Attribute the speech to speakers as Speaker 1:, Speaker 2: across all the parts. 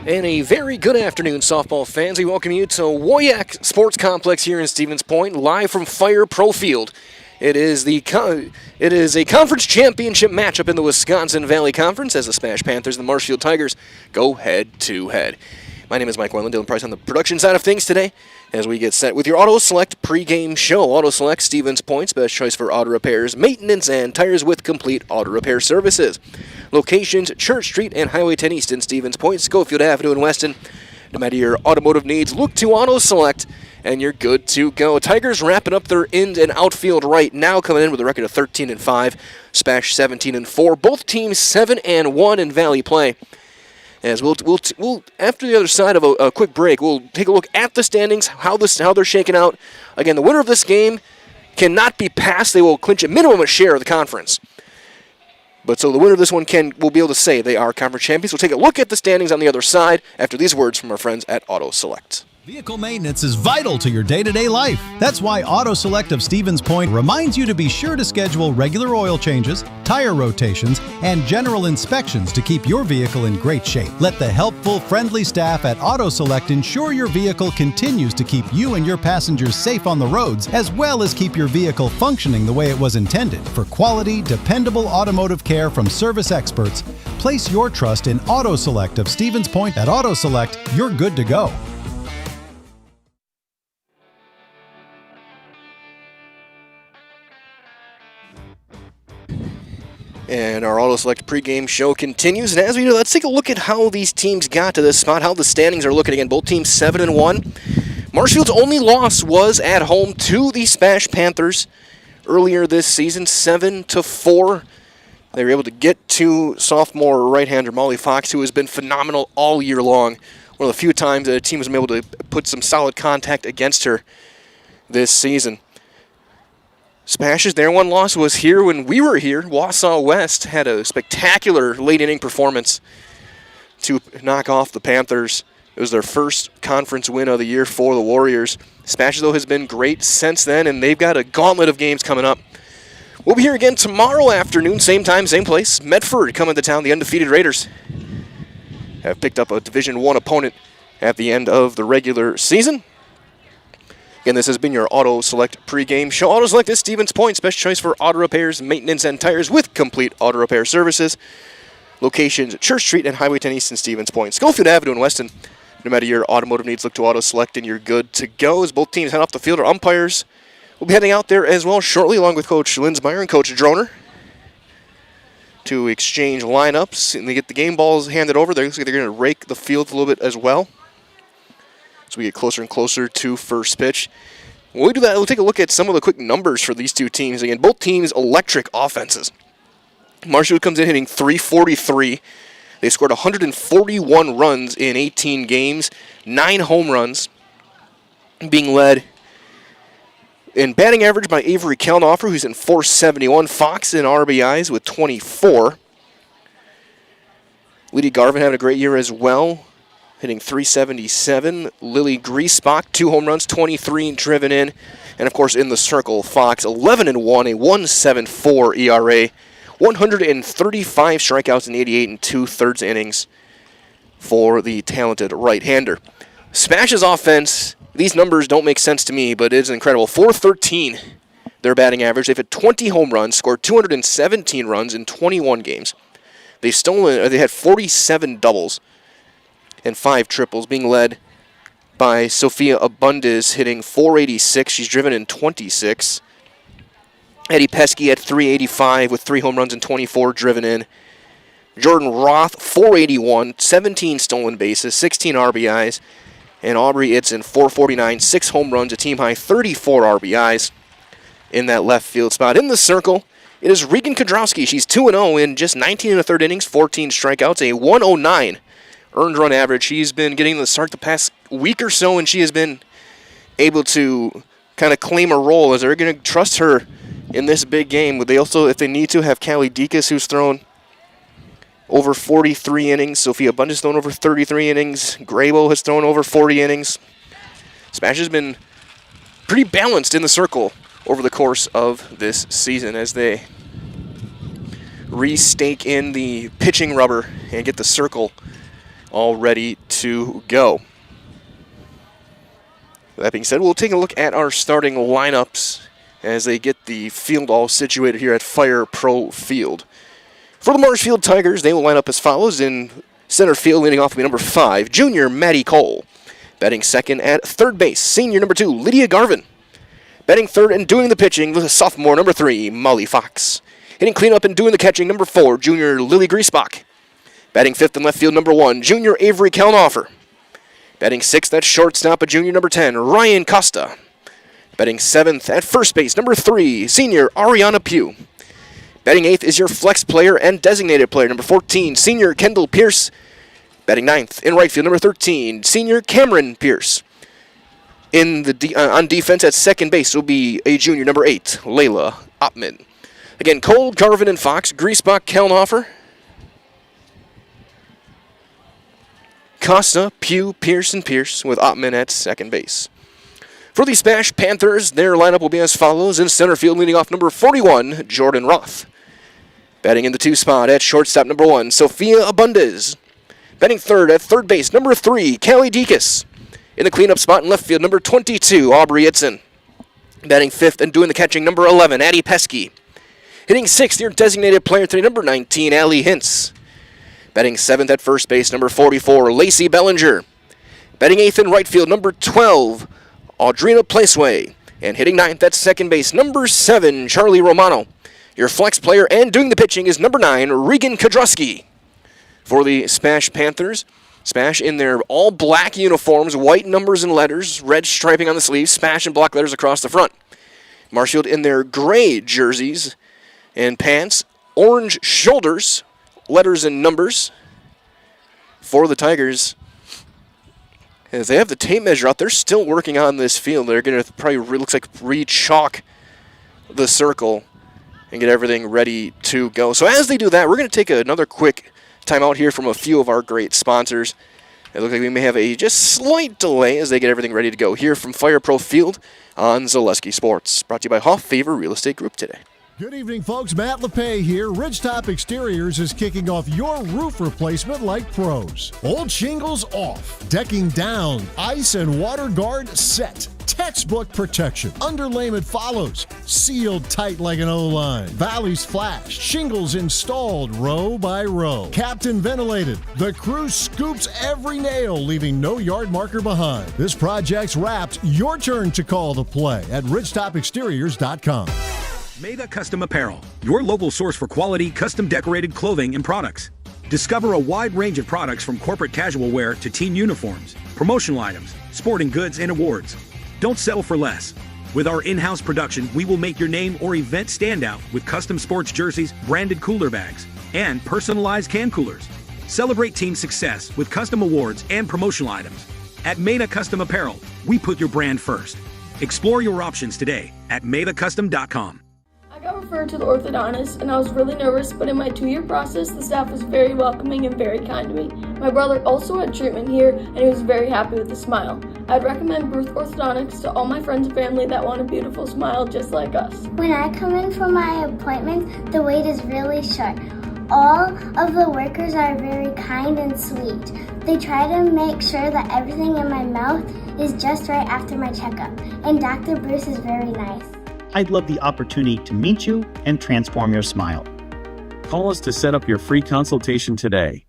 Speaker 1: And a very good afternoon, softball fans. We welcome you to WIAA Sports Complex here in Stevens Point, live from Fire Pro Field. It is a conference championship matchup in the Wisconsin Valley Conference as the SPASH Panthers and the Marshfield Tigers go head-to-head. My name is Mike Wendland, Dylan Price on the production side of things today as we get set with your Auto Select pregame show. Auto Select, Stevens Point's best choice for auto repairs, maintenance, and tires with complete auto repair services. Locations, Church Street and Highway 10 East in Stevens Point, Schofield Avenue in Weston. No matter your automotive needs, look to Auto Select and you're good to go. Tigers wrapping up their in and outfield right now, coming in with a record of 13-5, SPASH 17-4. Both teams 7-1 in Valley play. As we'll after the other side of a quick break, we'll take a look at the standings, how they're shaking out. Again, the winner of this game cannot be passed. They will clinch a minimum a share of the conference. But so the winner of this one will be able to say they are conference champions. We'll take a look at the standings on the other side after these words from our friends at Auto Select.
Speaker 2: Vehicle maintenance is vital to your day-to-day life. That's why Auto Select of Stevens Point reminds you to be sure to schedule regular oil changes, tire rotations, and general inspections to keep your vehicle in great shape. Let the helpful, friendly staff at Auto Select ensure your vehicle continues to keep you and your passengers safe on the roads, as well as keep your vehicle functioning the way it was intended. For quality, dependable automotive care from service experts, place your trust in Auto Select of Stevens Point. At Auto Select, you're good to go.
Speaker 1: And our Auto Select pregame show continues. And as we do, let's take a look at how these teams got to this spot, how the standings are looking. Again, both teams 7-1. Marshfield's only loss was at home to the SPASH Panthers earlier this season, 7-4. They were able to get to sophomore right-hander Molly Fox, who has been phenomenal all year long. One of the few times that a team has been able to put some solid contact against her this season. SPASH's their one loss was here when we were here. Wausau West had a spectacular late-inning performance to knock off the Panthers. It was their first conference win of the year for the Warriors. SPASH, though, has been great since then, and they've got a gauntlet of games coming up. We'll be here again tomorrow afternoon, same time, same place. Medford coming to town. The undefeated Raiders have picked up a Division I opponent at the end of the regular season. Again, this has been your Auto Select pregame show. Auto Select is Stevens Point's best choice for auto repairs, maintenance, and tires with complete auto repair services. Locations, Church Street and Highway 10 East in Stevens Point. Schofield Avenue in Weston. No matter your automotive needs, look to Auto Select and you're good to go. As both teams head off the field, our umpires will be heading out there as well shortly, along with Coach Linsmeyer and Coach Droner, to exchange lineups. And they get the game balls handed over. They're going to rake the field a little bit as well. So we get closer and closer to first pitch. When we do that, we'll take a look at some of the quick numbers for these two teams. Again, both teams electric offenses. Marshfield comes in hitting .343. They scored 141 runs in 18 games, 9 home runs, being led in batting average by Avery Kellnoffer, who's in .471. Fox in RBIs with 24. Lydia Garvin having a great year as well, hitting .377. Lily Griesbach, 2 home runs, 23 driven in. And, of course, in the circle, Fox, 11-1, a 1.74 ERA, 135 strikeouts in 88 and 2/3 innings for the talented right-hander. SPASH's offense, these numbers don't make sense to me, but it is incredible. .413, their batting average. They've had 20 home runs, scored 217 runs in 21 games. They had 47 doubles and 5 triples, being led by Sophia Abundis, hitting .486. She's driven in 26. Eddie Pesky at .385 with 3 home runs and 24 driven in. Jordan Roth, .481, 17 stolen bases, 16 RBIs. And Aubrey Itzen, .449, 6 home runs, a team-high 34 RBIs in that left field spot. In the circle, it is Regan Kodrowski. She's 2-0 in just 19 1/3 innings, 14 strikeouts, a 109 earned run average. She's been getting the start the past week or so, and she has been able to kind of claim a role as they're going to trust her in this big game. Would they also, if they need to, have Callie Dekas, who's thrown over 43 innings. Sophia Bunch has thrown over 33 innings. Grabo has thrown over 40 innings. SPASH has been pretty balanced in the circle over the course of this season as they re-stake in the pitching rubber and get the circle all ready to go. That being said, we'll take a look at our starting lineups as they get the field all situated here at Fire Pro Field. For the Marshfield Tigers, they will line up as follows. In center field, leading off will be number 5, junior Maddie Cole. Batting second at third base, senior number 2, Lydia Garvin. Batting third and doing the pitching, the sophomore number 3, Molly Fox. Hitting cleanup and doing the catching, number 4, junior Lily Griesbach. Batting fifth in left field, number 1, junior Avery Kalnoffer. Batting sixth at shortstop, a junior number 10, Ryan Costa. Batting seventh at first base, number 3, senior Ariana Pugh. Batting eighth is your flex player and designated player, number 14, senior Kendall Pierce. Batting ninth in right field, number 13, senior Cameron Pierce. On defense at second base will be a junior, number 8, Layla Oppman. Again, Cole, Garvin, and Fox, Griesbach, Kalnoffer, Costa, Pugh, Pierce, and Pierce, with Oppman at second base. For the SPASH Panthers, their lineup will be as follows. In center field, leading off number 41, Jordan Roth. Batting in the 2 spot at shortstop, number 1, Sophia Abundez. Batting third at third base, number 3, Callie Dekas. In the cleanup spot in left field, number 22, Aubrey Itzen. Batting fifth and doing the catching, number 11, Addie Pesky. Hitting sixth, your designated player today, number 19, Allie Hintz. Batting seventh at first base, number 44, Lacey Bellinger. Batting eighth in right field, number 12, Audrina Placeway. And hitting ninth at second base, number 7, Charlie Romano. Your flex player and doing the pitching is number 9, Regan Kodrowski. For the SPASH Panthers, SPASH in their all-black uniforms, white numbers and letters, red striping on the sleeves, SPASH and black letters across the front. Marshfield in their gray jerseys and pants, orange shoulders, letters and numbers. For the Tigers, as they have the tape measure out, they're still working on this field. They're going to probably, looks like, re-chalk the circle and get everything ready to go. So as they do that, we're going to take another quick time out here from a few of our great sponsors. It looks like we may have a just slight delay as they get everything ready to go here from Fire Pro Field on Zaleski Sports. Brought to you by Hoff Favor Real Estate Group today.
Speaker 3: Good evening, folks. Matt LePay here. Ridgetop Exteriors is kicking off your roof replacement like pros. Old shingles off, decking down, ice and water guard set. Textbook protection. Underlayment follows. Sealed tight like an O-line. Valleys flashed. Shingles installed row by row. Captain ventilated. The crew scoops every nail, leaving no yard marker behind. This project's wrapped. Your turn to call the play at ridgetopexteriors.com.
Speaker 4: Mega Custom Apparel, your local source for quality, custom decorated clothing and products. Discover a wide range of products from corporate casual wear to team uniforms, promotional items, sporting goods, and awards. Don't settle for less. With our in-house production, we will make your name or event stand out with custom sports jerseys, branded cooler bags, and personalized can coolers. Celebrate team success with custom awards and promotional items. At Mega Custom Apparel, we put your brand first. Explore your options today at MedaCustom.com.
Speaker 5: I got referred to the orthodontist and I was really nervous, but in my 2-year process, the staff was very welcoming and very kind to me. My brother also had treatment here and he was very happy with the smile. I'd recommend Bruce Orthodontics to all my friends and family that want a beautiful smile just like us.
Speaker 6: When I come in for my appointment, the wait is really short. All of the workers are very kind and sweet. They try to make sure that everything in my mouth is just right after my checkup, and Dr. Bruce is very nice.
Speaker 7: I'd love the opportunity to meet you and transform your smile.
Speaker 8: Call us to set up your free consultation today.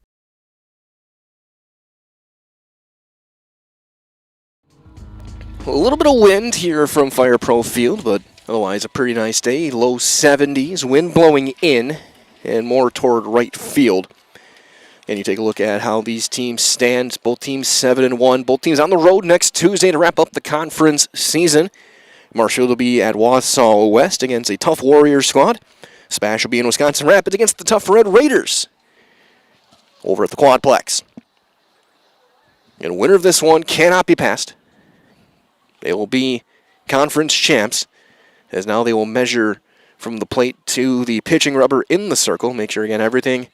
Speaker 1: A little bit of wind here from Fire Pro Field, but otherwise a pretty nice day. Low 70s, wind blowing in and more toward right field. And you take a look at how these teams stand. Both teams 7-1. Both teams on the road next Tuesday to wrap up the conference season. Marshfield will be at Wausau West against a tough Warriors squad. SPASH will be in Wisconsin Rapids against the tough Red Raiders over at the Quadplex. And the winner of this one cannot be passed. They will be conference champs, as now they will measure from the plate to the pitching rubber in the circle. Make sure, again, everything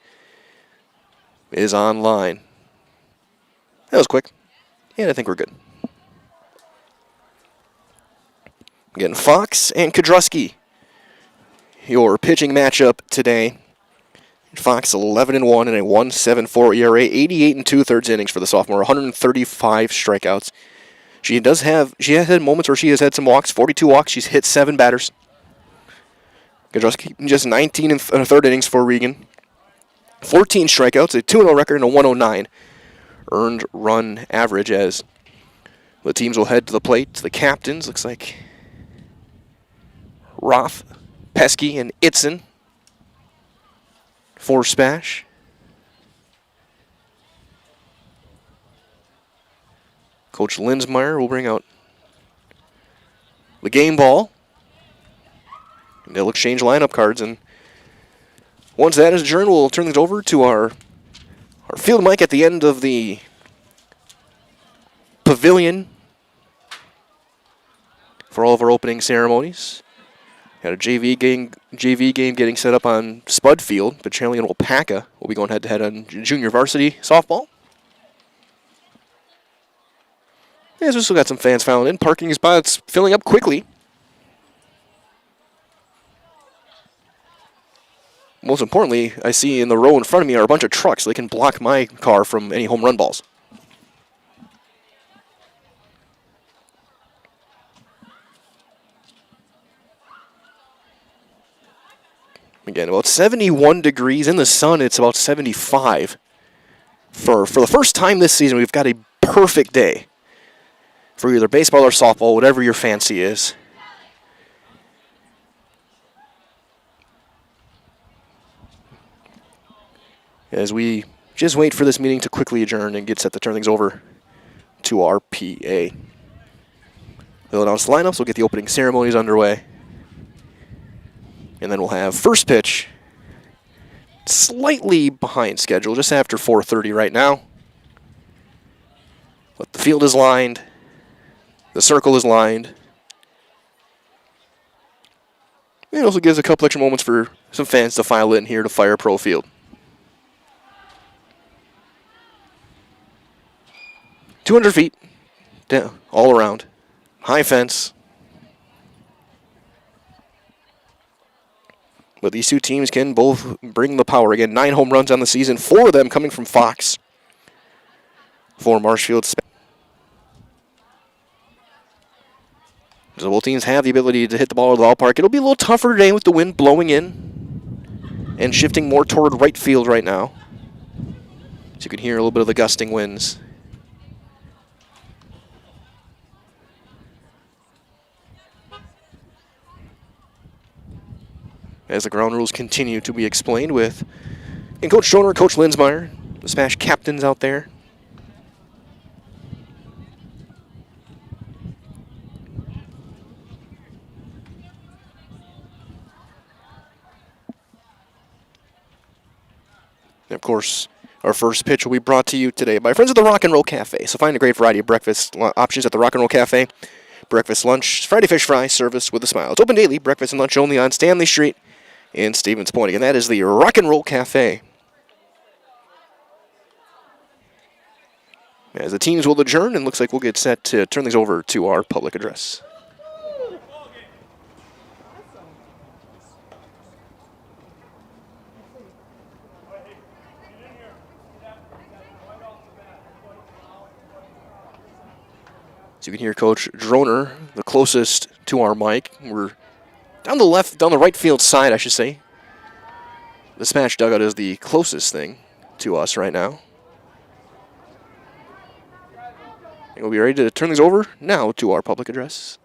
Speaker 1: is online. That was quick, and I think we're good. Again, Fox and Kodrowski, your pitching matchup today. Fox 11-1 and a 1.74 ERA, 88 and 2/3 innings for the sophomore, 135 strikeouts. She has had moments where she has had some walks, 42 walks. She's hit 7 batters. Just 19 and a third innings for Regan. 14 strikeouts, a 2-0 record, and a 109 earned run average as the teams will head to the plate. The captains, looks like Roth, Pesky, and Itzen for SPASH. Coach Linsmeyer will bring out the game ball. And they'll exchange lineup cards, and once that is adjourned, we'll turn things over to our field mic at the end of the pavilion for all of our opening ceremonies. Got a JV game getting set up on Spud Field, but Chanley and Wapaka will be going head-to-head on junior varsity softball. Yes, we still got some fans filing in. Parking spots filling up quickly. Most importantly, I see in the row in front of me are a bunch of trucks. They can block my car from any home run balls. Again, about 71 degrees. In the sun, it's about 75. For the first time this season, we've got a perfect day for either baseball or softball, whatever your fancy is. As we just wait for this meeting to quickly adjourn and get set to turn things over to our PA. They'll announce the lineups, we'll get the opening ceremonies underway. And then we'll have first pitch slightly behind schedule, just after 4:30 right now. But the field is lined. The circle is lined. It also gives a couple extra moments for some fans to file in here to Fire Pro Field. 200 feet down, all around. High fence. But these two teams can both bring the power. Again, 9 home runs on the season, 4 of them coming from Fox for Marshfield. So both teams have the ability to hit the ball out of the ballpark. It'll be a little tougher today with the wind blowing in and shifting more toward right field right now. So you can hear a little bit of the gusting winds. As the ground rules continue to be explained with and Coach Schoner, Coach Linsmeyer, the SPASH captains out there. And of course, our first pitch will be brought to you today by friends at the Rock and Roll Cafe. So find a great variety of breakfast options at the Rock and Roll Cafe. Breakfast, lunch, Friday fish fry, service with a smile. It's open daily, breakfast and lunch only on Stanley Street in Stevens Point. And that is the Rock and Roll Cafe. As the teams will adjourn, and looks like we'll get set to turn things over to our public address. So you can hear Coach Droner, the closest to our mic. We're down the right field side, I should say. The SPASH dugout is the closest thing to us right now. And we'll be ready to turn things over now to our public address.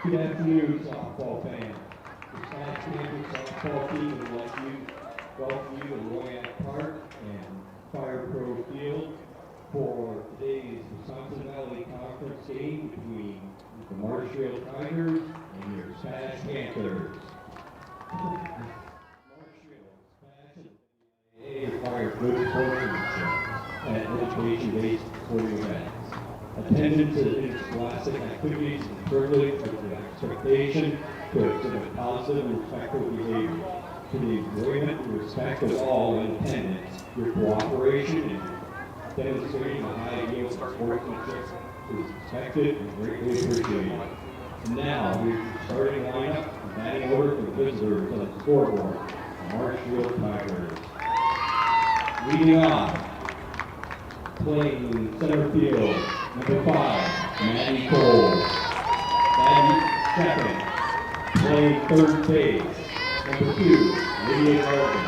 Speaker 9: Good afternoon, softball fans. The SPASH Campus softball team would like to welcome you to WIAA Park and Fire Pro Field for today's Wisconsin Valley Conference game between the Marshfield Tigers and your SPASH Panthers. Marshfield, SPASH, and WIAA require good sportsmanship at education-based sporting events. Attendance at interscholastic activities is privileged with the expectation to exhibit positive and respectful behavior. to the enjoyment and respect of all in attendance. Your cooperation and demonstrating a high ideal of sportsmanship is expected and greatly appreciated. And now, here's your starting lineup and batting order for the visitors on the scoreboard, the Marshfield Tigers. Leading off, playing center field, number 5, Maddie Cole. Batting second, playing third base, number 2, Lydia Garvin.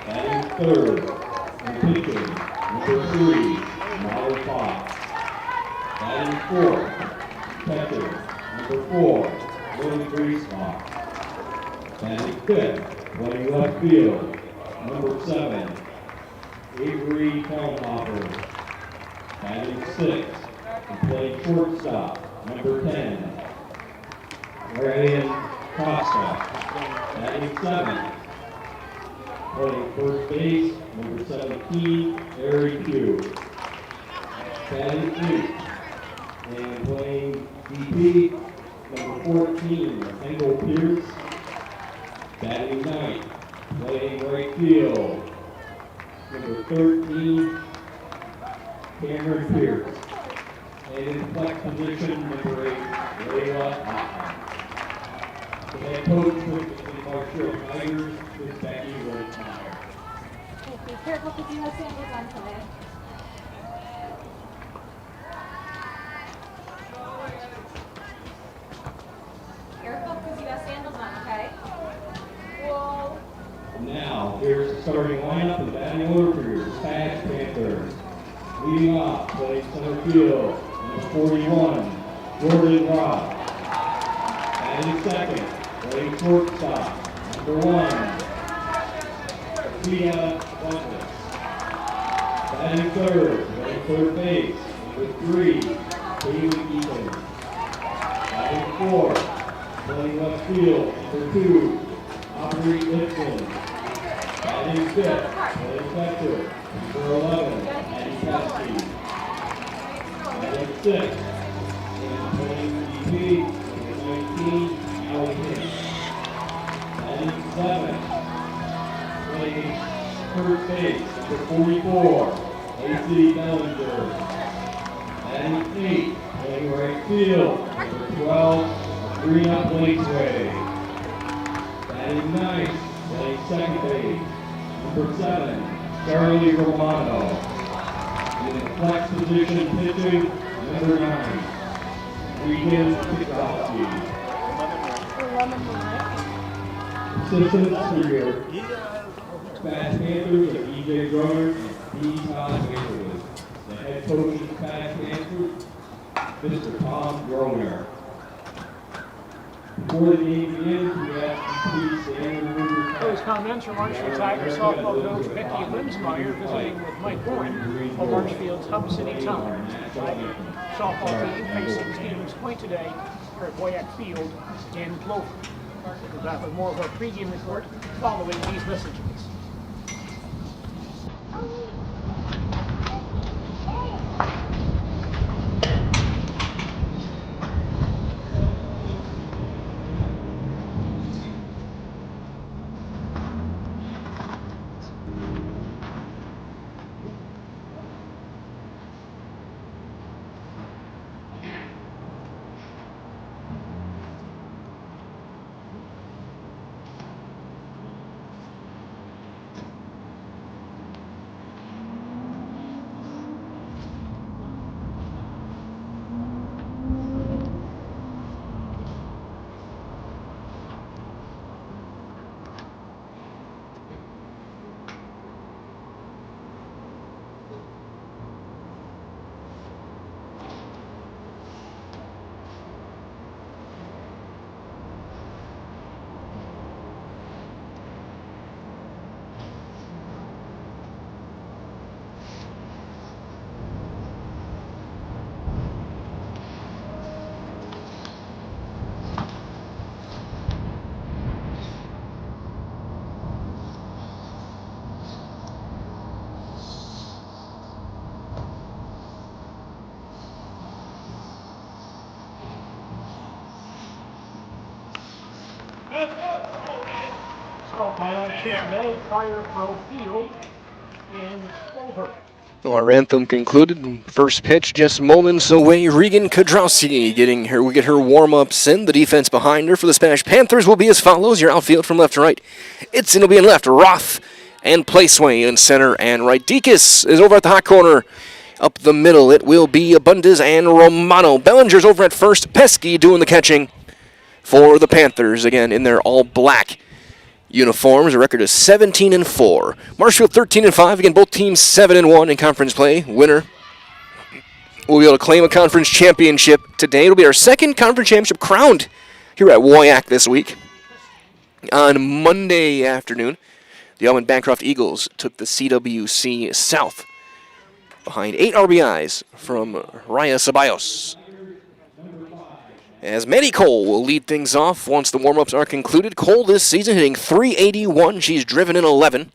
Speaker 9: Batting third, and pitching, number 3, Molly Fox. Batting fourth, catcher, number 4, Lily Griesbach. Batting fifth, playing left field, number 7, Avery Helmhofer. Batting sixth, and playing shortstop, number 10, Ryan Costa. Batting seventh, playing first base, number 17, Harry Pugh. Batting eighth, and playing DP, number 14, Engel Pierce. Batting ninth, playing right field, number 13, Cameron Pierce. And in flex position, number 8, Layla Hoffman. The head coach for the Marshfield Tigers is Becky Rosemeyer.
Speaker 10: Be careful because you have sandals on today. Careful because you have sandals on, okay? Whoa.
Speaker 9: Now, here's the starting lineup and batting order for your SPASH Panthers. Leading off, playing center field, number 41, Jordan Ross. Batting second, playing shortstop, number 1, Sophia Douglas. Batting third, playing third base, number 3, Haley Eaton. Batting fourth, playing left field, number 2, Aubrey Lipton. Batting fifth, playing catcher, number 11, Maddie Pesky. Batting sixth, and playing DP, number 19, Allie Hinch. Batting seventh, playing first base, number 44, Lacey Bellinger. Batting eighth, playing right field, number 12, Green Up Lakeway. Batting ninth, playing second base, number 7, Charlie Romano. In the flex position pitching, number 9, Regan Kikowski. Assistants for your SPASH Panthers are DJ Groner and D. Todd Vanderwood. The head coach of the SPASH Panthers, Mr. Tom Groner. Before the game begins, we ask you please stand and move your
Speaker 11: Those comments from Marshfield Tigers softball coach Becky Linsmeyer visiting with Mike Bowen of Marshfield's Hub City Town. Softball team facing Stevens Point today here at WIAA Field in Clover. We'll be back with more of our pregame report following these messages. on Meadow Fire Pro Field in Culver.
Speaker 1: Our anthem concluded. First pitch just moments away. Regan Kodrowski we get her warm-ups in. The defense behind her for the SPASH Panthers will be as follows. Your outfield from left to right. Itson will be in left. Roth and Placeway in center and right. Dekas is over at the hot corner. Up the middle, it will be Abundez and Romano. Bellinger's over at first. Pesky doing the catching for the Panthers. Again, in their all-black uniforms. The record is 17-4. Marshfield 13-5. Again, both teams 7-1 in conference play. Winner will be able to claim a conference championship today. It'll be our second conference championship crowned here at WIAA this week. On Monday afternoon, the Almond Bancroft Eagles took the CWC South behind 8 RBIs from Raya Ceballos. As Maddie Cole will lead things off once the warm-ups are concluded. Cole this season hitting .381. She's driven in 11.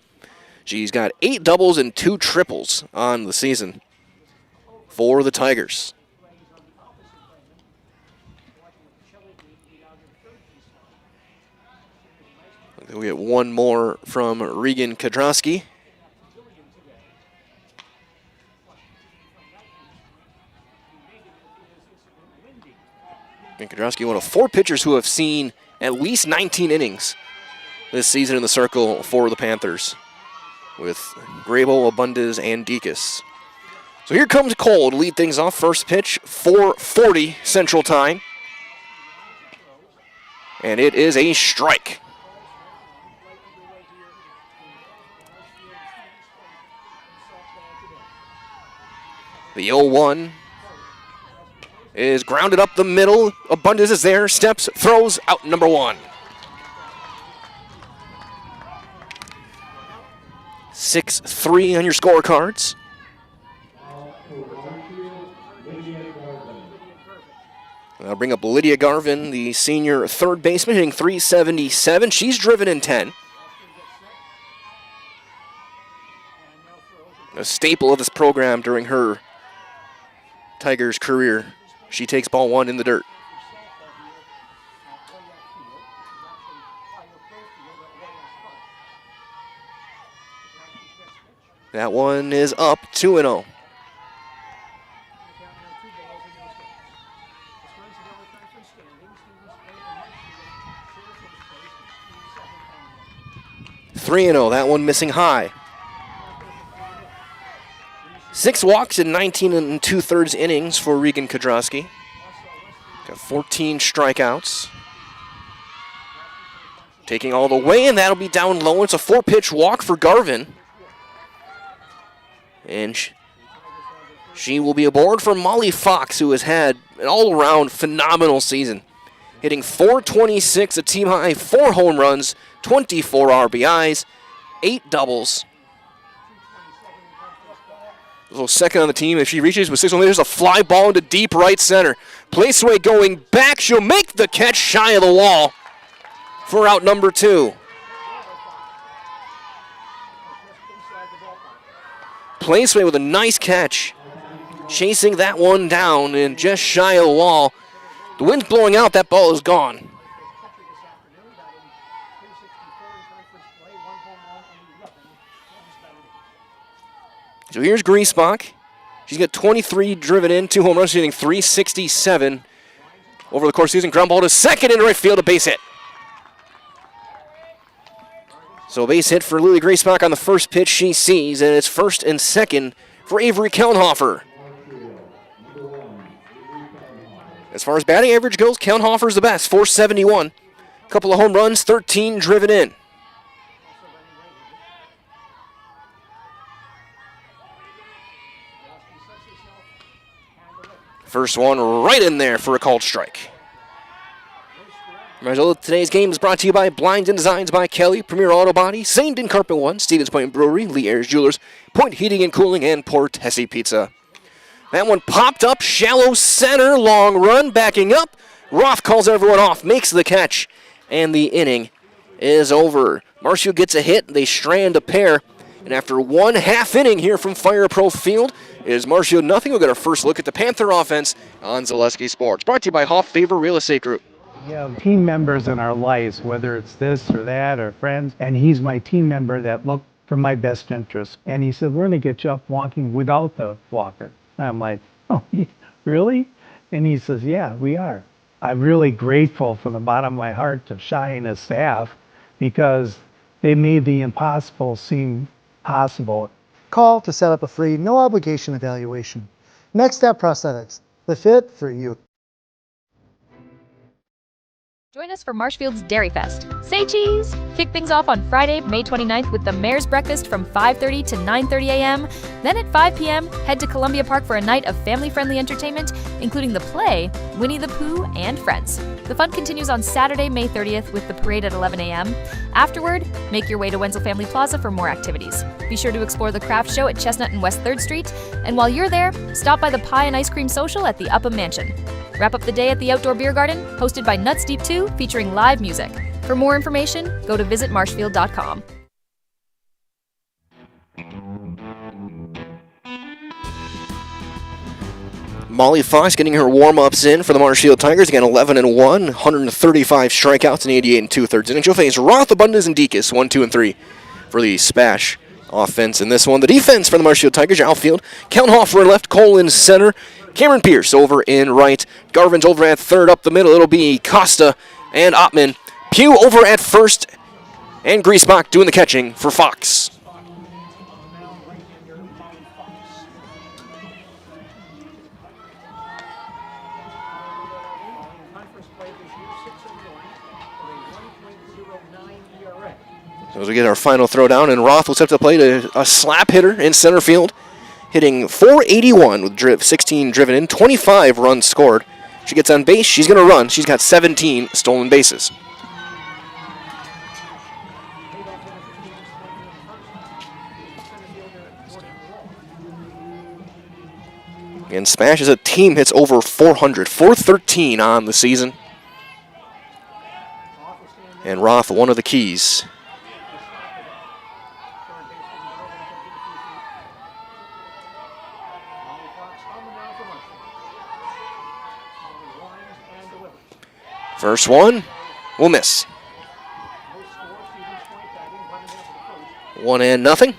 Speaker 1: She's got 8 doubles and 2 triples on the season for the Tigers. We get one more from Regan Kodrowski. Kodrowski, one of 4 pitchers who have seen at least 19 innings this season in the circle for the Panthers, with Grable, Abundez, and Dekas. So here comes Cole to lead things off. First pitch, 4:40 Central Time. And it is a strike. The 0-1 is grounded up the middle. Abundez is there, steps, throws, out number 1. 6-3 on your scorecards. I'll bring up Lydia Garvin, the senior third baseman, hitting .377. She's driven in 10. A staple of this program during her Tigers career. She takes ball 1 in the dirt. That one is up 2-0. That one missing high. 6 walks in 19 2/3 innings for Regan Kodrowski. Got 14 strikeouts. Taking all the way, and that'll be down low. It's a 4-pitch walk for Garvin. And she will be aboard for Molly Fox, who has had an all-around phenomenal season. Hitting .426, a team high, 4 home runs, 24 RBIs, 8 doubles. So second on the team. If she reaches with 6 on, there's a fly ball into deep right center. Placeway going back. She'll make the catch shy of the wall for out number 2. Placeway with a nice catch. Chasing that one down and just shy of the wall. The wind's blowing out. That ball is gone. So here's Griesbach. She's got 23 driven in, 2 home runs, hitting .367 over the course of the season. Ground ball to second in right field, a base hit. So a base hit for Lily Griesbach on the first pitch she sees, and it's first and second for Avery Kelnhofer. As far as batting average goes, Kelnhofer's the best, .471. A couple of home runs, 13 driven in. First one right in there for a called strike. Today's game is brought to you by Blinds and Designs by Kelly, Premier Auto Body, St. Dean Carpet One, Stevens Point Brewery, Lee Ayers Jewelers, Point Heating and Cooling, and Port Hesse Pizza. That one popped up, shallow center, long run, backing up. Roth calls everyone off, makes the catch, and the inning is over. Marshfield gets a hit, they strand a pair, and after 1/2 inning here from Fire Pro Field, is Marshfield nothing. We'll get our first look at the Panther offense on Zaleski Sports. Brought to you by Hoff Favor Real Estate Group.
Speaker 12: We have team members in our lives, whether it's this or that or friends, and he's my team member that look for my best interest. And he said, we're going to get you up walking without the walker. I'm like, oh, really? And he says, yeah, we are. I'm really grateful from the bottom of my heart to Shai and his staff because they made the impossible seem possible.
Speaker 13: Call to set up a free, no obligation evaluation. Next Step Prosthetics, the fit for you.
Speaker 14: Join us for Marshfield's Dairy Fest. Say cheese! Kick things off on Friday, May 29th with the Mayor's Breakfast from 5:30 to 9:30 a.m. Then at 5 p.m., head to Columbia Park for a night of family-friendly entertainment, including the play, Winnie the Pooh and Friends. The fun continues on Saturday, May 30th with the parade at 11 a.m. Afterward, make your way to Wenzel Family Plaza for more activities. Be sure to explore the craft show at Chestnut and West 3rd Street, and while you're there, stop by the Pie and Ice Cream Social at the Upham Mansion. Wrap up the day at the Outdoor Beer Garden, hosted by Nuts Deep 2, featuring live music. For more information, go to visitmarshfield.com.
Speaker 1: Molly Fox getting her warm-ups in for the Marshfield Tigers. Again, 11-1, 135 strikeouts and 88 2/3 innings. She'll face Roth, Abundance, and Deaconess, 1, 2, and 3 for the SPASH offense in this one. The defense for the Marshfield Tigers, outfield, Kellen Hofer in left, Cole in center, Cameron Pierce over in right, Garvin's over at third. Up the middle, it'll be Costa and Ottman. Pugh over at first, and Griesbach doing the catching for Fox. So as we get our final throw down, and Roth will step to the plate, a slap hitter in center field, hitting .481 with 16 driven in, 25 runs scored. She gets on base, she's going to run. She's got 17 stolen bases. And SPASH as a team hits over 400, 413 on the season. And Roth, one of the keys. First one will miss. 1-0.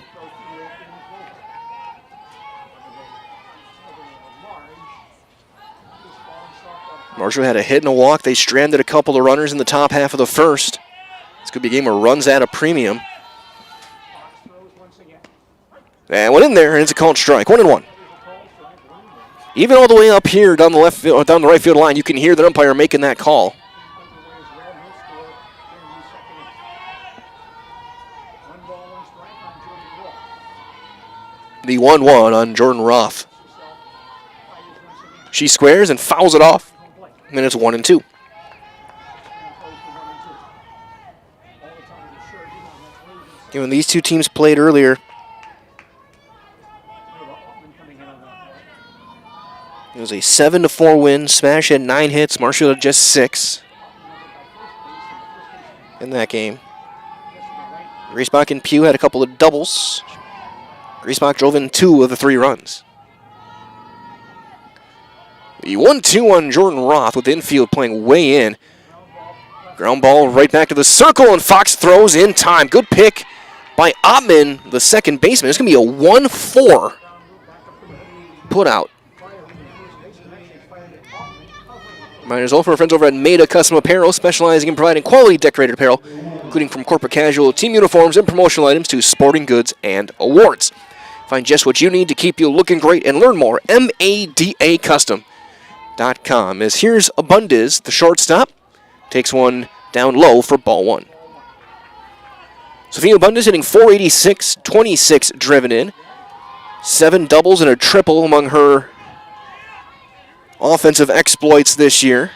Speaker 1: Marshall had a hit and a walk. They stranded a couple of runners in the top half of the first. This could be a game where runs at a premium. And went in there, and it's a called strike. 1-1. Even all the way up here down the right field line, you can hear the umpire making that call. The 1-1 on Jordan Roth. She squares and fouls it off. And then it's 1-2. When these two teams played earlier, it was a 7-4 win. SPASH had 9 hits. Marshfield had just 6 in that game. Griesbach and Pugh had a couple of doubles. Griesbach drove in 2 of the 3 runs. The 1-2 on Jordan Roth with the infield playing way in. Ground ball right back to the circle, and Fox throws in time. Good pick by Ottman, the second baseman. It's going to be a 1-4 put out. Miners all for our friends over at Maida Custom Apparel, specializing in providing quality decorated apparel, including from corporate casual, team uniforms, and promotional items to sporting goods and awards. Find just what you need to keep you looking great and learn more. MADAcustom.com. As here's Abundis, the shortstop, takes one down low for ball 1. Sophia Abundis hitting .486, 26 driven in, 7 doubles and a triple among her offensive exploits this year.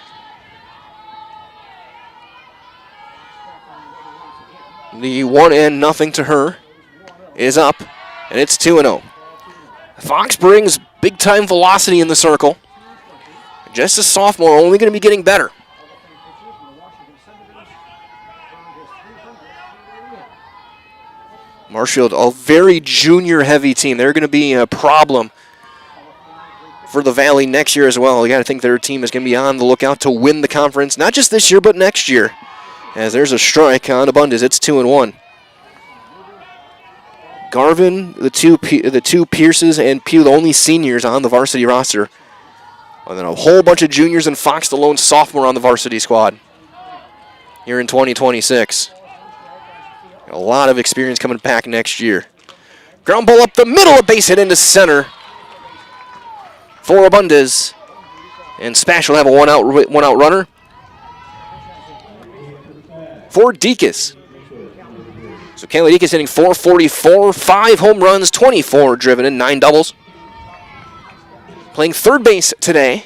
Speaker 1: The 1-0 to her is up, and it's 2-0. Fox brings big-time velocity in the circle. Just a sophomore, only going to be getting better. Marshfield, a very junior-heavy team. They're going to be a problem for the Valley next year as well. You got to think their team is going to be on the lookout to win the conference, not just this year, but next year. As there's a strike on Abundance, it's 2-1. Garvin, the two Pierces, and Pugh, the only seniors on the varsity roster. And then a whole bunch of juniors, and Fox, the lone sophomore on the varsity squad here in 2026. A lot of experience coming back next year. Ground ball up the middle, a base hit into center for Abundance. And Spash will have a one-out runner for Deacon's. So Kayla Deacon's hitting .444, 5 home runs, 24 driven in, 9 doubles. Playing third base today.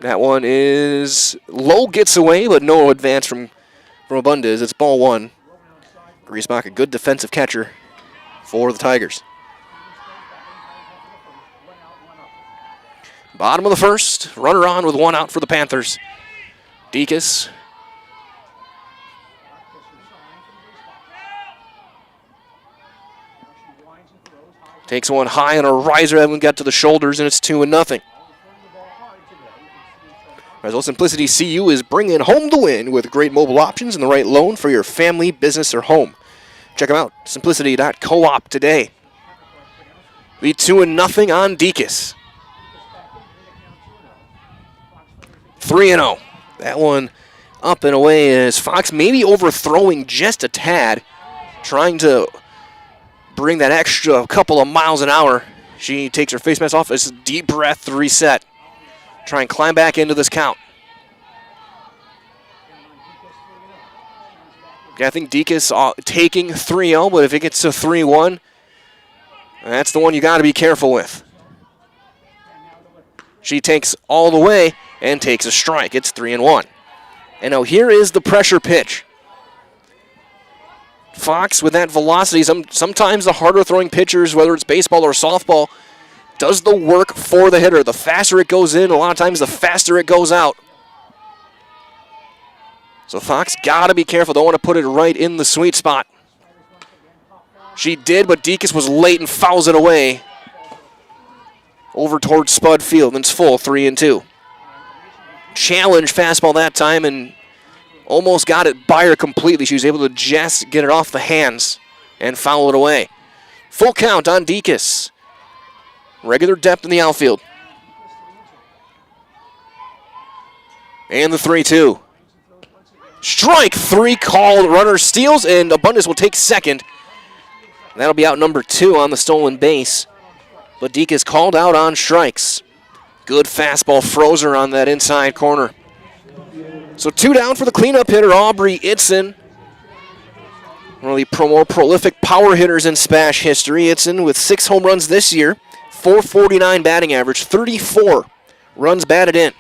Speaker 1: That one is low, gets away, but no advance from Abundance. It's ball 1. Griesbach, a good defensive catcher for the Tigers. Bottom of the first, runner on with 1 out for the Panthers. Deacon's takes one high on a riser, haven't got to the shoulders, and it's 2-0. As well, Simplicity CU is bringing home the win with great mobile options and the right loan for your family, business, or home. Check them out, simplicity.coop today. Lead 2-0 on Deacon's. 3-0. That one up and away as Fox maybe overthrowing just a tad, trying to bring that extra couple of miles an hour. She takes her face mask off. It's a deep breath to reset. Try and climb back into this count. I think Deacon's taking 3-0, but if it gets to 3-1, that's the one you got to be careful with. She takes all the way and takes a strike. It's 3-1. And now here is the pressure pitch. Fox with that velocity, sometimes the harder throwing pitchers, whether it's baseball or softball, does the work for the hitter. The faster it goes in, a lot of times the faster it goes out. So Fox got to be careful. Don't want to put it right in the sweet spot. She did, but Deacon's was late and fouls it away over towards Spud Field. And it's full, 3-2. Challenge fastball that time and almost got it by her completely. She was able to just get it off the hands and foul it away. Full count on Deacon's. Regular depth in the outfield. And the 3-2. Strike 3 called. Runner steals, and Abundance will take second. That'll be out number 2 on the stolen base. But Deacon's called out on strikes. Good fastball froze her on that inside corner. So 2 down for the cleanup hitter, Aubrey Itzen. One of the more prolific power hitters in SPASH history. Itzen with 6 home runs this year, .449 batting average, 34 runs batted in.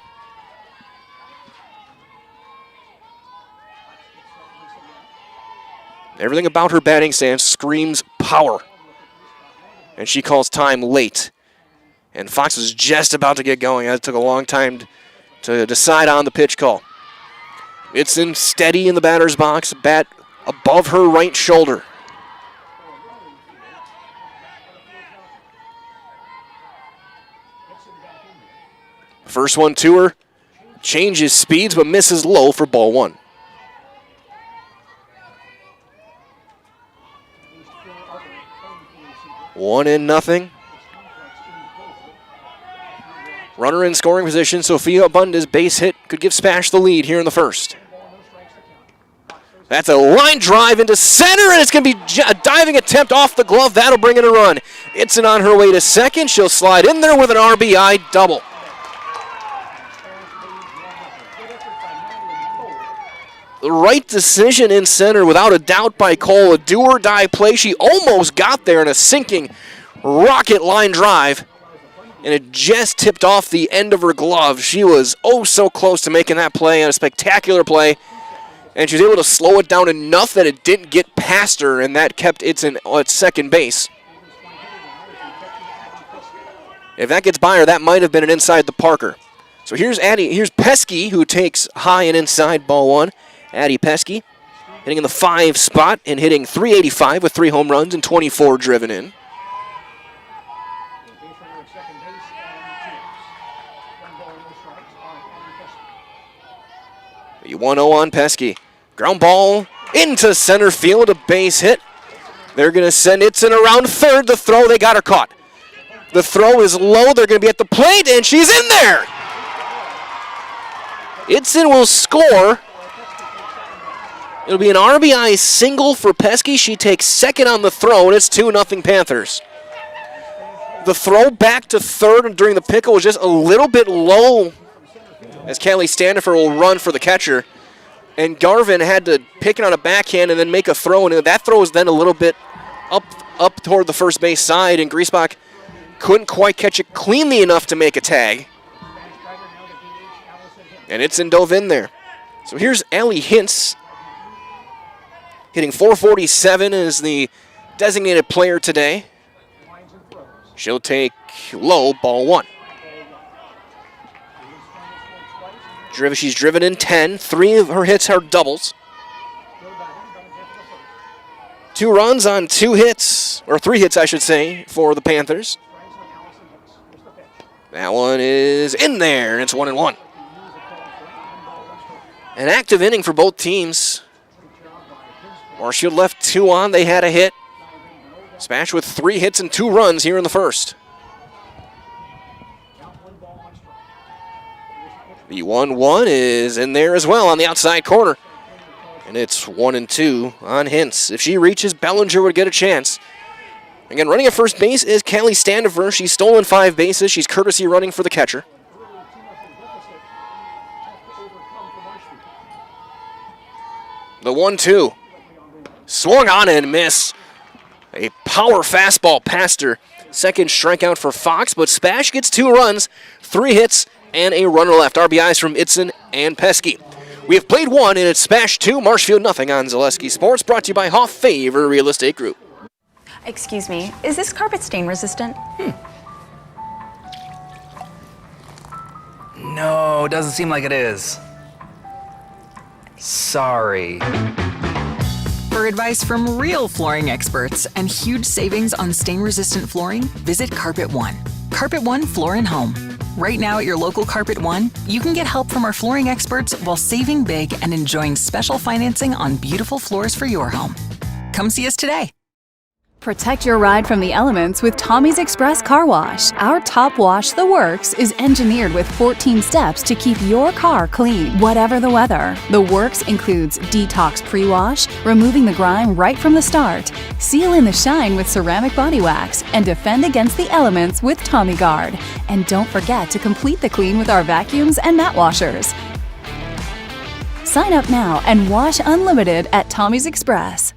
Speaker 1: Everything about her batting stance screams power. And she calls time late. And Fox was just about to get going. It took a long time to decide on the pitch call. It's in steady in the batter's box, bat above her right shoulder. First one to her, changes speeds but misses low for ball 1. One in, nothing. Runner in scoring position. Sophia Abundance base hit could give SPASH the lead here in the first. That's a line drive into center, and it's going to be a diving attempt off the glove. That'll bring in a run. Itzen on her way to second. She'll slide in there with an RBI double. The right decision in center without a doubt by Cole. A do-or-die play. She almost got there in a sinking rocket line drive, and it just tipped off the end of her glove. She was oh so close to making that play, and a spectacular play, and she was able to slow it down enough that it didn't get past her, and that kept Itzen at second base. If that gets by her, that might have been an inside the Parker. So here's Pesky, who takes high and inside ball 1. Addie Pesky hitting in the 5 spot and hitting .385 with 3 home runs and 24 driven in. The 1-0 on Pesky. Ground ball into center field, a base hit. They're going to send Itzen around third. The throw, they got her caught. The throw is low. They're going to be at the plate, and she's in there. Itzen will score. It'll be an RBI single for Pesky. She takes second on the throw, and it's 2-0 Panthers. The throw back to third during the pickle was just a little bit low as Callie Standifer will run for the catcher. And Garvin had to pick it on a backhand and then make a throw, and that throw was then a little bit up toward the first base side, and Griesbach couldn't quite catch it cleanly enough to make a tag. And Itzen dove in there. So here's Allie Hintz, hitting .447 as the designated player today. She'll take low, ball 1. She's driven in 10. 3 of her hits are doubles. 2 runs on 2 hits, or 3 hits, I should say, for the Panthers. That one is in there, and it's 1-1. An active inning for both teams. Marshfield left 2 on. They had a hit. SPASH with 3 hits and 2 runs here in the first. The 1-1 is in there as well on the outside corner. And it's 1-2 on Hintz. If she reaches, Bellinger would get a chance. Again, running at first base is Callie Standifer. She's stolen 5 bases. She's courtesy running for the catcher. The 1-2. Swung on and miss. A power fastball past her. Second strikeout for Fox, but SPASH gets 2 runs, 3 hits, and a runner left. RBIs from Itzen and Pesky. We have played 1, and it's SPASH 2, Marshfield nothing on Zaleski Sports, brought to you by Hoff Favor Real Estate Group.
Speaker 15: Excuse me, is this carpet stain resistant?
Speaker 16: No, doesn't seem like it is. Sorry.
Speaker 17: For advice from real flooring experts and huge savings on stain-resistant flooring, visit Carpet One. Carpet One Floor and Home. Right now at your local Carpet One, you can get help from our flooring experts while saving big and enjoying special financing on beautiful floors for your home. Come see us today.
Speaker 18: Protect your ride from the elements with Tommy's Express Car Wash. Our top wash, The Works, is engineered with 14 steps to keep your car clean, whatever the weather. The Works includes detox pre-wash, removing the grime right from the start, seal in the shine with ceramic body wax, and defend against the elements with Tommy Guard. And don't forget to complete the clean with our vacuums and mat washers. Sign up now and wash unlimited at Tommy's Express.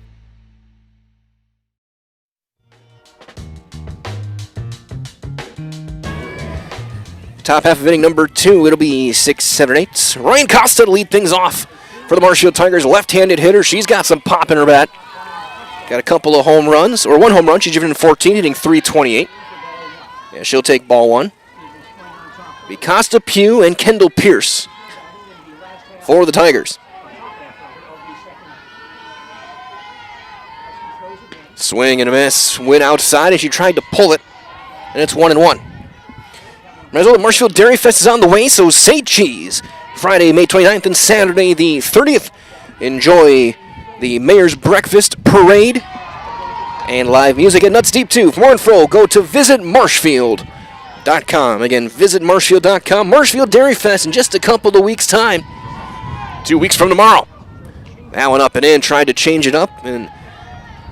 Speaker 1: Top half of inning number 2, it'll be 6, 7, 8. Ryan Costa to lead things off for the Marshfield Tigers. Left-handed hitter. She's got some pop in her bat. Got a couple of home runs, or 1 home run. She's driven in 14, hitting .328. Yeah, she'll take ball 1. Be Costa Pugh and Kendall Pierce for the Tigers. Swing and a miss. Went outside as she tried to pull it, and it's 1-1. Marshfield Dairy Fest is on the way, so say cheese. Friday, May 29th and Saturday, the 30th. Enjoy the Mayor's Breakfast Parade and live music at Nuts Deep 2. For more info, go to visitmarshfield.com. Again, visitmarshfield.com. Marshfield Dairy Fest in just a couple of weeks' time. 2 weeks from tomorrow. That one up and in, tried to change it up, and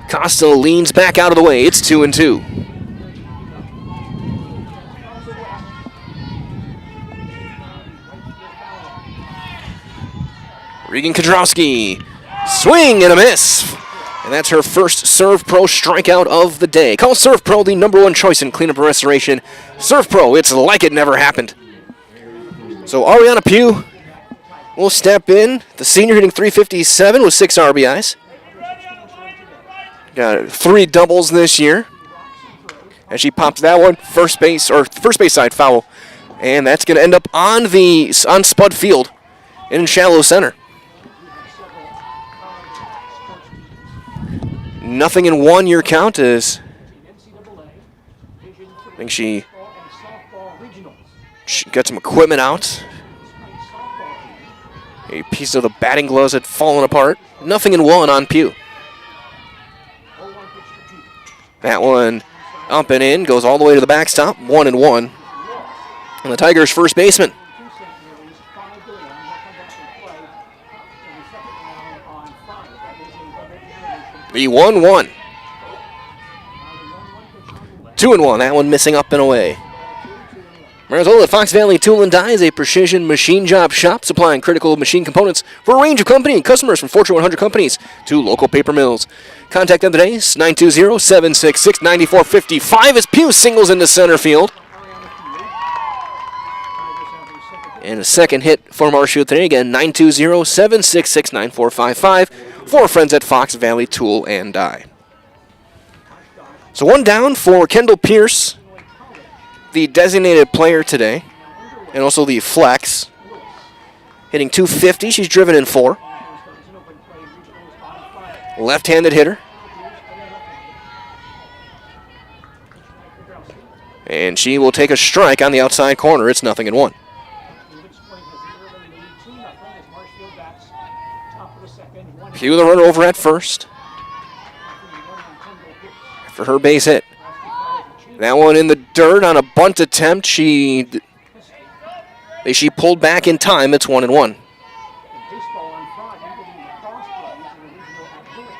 Speaker 1: Costa leans back out of the way. It's 2-2. Regan Kodrowski, swing and a miss. And that's her first Serve Pro strikeout of the day. Call Serve Pro the #1 choice in cleanup and restoration. Serve Pro, it's like it never happened. So Ariana Pugh will step in. The senior hitting .357 with 6 RBIs. Got 3 doubles this year. And she popped that one, first base side foul. And that's going to end up on Spud Field in shallow center. 0-1 your count is. I think she got some equipment out. A piece of the batting gloves had fallen apart. 0-1 on Pew. That one up and in, goes all the way to the backstop. 1-1. And the Tigers' first baseman. The 1-1. 2-1. That one missing up and away. Marizola Fox Valley Tool and Die is a precision machine job shop supplying critical machine components for a range of company and customers from Fortune 100 companies to local paper mills. Contact them today, 920-766-9455 as Pew singles into center field. And a second hit for Marshfield today, again, 920-766-9455 for our friends at Fox Valley Tool and Die. So one down for Kendall Pierce, the designated player today, and also the flex. Hitting .250, she's driven in 4. Left-handed hitter. And she will take a strike on the outside corner. It's 0-1. Pew the runner over at first. For her base hit. That one in the dirt on a bunt attempt. She pulled back in time. It's 1-1.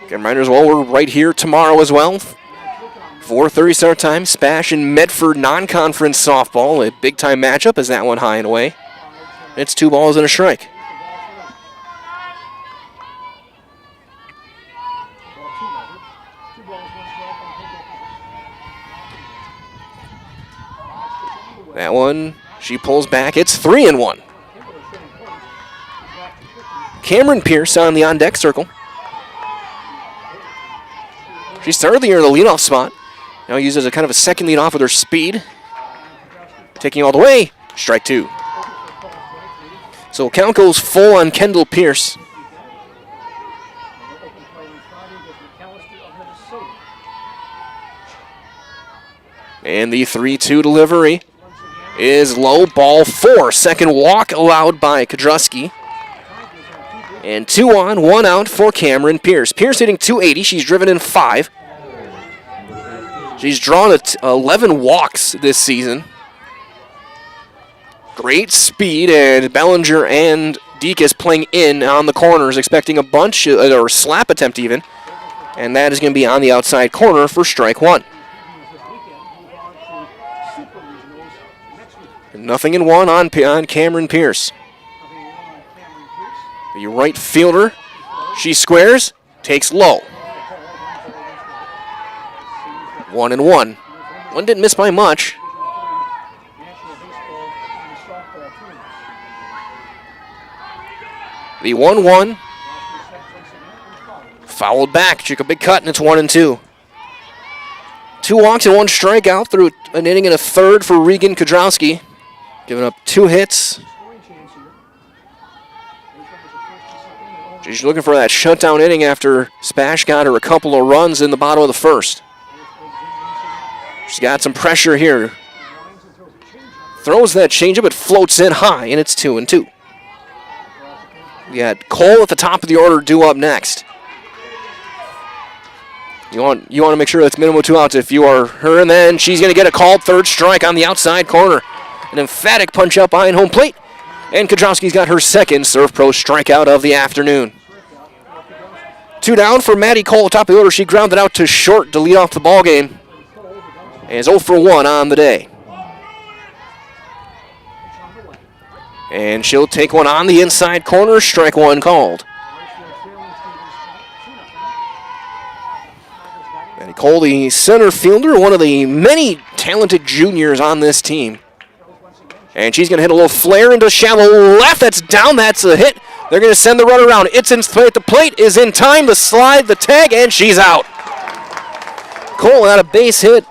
Speaker 1: Again, reminders, well, we're right here tomorrow as well. 4:30 start time. SPASH and Medford non-conference softball. A big-time matchup as that one high and away. It's 2 balls and a strike. That one, she pulls back. It's 3-1. Cameron Pierce on the on-deck circle. She started the year in the leadoff spot. Now uses a kind of a second lead off with her speed. Taking all the way. Strike 2. So count goes full on Kendall Pierce. And the 3-2 delivery is low, ball 4. Second walk allowed by Kodrowski. And 2 on, 1 out for Cameron Pierce. Pierce hitting .280. She's driven in 5. She's drawn 11 walks this season. Great speed, and Bellinger and Deacus playing in on the corners, expecting a bunch, or slap attempt even. And that is going to be on the outside corner for strike 1. 0-1 on Cameron Pierce. The right fielder, she squares, takes low. 1-1. One didn't miss by much. The 1-1. Fouled back. Took a big cut, and it's 1-2. 2 walks and 1 strikeout through an inning and a third for Regan Kodrowski. Giving up 2 hits. She's looking for that shutdown inning after SPASH got her a couple of runs in the bottom of the first. She's got some pressure here. Throws that changeup, it floats in high, and it's 2-2. We got Cole at the top of the order due up next. You want to make sure that's minimum 2 outs if you are her, and then she's going to get a called third strike on the outside corner. An emphatic punch up behind home plate. And Kodrowski's got her second Serve Pro strikeout of the afternoon. 2 down for Maddie Cole, top of the order. She grounded out to short to lead off the ball game. And is 0 for 1 on the day. And she'll take one on the inside corner. Strike 1 called. Maddie Cole, the center fielder, one of the many talented juniors on this team. And she's going to hit a little flare into shallow left. That's down. That's a hit. They're going to send the run around. It's in play at the plate. Is in time. The slide, the tag, and she's out. Cole had a base hit.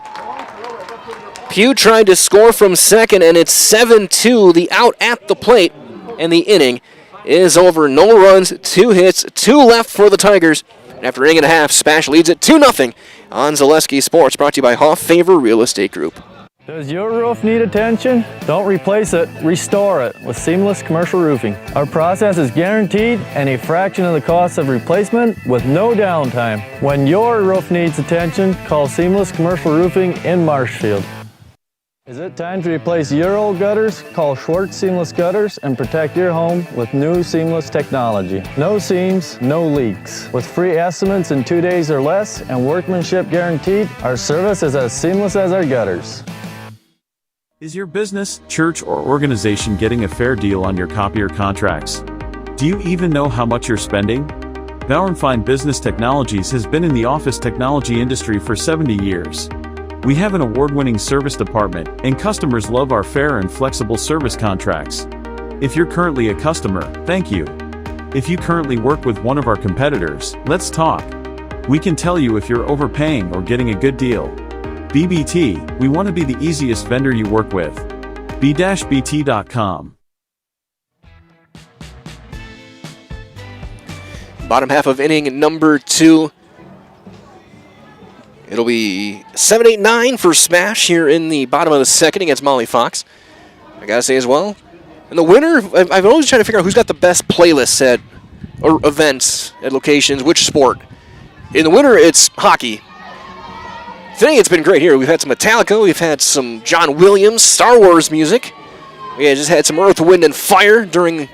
Speaker 1: Pew tried to score from second, and it's 7-2. The out at the plate, and the inning is over. No runs, 2 hits, 2 left for the Tigers. After inning and a half, SPASH leads it 2-0 on Zaleski Sports, brought to you by Hoff Favor Real Estate Group.
Speaker 19: Does your roof need attention? Don't replace it, restore it with Seamless Commercial Roofing. Our process is guaranteed and a fraction of the cost of replacement with no downtime. When your roof needs attention, call Seamless Commercial Roofing in Marshfield. Is it time to replace your old gutters? Call Schwartz Seamless Gutters and protect your home with new seamless technology. No seams, no leaks. With free estimates in 2 days or less and workmanship guaranteed, our service is as seamless as our gutters.
Speaker 8: Is your business, church, or organization getting a fair deal on your copier contracts? Do you even know how much you're spending? Bauernfeind Business Technologies has been in the office technology industry for 70 years. We have an award-winning service department, and customers love our fair and flexible service contracts. If you're currently a customer, thank you. If you currently work with one of our competitors, let's talk. We can tell you if you're overpaying or getting a good deal. BBT, we want to be the easiest vendor you work with. b-bt.com.
Speaker 1: Bottom half of inning number 2. It'll be 7-8-9 for SPASH here in the bottom of the second against Molly Fox. I gotta say as well. And the winner, I've always tried to figure out who's got the best playlists or events at locations, which sport. In the winter, it's hockey. Today it's been great here. We've had some Metallica, we've had some John Williams, Star Wars music. We just had some Earth, Wind, and Fire during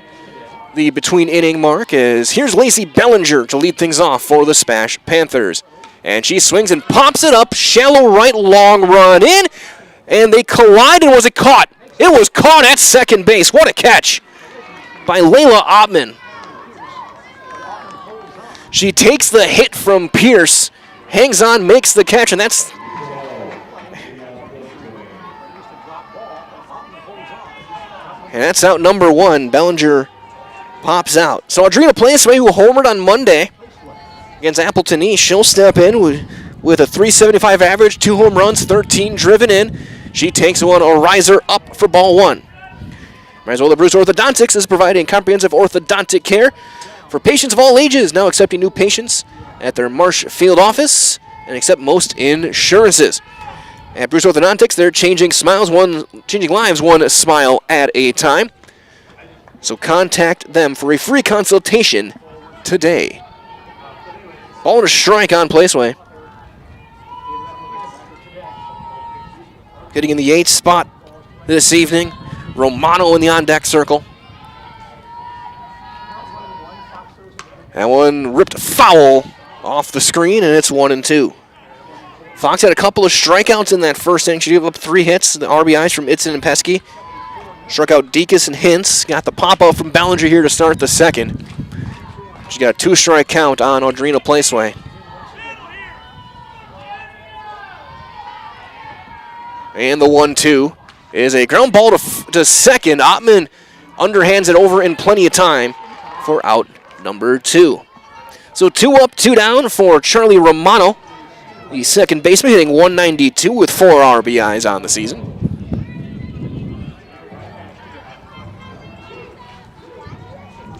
Speaker 1: the between inning mark. As here's Lacey Bellinger to lead things off for the SPASH Panthers. And she swings and pops it up, shallow right, long run in, and they collide, and was it caught? It was caught at second base. What a catch by Layla Ottman. She takes the hit from Pierce, hangs on, makes the catch, and that's out number 1. Bellinger pops out. So Audrina Placeway, who homered on Monday against Appleton East, she'll step in with a .375 average, 2 home runs, 13 driven in. She takes one, a riser up for ball 1. Marizola Bruce Orthodontics is providing comprehensive orthodontic care for patients of all ages, now accepting new patients at their Marshfield office and accept most insurances. At Bruce Orthodontics, they're changing lives one smile at a time. So contact them for a free consultation today. Ball and a strike on Placeway. Hitting in the 8th spot this evening, Romano in the on-deck circle. That one ripped foul off the screen, and it's 1-2. Fox had a couple of strikeouts in that first inning. She gave up 3 hits, the RBIs from Itzen and Pesky. Struck out Deacon's and Hintz. Got the pop-out from Ballinger here to start the second. She's got a 2-strike count on Audrina Placeway. And the 1-2 is a ground ball to second. Ottman underhands it over in plenty of time for out number 2. So 2 up, 2 down for Charlie Romano, the second baseman, hitting .192 with 4 RBIs on the season.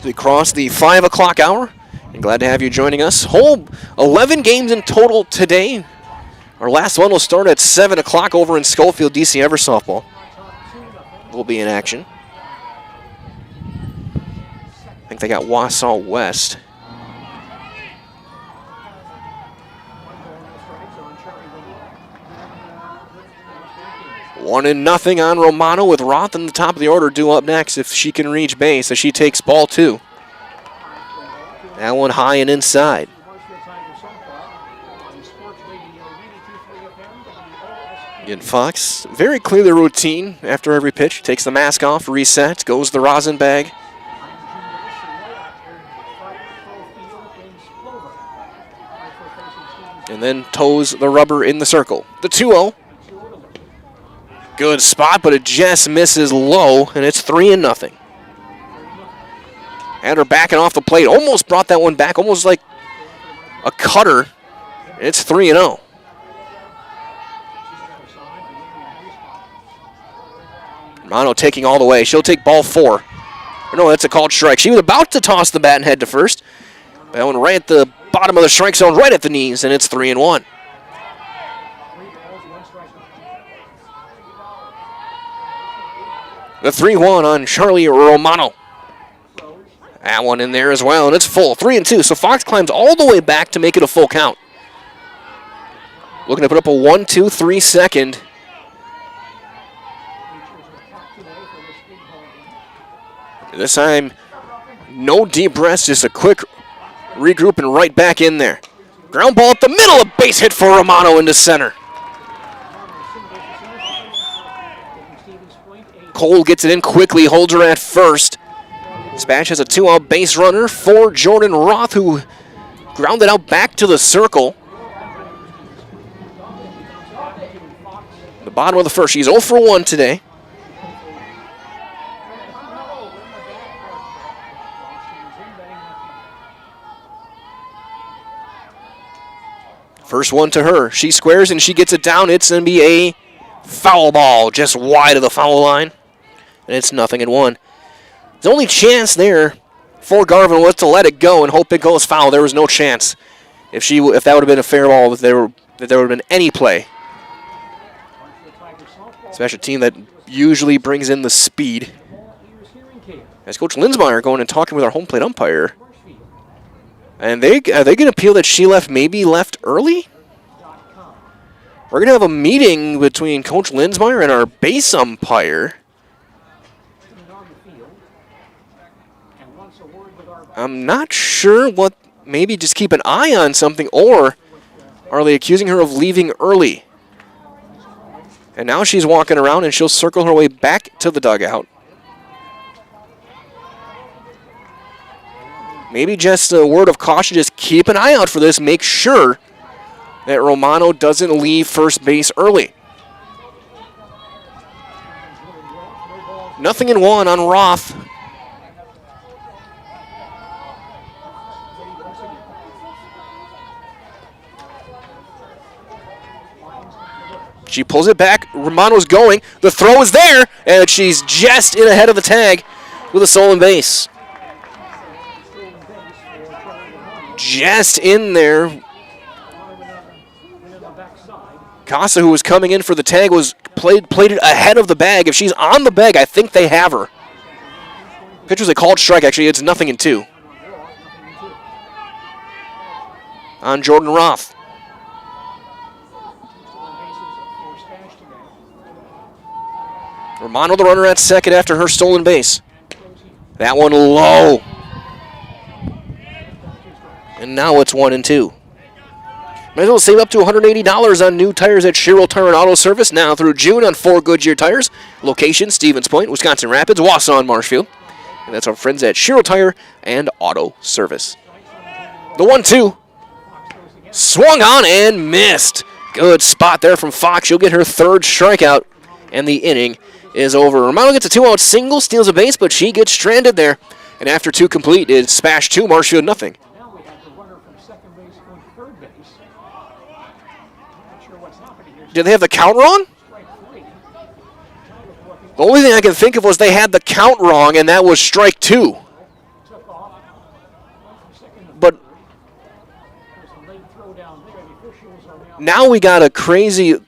Speaker 1: We cross the 5 o'clock hour, and glad to have you joining us. Whole 11 games in total today. Our last one will start at 7 o'clock over in Schofield. DC Evers softball will be in action. I think they got Wausau West. One and nothing on Romano, with Roth in the top of the order due up next if she can reach base as she takes ball 2. That one high and inside. Again, Fox, very clearly routine after every pitch. Takes the mask off, resets, goes the rosin bag. And then toes the rubber in the circle. The 2-0. Good spot, but it just misses low, and it's 3-0. And her backing off the plate. Almost brought that one back, almost like a cutter. It's 3-0. Romano taking all the way. She'll take ball 4. No, that's a called strike. She was about to toss the bat and head to first. That one right at the bottom of the strike zone right at the knees, and it's 3-1. The 3-1 on Charlie Romano. That one in there as well, and it's full, 3-2. So Fox climbs all the way back to make it a full count. Looking to put up a 1-2-3 second. This time, no deep breaths, just a quick regroup and right back in there. Ground ball up the middle, a base hit for Romano into center. Cole gets it in quickly, holds her at first. SPASH has a 2-out base runner for Jordan Roth, who grounded out back to the circle. The bottom of the first, she's 0 for 1 today. First one to her. She squares and she gets it down. It's going to be a foul ball just wide of the foul line. And it's 0-1. The only chance there for Garvin was to let it go and hope it goes foul. There was no chance. If that would have been a fair ball, that there would have been any play. Especially a team that usually brings in the speed. As Coach Linsmeyer going and talking with our home plate umpire. And are they going to appeal that she maybe left early? We're going to have a meeting between Coach Linsmeyer and our base umpire. I'm not sure what, maybe just keep an eye on something, or are they accusing her of leaving early? And now she's walking around and she'll circle her way back to the dugout. Maybe just a word of caution, just keep an eye out for this. Make sure that Romano doesn't leave first base early. 0-1 on Roth. She pulls it back. Romano's going. The throw is there, and she's just in ahead of the tag with a stolen base. Just in there. Casa, who was coming in for the tag, was played it ahead of the bag. If she's on the bag, I think they have her. Pitch was a called strike, actually. It's 0-2. On Jordan Roth. Romano, the runner at second after her stolen base. That one low. And now it's 1-2. Might as well save up to $180 on new tires at Sherrill Tire and Auto Service now through June on 4 Goodyear tires. Location, Stevens Point, Wisconsin Rapids, Wausau, and Marshfield. And that's our friends at Sherrill Tire and Auto Service. The 1-2. Swung on and missed. Good spot there from Fox. She'll get her third strikeout, and the inning is over. Romano gets a 2-out single, steals a base, but she gets stranded there. And after 2 complete, it's SPASH 2, Marshfield 0. Did they have the count wrong? The only thing I can think of was they had the count wrong, and that was strike 2. But now we got a crazy...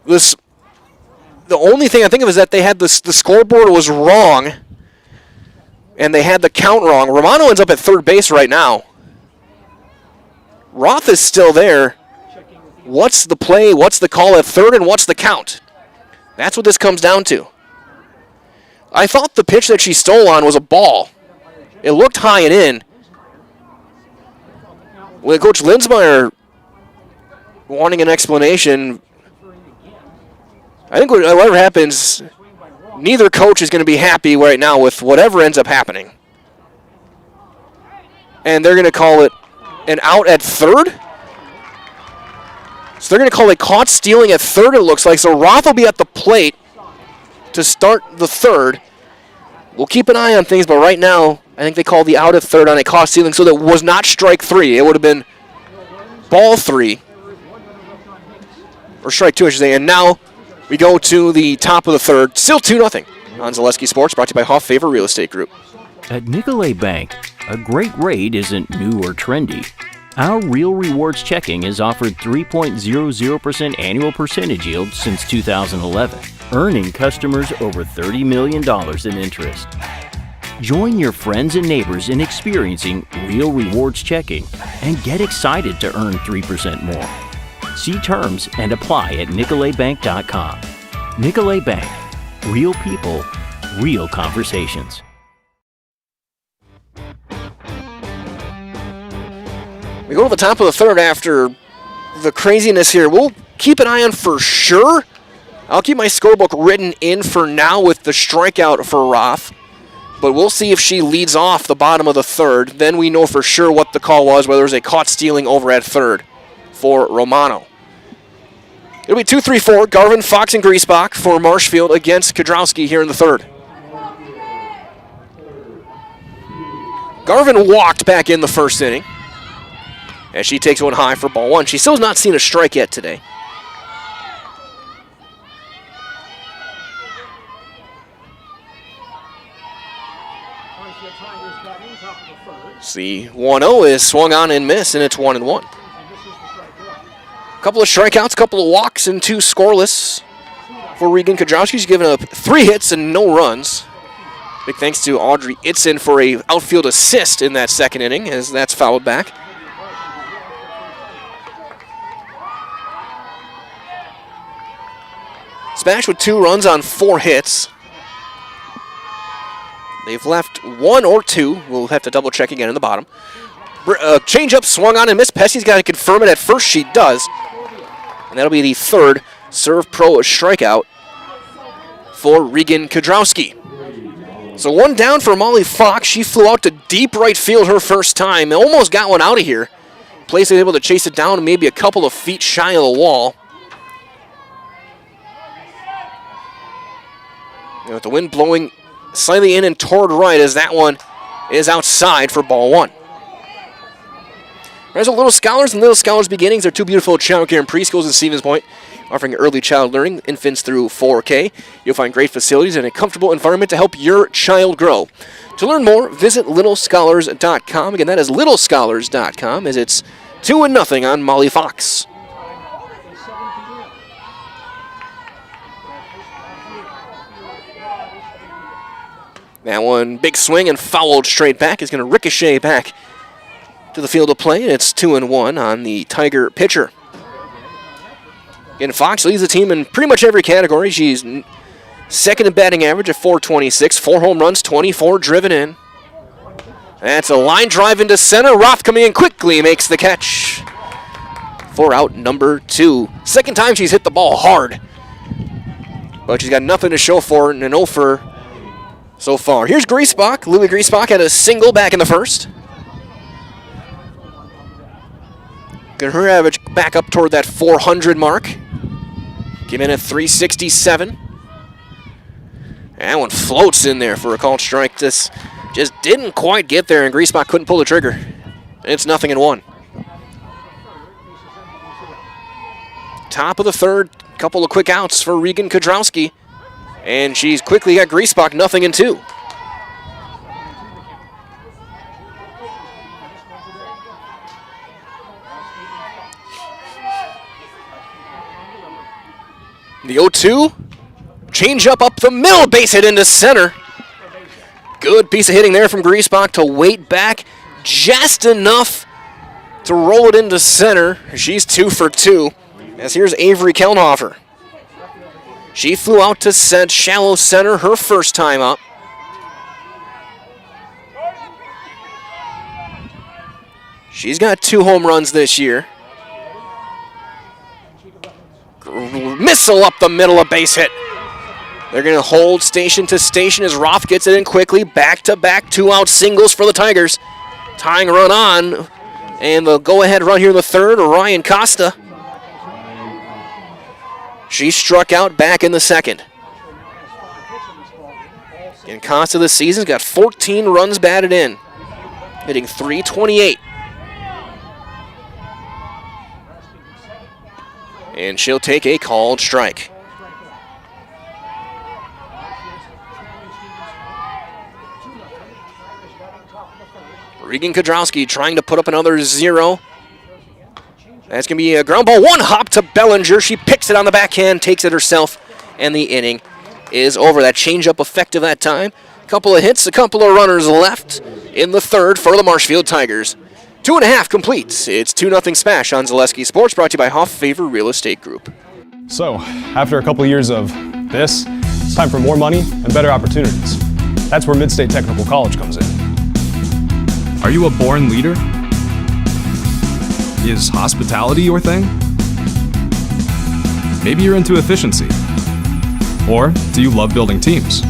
Speaker 1: The only thing I think of is that they had the scoreboard was wrong, and they had the count wrong. Romano ends up at third base right now. Roth is still there. What's the play, what's the call at third, and what's the count? That's what this comes down to. I thought the pitch that she stole on was a ball. It looked high and in. With Coach Linsmeyer wanting an explanation, I think whatever happens, neither coach is going to be happy right now with whatever ends up happening. And they're going to call it an out at third? So they're going to call it caught stealing at third, it looks like. So Roth will be at the plate to start the third. We'll keep an eye on things, but right now, I think they called the out at third on a caught stealing, so that was not strike 3. It would have been ball 3. Or strike 2, I should say. And now we go to the top of the third. Still 2-0 on Zaleski Sports, brought to you by Hoff Favor Real Estate Group.
Speaker 20: At Nicolet Bank, a great rate isn't new or trendy. Our Real Rewards checking has offered 3.00% annual percentage yield since 2011, earning customers over $30 million in interest. Join your friends and neighbors in experiencing Real Rewards checking and get excited to earn 3% more. See terms and apply at NicoletBank.com. Nicolet Bank. Real people, real conversations.
Speaker 1: We go to the top of the third after the craziness here. We'll keep an eye on for sure. I'll keep my scorebook written in for now with the strikeout for Roth. But we'll see if she leads off the bottom of the third. Then we know for sure what the call was, whether it was a caught stealing over at third for Romano. It'll be 2-3-4, Garvin, Fox, and Griesbach for Marshfield against Kudrowski here in the third. Garvin walked back in the first inning as she takes one high for ball one. She still has not seen a strike yet today. The 1-0 is swung on and missed, and it's 1-1. Couple of strikeouts, couple of walks, and 2 scoreless for Regan Kudrowski. She's given up 3 hits and no runs. Big thanks to Audrey Itzen for a outfield assist in that second inning, as that's fouled back. Spash with 2 runs on 4 hits. They've left 1 or 2. We'll have to double check again in the bottom. Change-up swung on and missed. Pessy's got to confirm it. At first she does. And that'll be the third serve pro strikeout for Regan Kudrowski. So 1 down for Molly Fox. She flew out to deep right field her first time. Almost got one out of here. Place was able to chase it down maybe a couple of feet shy of the wall. And with the wind blowing slightly in and toward right as that one is outside for ball 1. There's a Little Scholars and Little Scholars Beginnings. They're 2 beautiful child care and preschools in Stevens Point, offering early child learning, infants through 4K. You'll find great facilities and a comfortable environment to help your child grow. To learn more, visit littlescholars.com. Again, that is littlescholars.com, as it's 2-0 on Molly Fox. That one, big swing and fouled straight back, is going to ricochet back to the field of play, and it's 2-1 on the Tiger pitcher. Again, Fox leads the team in pretty much every category. She's second in batting average at .426, 4 home runs, 24 driven in. That's a line drive into center. Roth coming in quickly, makes the catch for out number 2. Second time she's hit the ball hard, but she's got nothing to show for it, and an 0 for so far. Here's Griesbach. Louie Griesbach had a single back in the first. Get her average back up toward that 400 mark. Came in at 367. That one floats in there for a called strike. This just didn't quite get there, and Griesbach couldn't pull the trigger. It's 0-1. Top of the third, couple of quick outs for Regan Kudrowski. And she's quickly got Griesbach 0-2. The 0-2, change up the middle, base hit into center. Good piece of hitting there from Griesbach to wait back just enough to roll it into center. She's 2 for 2. As here's Avery Kelnhofer. She flew out to shallow center her first time up. She's got 2 home runs this year. Missile up the middle, a base hit. They're going to hold station to station as Roth gets it in quickly. Back-to-back 2-out singles for the Tigers. Tying run on. And the go-ahead run here in the third, Ryan Costa. She struck out back in the second. And Costa this season's got 14 runs batted in, hitting .328. And she'll take a called strike. Regan Kudrowski trying to put up another 0 That's going to be a ground ball. One hop to Bellinger. She picks it on the backhand, takes it herself, and the inning is over. That changeup effective that time. Couple of hits, a couple of runners left in the third for the Marshfield Tigers. 2.5 complete. It's 2-0 Spash on Zaleski Sports, brought to you by Hoff Favor Real Estate Group.
Speaker 21: So, after a couple years of this, it's time for more money and better opportunities. That's where Mid-State Technical College comes in.
Speaker 22: Are you a born leader? Is hospitality your thing? Maybe you're into efficiency. Or do you love building teams?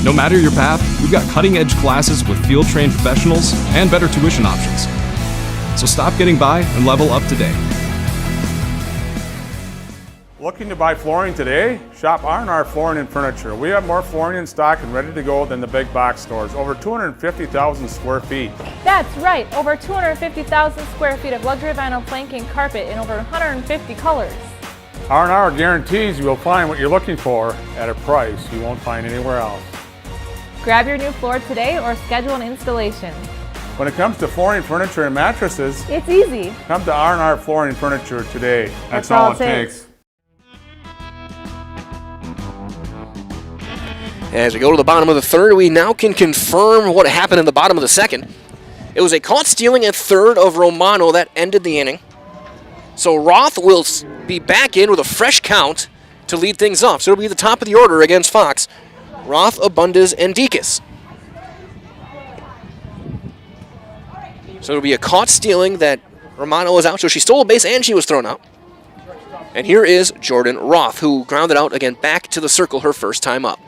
Speaker 22: No matter your path, we've got cutting-edge classes with field-trained professionals and better tuition options. So stop getting by and level up today.
Speaker 23: Looking to buy flooring today? Shop R&R Flooring and Furniture. We have more flooring in stock and ready to go than the big box stores. Over 250,000 square feet.
Speaker 10: That's right, over 250,000 square feet of luxury vinyl plank and carpet in over 150 colors.
Speaker 23: R&R guarantees you will find what you're looking for at a price you won't find anywhere else.
Speaker 10: Grab your new floor today or schedule an installation.
Speaker 23: When it comes to flooring, furniture, and mattresses,
Speaker 10: it's easy.
Speaker 23: Come to R&R Flooring and Furniture today. That's all it takes.
Speaker 1: As we go to the bottom of the third, we now can confirm what happened in the bottom of the second. It was a caught stealing at third of Romano that ended the inning. So Roth will be back in with a fresh count to lead things off. So it'll be the top of the order against Fox. Roth, Abundis, and Dekas. So it'll be a caught stealing that Romano was out. So she stole a base and she was thrown out. And here is Jordan Roth, who grounded out again back to the circle her first time up.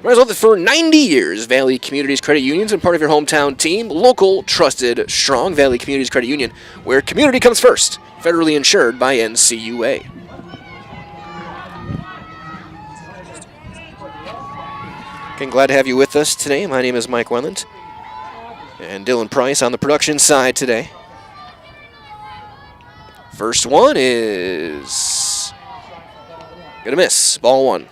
Speaker 1: Result for 90 years, Valley Communities Credit Union's been part of your hometown team. Local, trusted, strong Valley Communities Credit Union, where community comes first. Federally insured by NCUA. Again, glad to have you with us today. My name is Mike Welland. And Dylan Price on the production side today. First one is gonna miss. Ball one.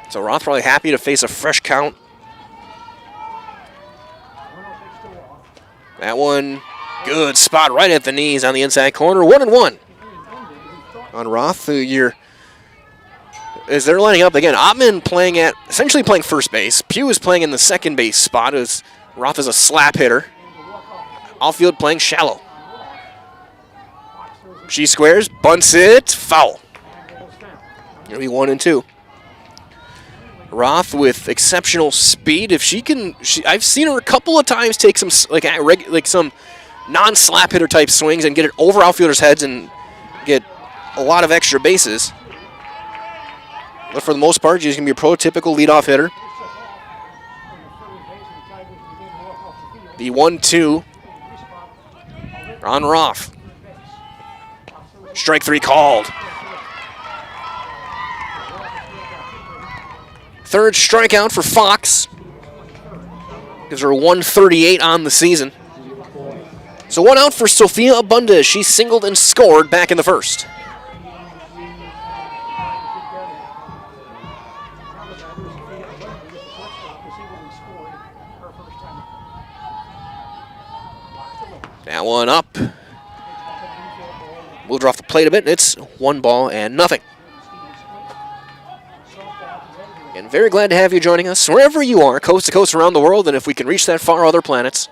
Speaker 1: So Roth probably happy to face a fresh count. That one, good spot right at the knees on the inside corner. 1-1 on Roth. As they're lining up again, Ottman essentially playing first base. Pugh is playing in the second base spot as Roth is a slap hitter. Outfield playing shallow. She squares, bunts it, foul. It'll be 1-2. Roth with exceptional speed. If she can, I've seen her a couple of times take some some non-slap hitter type swings and get it over outfielders' heads and get a lot of extra bases. But for the most part, she's going to be a prototypical leadoff hitter. The 1-2 on Roth. Strike three called. Third strikeout for Fox. Gives her 138 on the season. So one out for Sophia Abunda. She singled and scored back in the first. That one up. We'll draw off the plate a bit, and it's 1-0. And very glad to have you joining us wherever you are, coast to coast around the world, and if we can reach that far, other planets.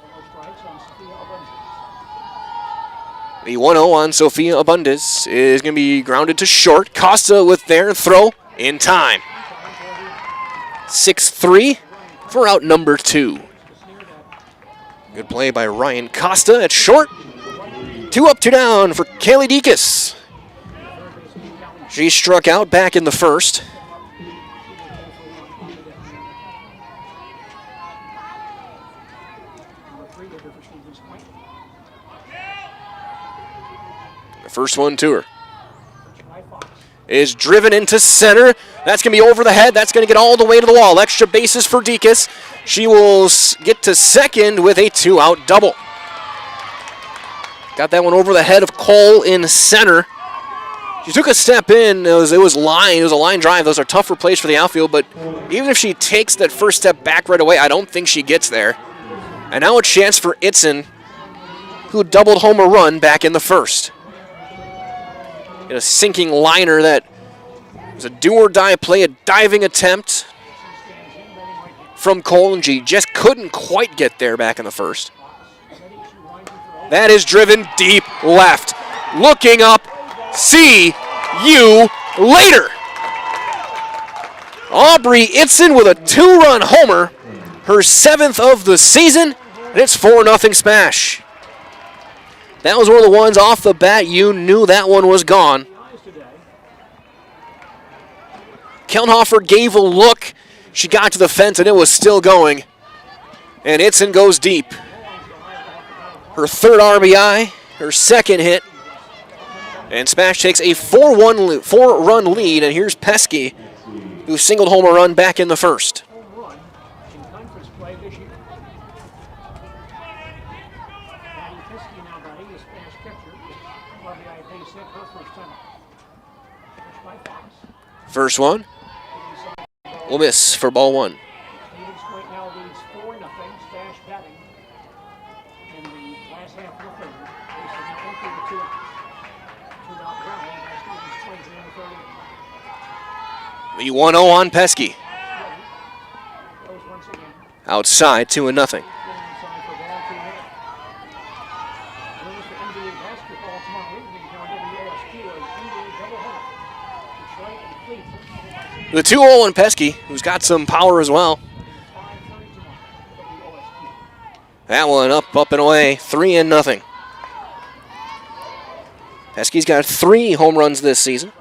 Speaker 1: The 1-0 on Sophia Abundis is going to be grounded to short. Costa with their throw in time. 6-3 for out number 2. Good play by Ryan Costa at short. 2 up, 2 down for Kaylee Dekas. She struck out back in the first. The first one to her is driven into center. That's going to be over the head. That's going to get all the way to the wall. Extra bases for Dekas. She will get to second with a 2-out double. Got that one over the head of Cole in center. She took a step in. It was a line drive. Those are tougher plays for the outfield, but even if she takes that first step back right away, I don't think she gets there. And now a chance for Itzen, who doubled home a run back in the first. In a sinking liner that was a do-or-die play, a diving attempt from Cole, and she just couldn't quite get there back in the first. That is driven deep left. Looking up, see you later. Aubrey Itzen with a 2-run homer, her 7th of the season, and it's 4-0 Smash. That was one of the ones off the bat you knew that one was gone. Kelnhofer gave a look. She got to the fence and it was still going. And Itzen goes deep. Her 3rd RBI, her 2nd hit. And Smash takes a 4-run lead, and here's Pesky, who singled home a run back in the first. First one will miss for ball 1. The 1-0 on Pesky. Outside, 2-0. The 2-0 on Pesky, who's got some power as well. That one up and away, 3-0. Pesky's got 3 home runs this season.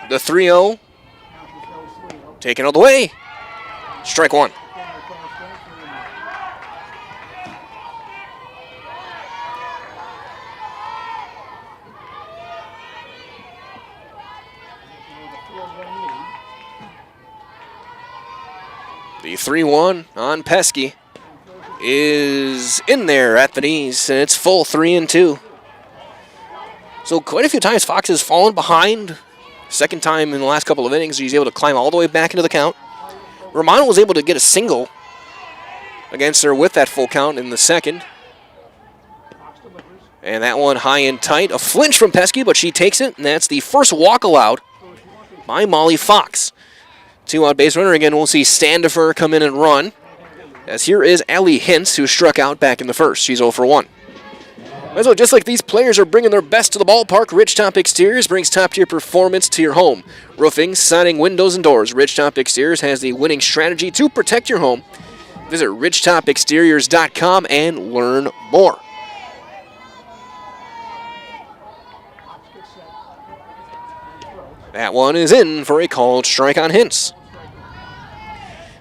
Speaker 1: The 3-0, taken all the way. Strike 1. The 3-1 on Pesky is in there at the knees, and it's full 3-2. So quite a few times Fox has fallen behind. Second time in the last couple of innings, he's able to climb all the way back into the count. Romano was able to get a single against her with that full count in the second. And that one high and tight. A flinch from Pesky, but she takes it, and that's the first walk allowed by Molly Fox. 2-out base runner again. We'll see Standifer come in and run. As here is Allie Hintz, who struck out back in the first. She's 0 for 1. So just like these players are bringing their best to the ballpark, Ridgetop Exteriors brings top-tier performance to your home. Roofing, siding, windows, and doors. Ridgetop Exteriors has the winning strategy to protect your home. Visit ridgetopexteriors.com and learn more. That one is in for a called strike on Hintz.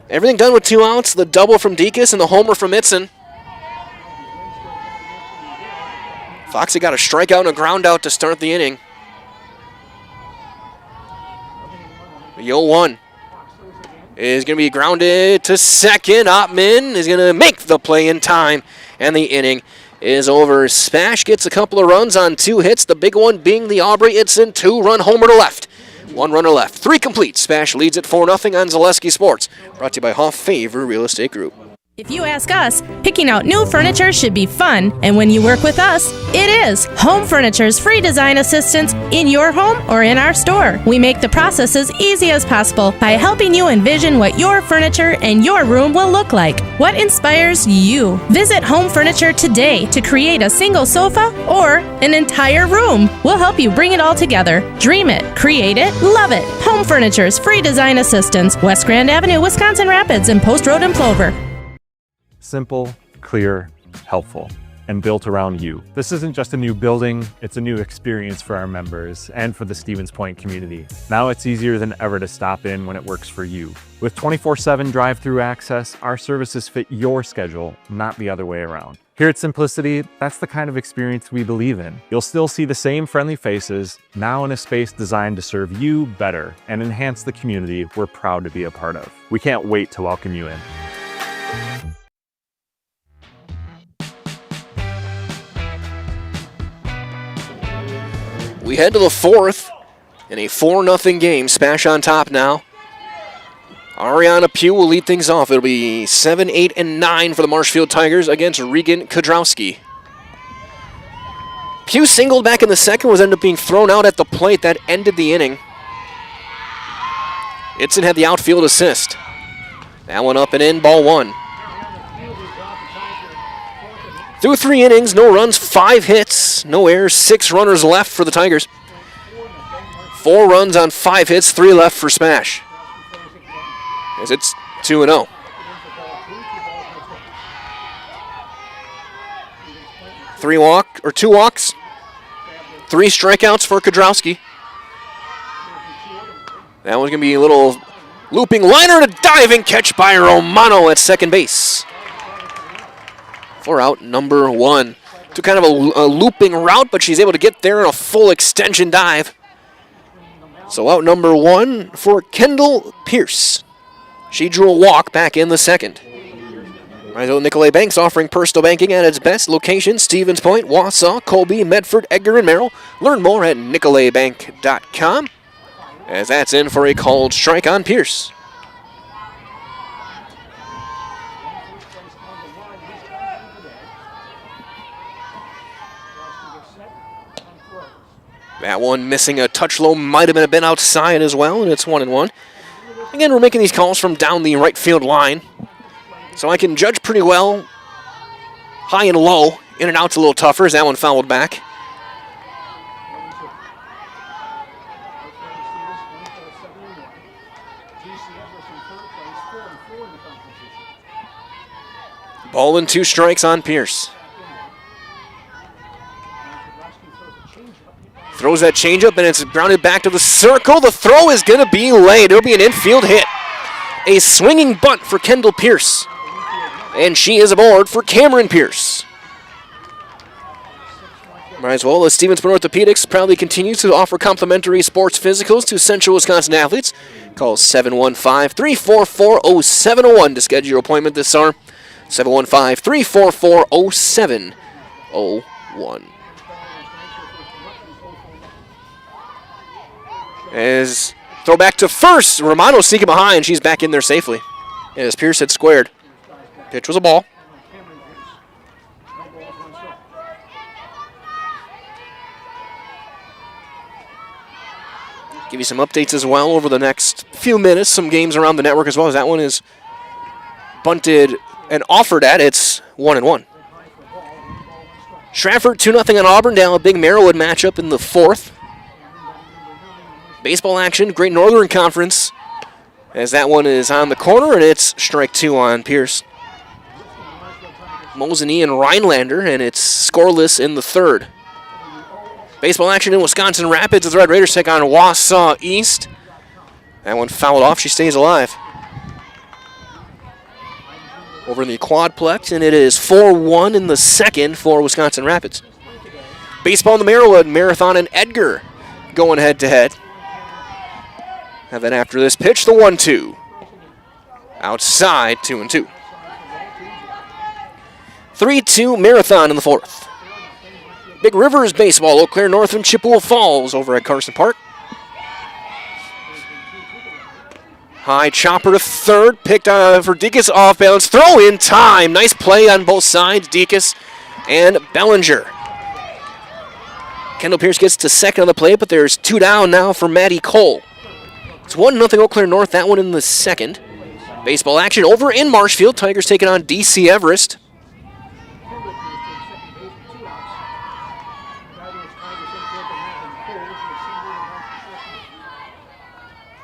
Speaker 1: Everything done with 2 outs, the double from Dekas and the homer from Itzen. Foxy got a strikeout and a ground out to start the inning. The 0-1 is going to be grounded to second. Ottman is going to make the play in time, and the inning is over. Spash gets a couple of runs on 2 hits, the big one being the Aubrey Itzen 2-run homer to left. 1 runner left. 3 complete. Spash leads at 4-0 on Zaleski Sports. Brought to you by Hoff Favor Real Estate Group.
Speaker 2: If you ask us, picking out new furniture should be fun, and when you work with us, it is. Home Furniture's free design assistance in your home or in our store. We make the process as easy as possible by helping you envision what your furniture and your room will look like. What inspires you? Visit Home Furniture today to create a single sofa or an entire room. We'll help you bring it all together. Dream it, create it, love it. Home Furniture's free design assistance, West Grand Avenue, Wisconsin Rapids, and Post Road in Plover.
Speaker 8: Simple, clear, helpful, and built around you. This isn't just a new building, it's a new experience for our members and for the Stevens Point community. Now it's easier than ever to stop in when it works for you. With 24/7 drive-through access, our services fit your schedule, not the other way around.
Speaker 3: Here at Simplicity, that's the kind of experience we believe in. You'll still see the same friendly faces, now in a space designed to serve you better and enhance the community we're proud to be a part of. We can't wait to welcome you in.
Speaker 1: We head to the fourth in a 4-0 game. SPASH on top now. Ariana Pugh will lead things off. It'll be 7, 8, and 9 for the Marshfield Tigers against Regan Kodrowski. Pugh singled back in the second, was ended up being thrown out at the plate. That ended the inning. Itzen had the outfield assist. That one up and in, ball 1. Through 3 innings, no runs, 5 hits, no errors, 6 runners left for the Tigers. 4 runs on 5 hits, 3 left for SPASH. As it's 2-0. Two walks, 3 strikeouts for Kodrowski. That one's going to be a little looping liner and a diving catch by Romano at second base. For out number 1. Took kind of a looping route, but she's able to get there in a full extension dive. So out number 1 for Kendall Pierce. She drew a walk back in the second. Nicolay Banks offering personal banking at its best location. Stevens Point, Wausau, Colby, Medford, Edgar, and Merrill. Learn more at nicolaybank.com. As that's in for a called strike on Pierce. That one missing a touch low, might have been outside as well, and it's 1-1. Again, we're making these calls from down the right field line, so I can judge pretty well. High and low, in and out's a little tougher as that one fouled back. Ball and 2 strikes on Pierce. Throws that changeup, and it's grounded back to the circle. The throw is going to be laid. It'll be an infield hit. A swinging bunt for Kendall Pierce. And she is aboard for Cameron Pierce. Might as well, the Stevensburg Orthopedics proudly continues to offer complimentary sports physicals to Central Wisconsin athletes. Call 715-344-0701 to schedule your appointment this summer. 715-344-0701. As throw back to first, Romano sneaking behind. She's back in there safely. As Pierce had squared. Pitch was a ball. Give you some updates as well over the next few minutes. Some games around the network as well, as that one is bunted and offered at. It's 1-1. Stratford 2-0 on Auburndale. A big Merrillwood matchup in the 4th. Baseball action, Great Northern Conference, as that one is on the corner, and it's strike 2 on Pierce. Mosinee and Rhinelander, and it's scoreless in the 3rd. Baseball action in Wisconsin Rapids as the Red Raiders take on Wausau East. That one fouled off. She stays alive. Over in the quadplex, and it is 4-1 in the 2nd for Wisconsin Rapids. Baseball in the Merrillwood, Marathon and Edgar going head-to-head. And then after this pitch, the 1-2. Outside, 2-2. 3-2 Marathon in the 4th. Big Rivers baseball, Eau Claire North and Chippewa Falls over at Carson Park. High chopper to third, picked for Deacon's off balance. Throw in time. Nice play on both sides, Deacon's and Bellinger. Kendall Pierce gets to second on the plate, but there's 2 down now for Maddie Cole. It's 1-0 Eau Claire North, that one in the 2nd. Baseball action over in Marshfield. Tigers taking on DC Everest.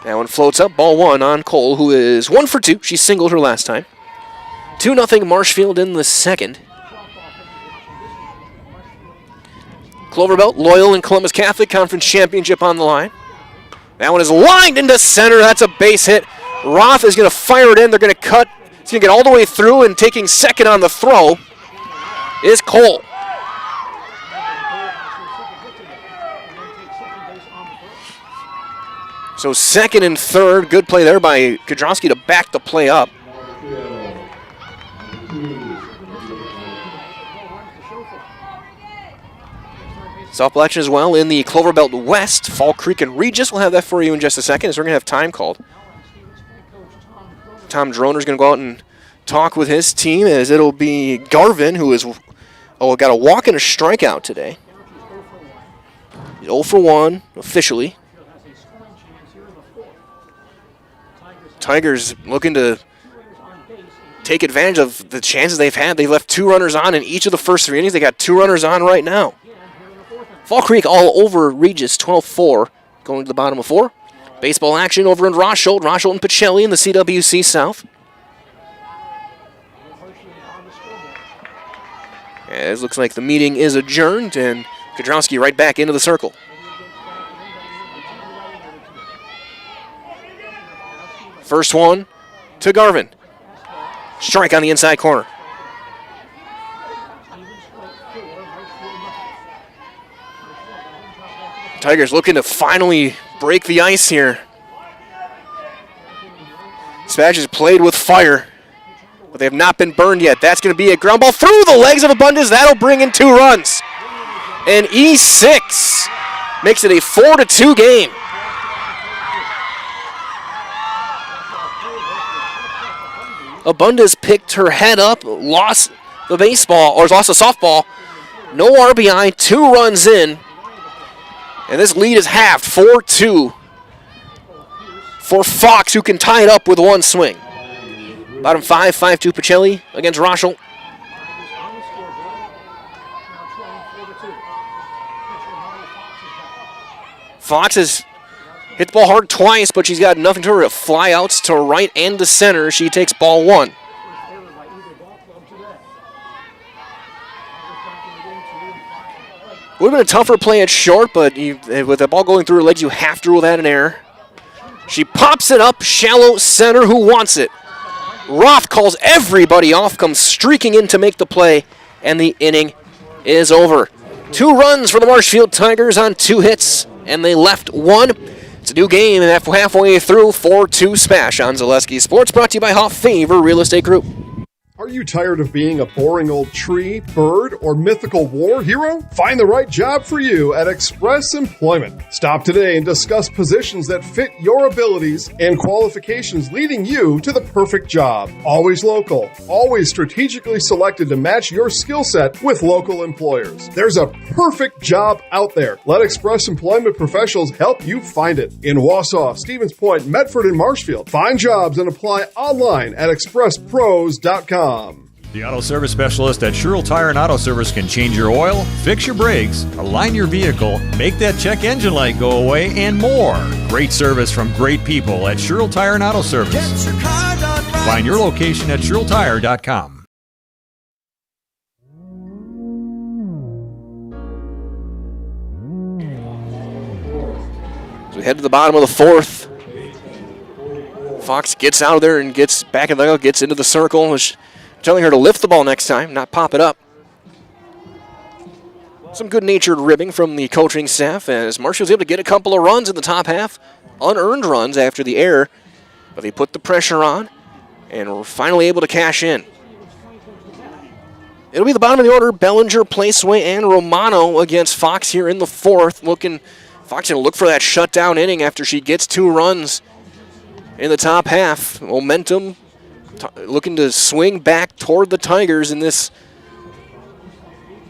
Speaker 1: That one floats up, ball 1 on Cole, who is 1 for 2. She singled her last time. 2-0 Marshfield in the 2nd. Cloverbelt, Loyal, and Columbus Catholic Conference Championship on the line. That one is lined into center. That's a base hit. Roth is going to fire it in. They're going to cut. It's going to get all the way through and taking second on the throw. is Cole. So second and third, good play there by Kudrowski to back the play up. South Blatch as well in the Clover Belt West. Fall Creek and Regis. We'll have that for you in just a second, as we're going to have time called. Tom Droner's going to go out and talk with his team, as it'll be Garvin, who is got a walk and a strikeout today. He's 0 for 1 officially. Tigers looking to take advantage of the chances they've had. They've left 2 runners on in each of the first 3 innings. They got 2 runners on right now. Fall Creek all over Regis, 12-4, going to the bottom of 4. Baseball action over in Rosholt. Rosholt and Pacelli in the CWC South. As looks like the meeting is adjourned, and Kudrowski right back into the circle. First one to Garvin. Strike on the inside corner. Tigers looking to finally break the ice here. SPASH has played with fire, but they have not been burned yet. That's going to be a ground ball through the legs of Abundance. That'll bring in 2 runs. And E6 makes it a 4-2 game. Abundance picked her head up, lost the baseball, or lost the softball. No RBI, 2 runs in. And this lead is halved, 4-2 for Fox, who can tie it up with 1 swing. Bottom 5, 5-2 Pacelli against Rochelle. Fox has hit the ball hard twice, but she's got nothing to her. Fly outs to right and to center. She takes ball 1. Would have been a tougher play at short, but with the ball going through her legs, you have to rule that an error. She pops it up, shallow center. Who wants it? Roth calls everybody off, comes streaking in to make the play, and the inning is over. 2 runs for the Marshfield Tigers on 2 hits, and they left 1. It's a new game, and halfway through, 4-2 SPASH on Zaleski Sports, brought to you by Hoff Favor Real Estate Group.
Speaker 4: Are you tired of being a boring old tree, bird, or mythical war hero? Find the right job for you at Express Employment. Stop today and discuss positions that fit your abilities and qualifications, leading you to the perfect job. Always local, always strategically selected to match your skill set with local employers. There's a perfect job out there. Let Express Employment professionals help you find it. In Wausau, Stevens Point, Medford, and Marshfield. Find jobs and apply online at expresspros.com.
Speaker 5: The Auto Service Specialist at Sherrill Tire and Auto Service can change your oil, fix your brakes, align your vehicle, make that check engine light go away, and more. Great service from great people at Sherrill Tire and Auto Service. Find your location at SherrillTire.com.
Speaker 1: So we head to the bottom of the 4th. Fox gets out of there and gets back in the dugout, gets into the circle. Telling her to lift the ball next time, not pop it up. Some good-natured ribbing from the coaching staff as Marshall's able to get a couple of runs in the top half. Unearned runs after the error, but they put the pressure on and were finally able to cash in. It'll be the bottom of the order. Bellinger, Placeway, and Romano against Fox here in the 4th. Fox going to look for that shutdown inning after she gets 2 runs in the top half. Momentum looking to swing back toward the Tigers in this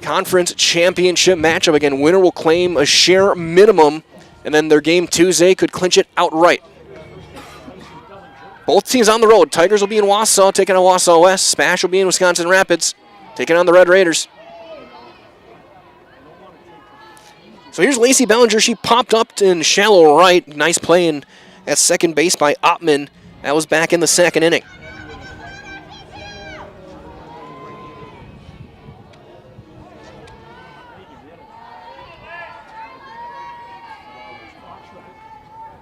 Speaker 1: conference championship matchup. Again, winner will claim a share minimum, and then their game Tuesday could clinch it outright. Both teams on the road. Tigers will be in Wausau, taking on Wausau West. SPASH will be in Wisconsin Rapids, taking on the Red Raiders. So here's Lacey Bellinger. She popped up in shallow right. Nice play at second base by Oppmann. That was back in the 2nd inning.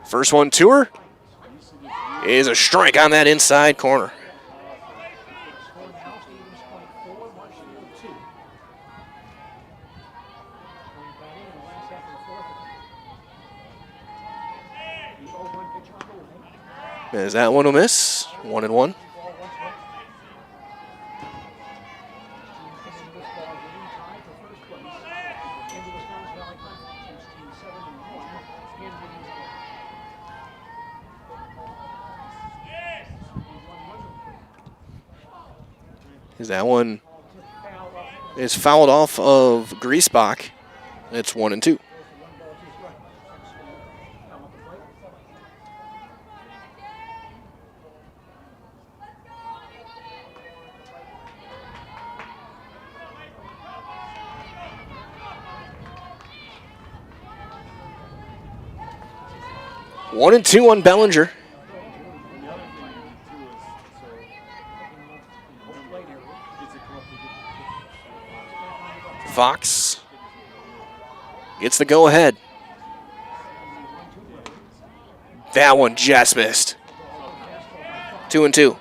Speaker 1: First one to her is a strike on that inside corner. Is that one a miss? 1-1. That one is fouled off of Griesbach. It's 1-2. One and two on Bellinger. Fox gets the go-ahead. That one just missed. 2-2.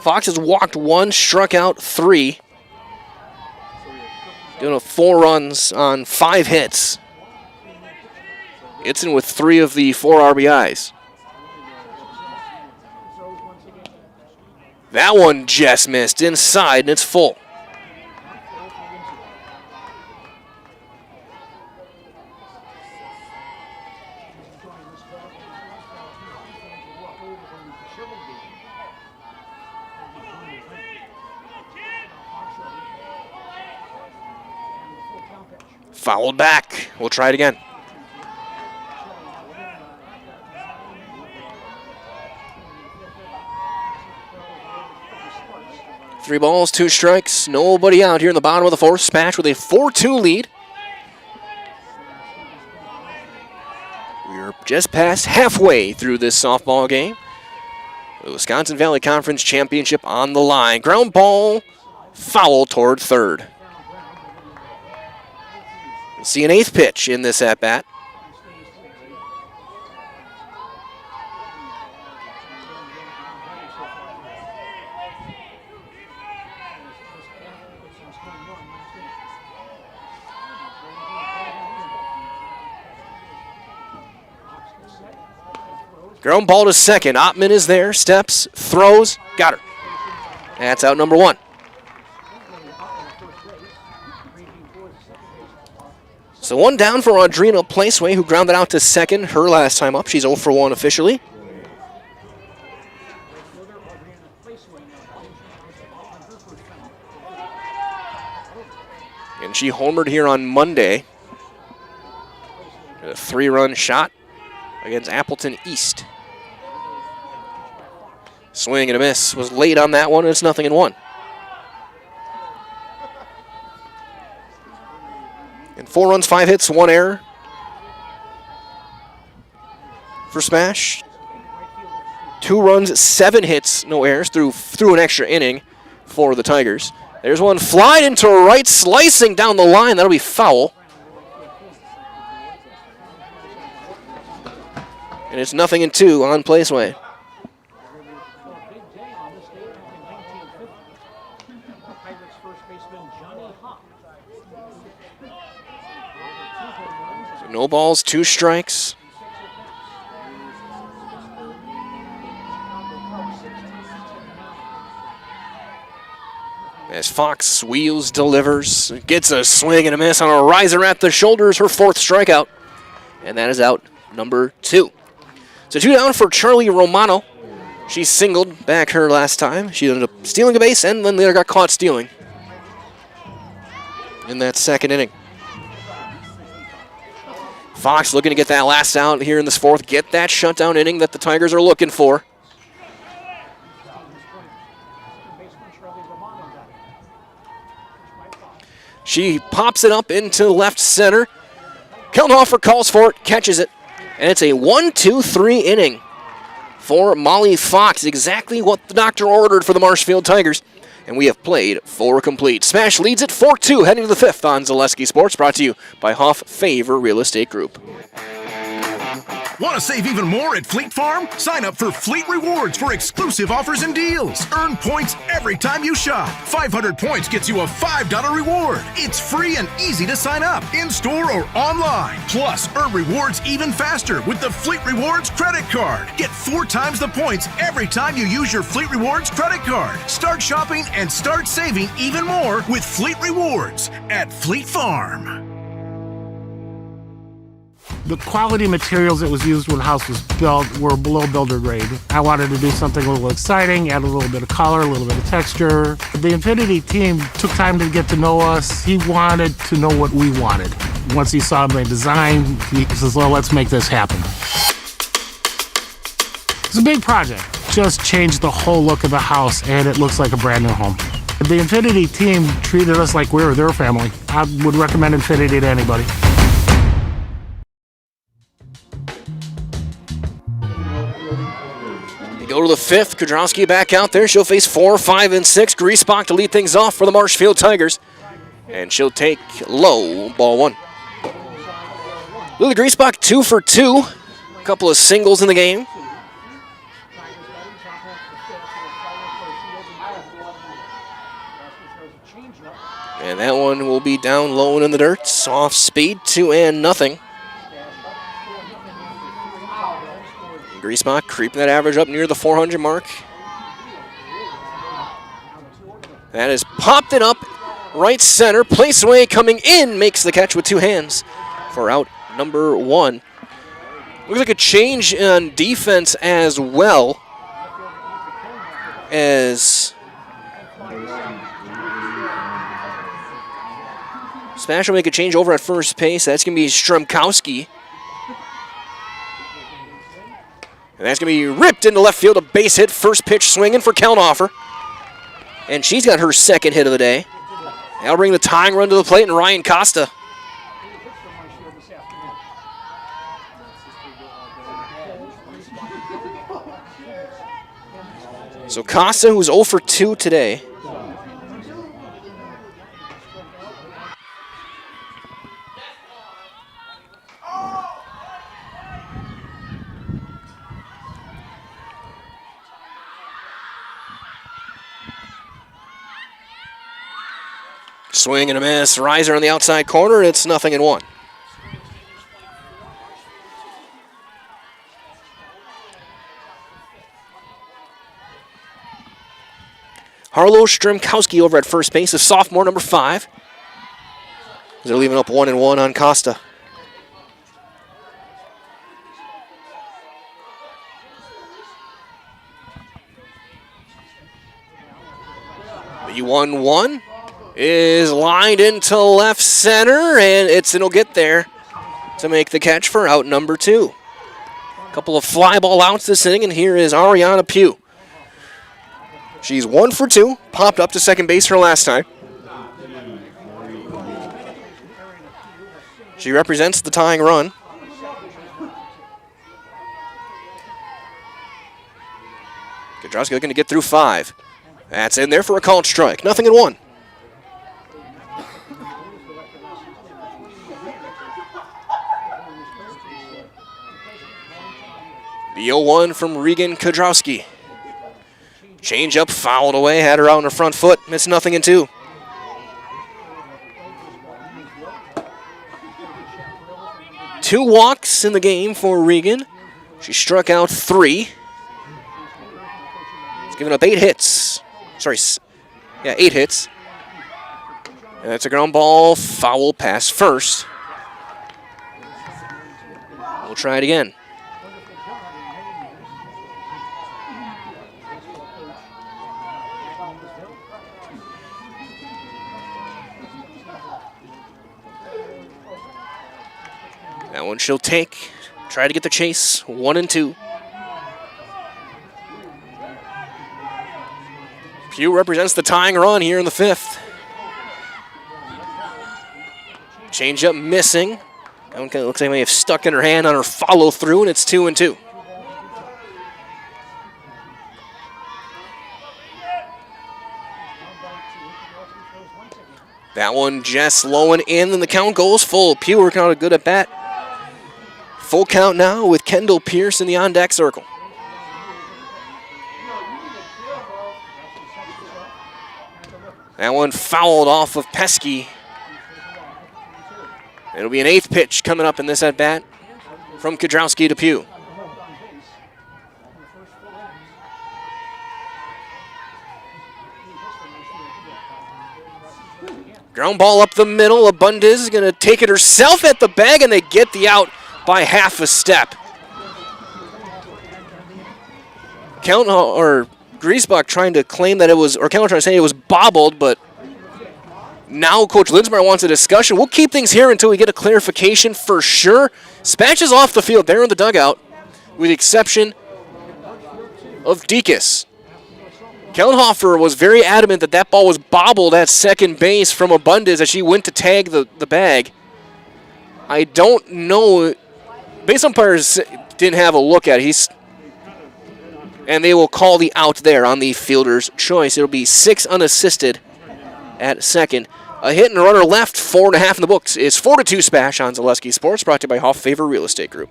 Speaker 1: Fox has walked one, struck out 3. Doing 4 runs on 5 hits. It's in with 3 of the 4 RBIs. That one just missed inside, and it's full. Fouled back. We'll try it again. Three balls, 2 strikes. Nobody out here in the bottom of the 4th. SPASH with a 4-2 lead. We're just past halfway through this softball game. The Wisconsin Valley Conference Championship on the line. Ground ball, foul toward third. We'll see an 8th pitch in this at-bat. Ground ball to second. Ottman is there. Steps, throws, got her. That's out number 1. So 1 down for Audrina Placeway, who grounded out to second her last time up. She's 0 for 1 officially. And she homered here on Monday. A 3-run shot against Appleton East. Swing and a miss. Was late on that one, and it's 0-1. And 4 runs, 5 hits, 1 error for SPASH. 2 runs, 7 hits, no errors through an extra inning for the Tigers. There's one flied into right, slicing down the line. That'll be foul. And it's 0-2 on Placeway. So no balls, 2 strikes. As Fox wheels, delivers, gets a swing and a miss on a riser at the shoulders, her 4th strikeout. And that is out number 2. So 2 down for Charlie Romano. She singled back her last time. She ended up stealing a base and then later got caught stealing in that 2nd inning. Fox looking to get that last out here in this 4th. Get that shutdown inning that the Tigers are looking for. She pops it up into left center. Kelnhofer calls for it, catches it. And it's a 1-2-3 inning for Molly Fox. Exactly what the doctor ordered for the Marshfield Tigers. And we have played 4 complete. SPASH leads it 4-2 heading to the 5th on Zaleski Sports. Brought to you by Hoff Favor Real Estate Group.
Speaker 6: Want to save even more at Fleet Farm? Sign up for Fleet Rewards for exclusive offers and deals. Earn points every time you shop. 500 points gets you a $5 reward. It's free and easy to sign up, in-store or online. Plus, earn rewards even faster with the Fleet Rewards credit card. Get 4 times the points every time you use your Fleet Rewards credit card. Start shopping and start saving even more with Fleet Rewards at Fleet Farm.
Speaker 7: The quality materials that was used when the house was built were below builder grade. I wanted to do something a little exciting, add a little bit of color, a little bit of texture. The Infinity team took time to get to know us. He wanted to know what we wanted. Once he saw my design, he says, well, let's make this happen. It's a big project. Just changed the whole look of the house, and it looks like a brand new home. The Infinity team treated us like we were their family. I would recommend Infinity to anybody.
Speaker 1: Go to the 5th. Kudrowski back out there. She'll face 4, 5, and 6. Griesbach to lead things off for the Marshfield Tigers. And she'll take low, ball 1. Lily Griesbach 2 for 2. A couple of singles in the game. And that one will be down low and in the dirt. Off speed, 2-0. Griesbach creeping that average up near the 400 mark. That has popped it up right center. Place away coming in. Makes the catch with 2 hands for out number 1. Looks like a change in defense as well as SPASH will make a change over at first base. That's going to be Stremkowski. And that's going to be ripped into left field. A base hit. First pitch swinging for Kelnhofer. And she's got her second hit of the day. That'll bring the tying run to the plate, and Ryan Costa. So Costa, who's 0 for 2 today. Swing and a miss. Riser on the outside corner. It's 0-1. Harlow Stremkowski over at first base, a sophomore, number 5. They're leaving up 1-1 on Costa. The 1-1 is lined into left center, and it'll get there to make the catch for out number 2. A couple of fly ball outs this inning, and here is Ariana Pugh. She's 1 for 2, popped up to second base her last time. She represents the tying run. Kudrowski looking to get through 5. That's in there for a called strike. 0-1. The 0-1 from Regan Kudrowski. Change up, fouled away, had her out on her front foot. Missed 0-2. Two walks in the game for Regan. She struck out 3. She's given up 8 hits. 8 hits. And that's a ground ball, foul pass first. We'll try it again. That one she'll take. Try to get the chase. 1-2. Pugh represents the tying run here in the 5th. Changeup missing. That one kind of looks like they may have stuck in her hand on her follow through, and it's 2-2. That one just low and in, and the count goes full. Pugh working out a good at bat Full count now with Kendall Pierce in the on-deck circle. That one fouled off of Pesky. It'll be an 8th pitch coming up in this at-bat from Kudrowski to Pugh. Ground ball up the middle. Abundis is going to take it herself at the bag, and they get the out by half a step. Griesbach trying to claim that it was, or Keller trying to say it was bobbled, but now Coach Linsmeyer wants a discussion. We'll keep things here until we get a clarification for sure. SPASH is off the field. They're in the dugout, with the exception of Dekas. Kellenhofer was very adamant that that ball was bobbled at second base from Abundis as she went to tag the bag. I don't know. Base umpires didn't have a look at it. And they will call the out there on the fielder's choice. It'll be 6 unassisted at second. A hit and a runner left, 4.5 in the books. It's 4-2 SPASH on Zaleski Sports, brought to you by Hoff Favor Real Estate Group.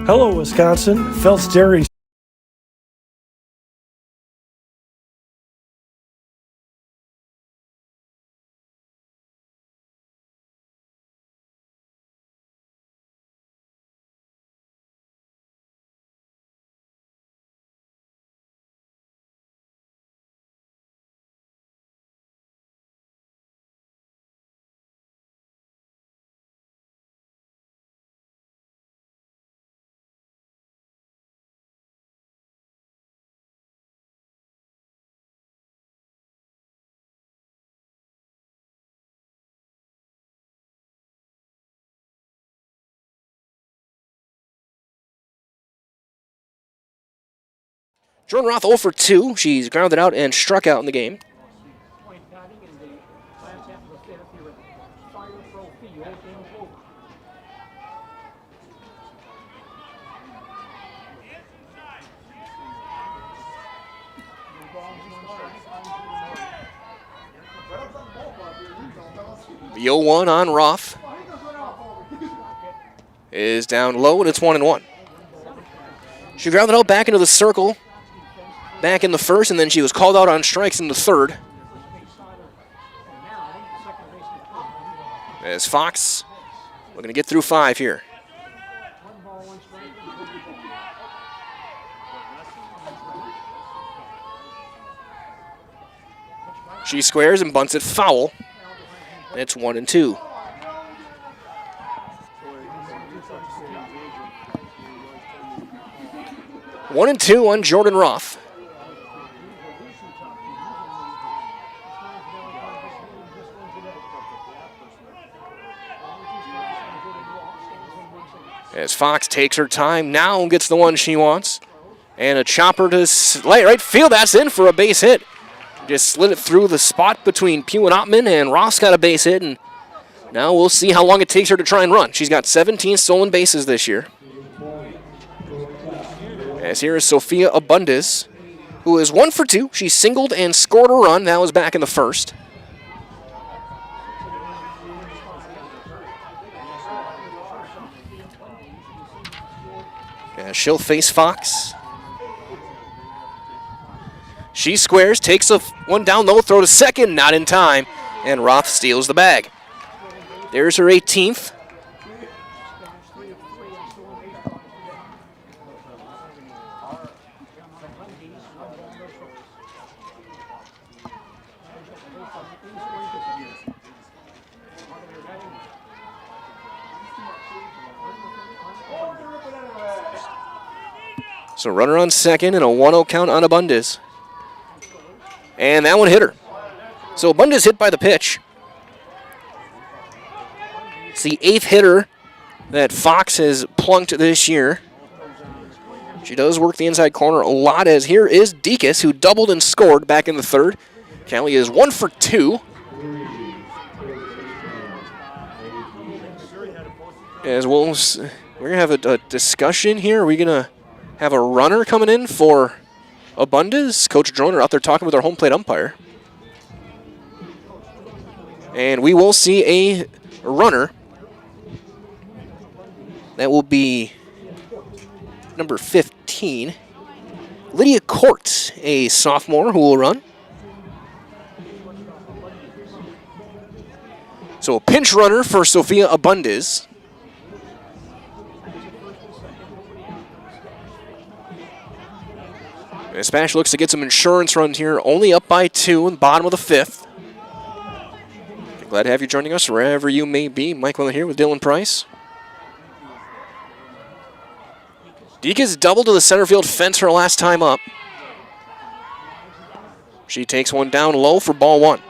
Speaker 9: Hello, Wisconsin. Phelps Dairy.
Speaker 1: Jordan Roth 0 for 2. She's grounded out and struck out in the game. The 0-1 on Roth is down low, and it's 1-1. She grounded out back into the circle back in the first, and then she was called out on strikes in the third. As Fox looking to get through 5 here. She squares and bunts it foul. And it's 1-2. One and two on Jordan Roth. As Fox takes her time now and gets the one she wants. And a chopper to right field. That's in for a base hit. Just slid it through the spot between Pugh and Ottman, and Ross got a base hit. And now we'll see how long it takes her to try and run. She's got 17 stolen bases this year. As here is Sophia Abundis, who is 1 for 2. She singled and scored a run. That was back in the first. She'll face Fox. She squares, takes one down low, throw to second, not in time, and Roth steals the bag. There's her 18th. So runner on second and a 1-0 count on Abundis. And that one hit her. So Abundis hit by the pitch. It's the 8th hitter that Fox has plunked this year. She does work the inside corner a lot, as here is Dekas, who doubled and scored back in the third. Callie is 1 for 2. As we're going to have a discussion here. Are we going to have a runner coming in for Abundis? Coach Droner out there talking with our home plate umpire. And we will see a runner. That will be number 15, Lydia Court, a sophomore who will run. So a pinch runner for Sophia Abundis. And SPASH looks to get some insurance runs here, only up by 2 in the bottom of the 5th. Glad to have you joining us wherever you may be. Mike Willen here with Dylan Price. Deacons doubled to the center field fence her last time up. She takes one down low for ball 1.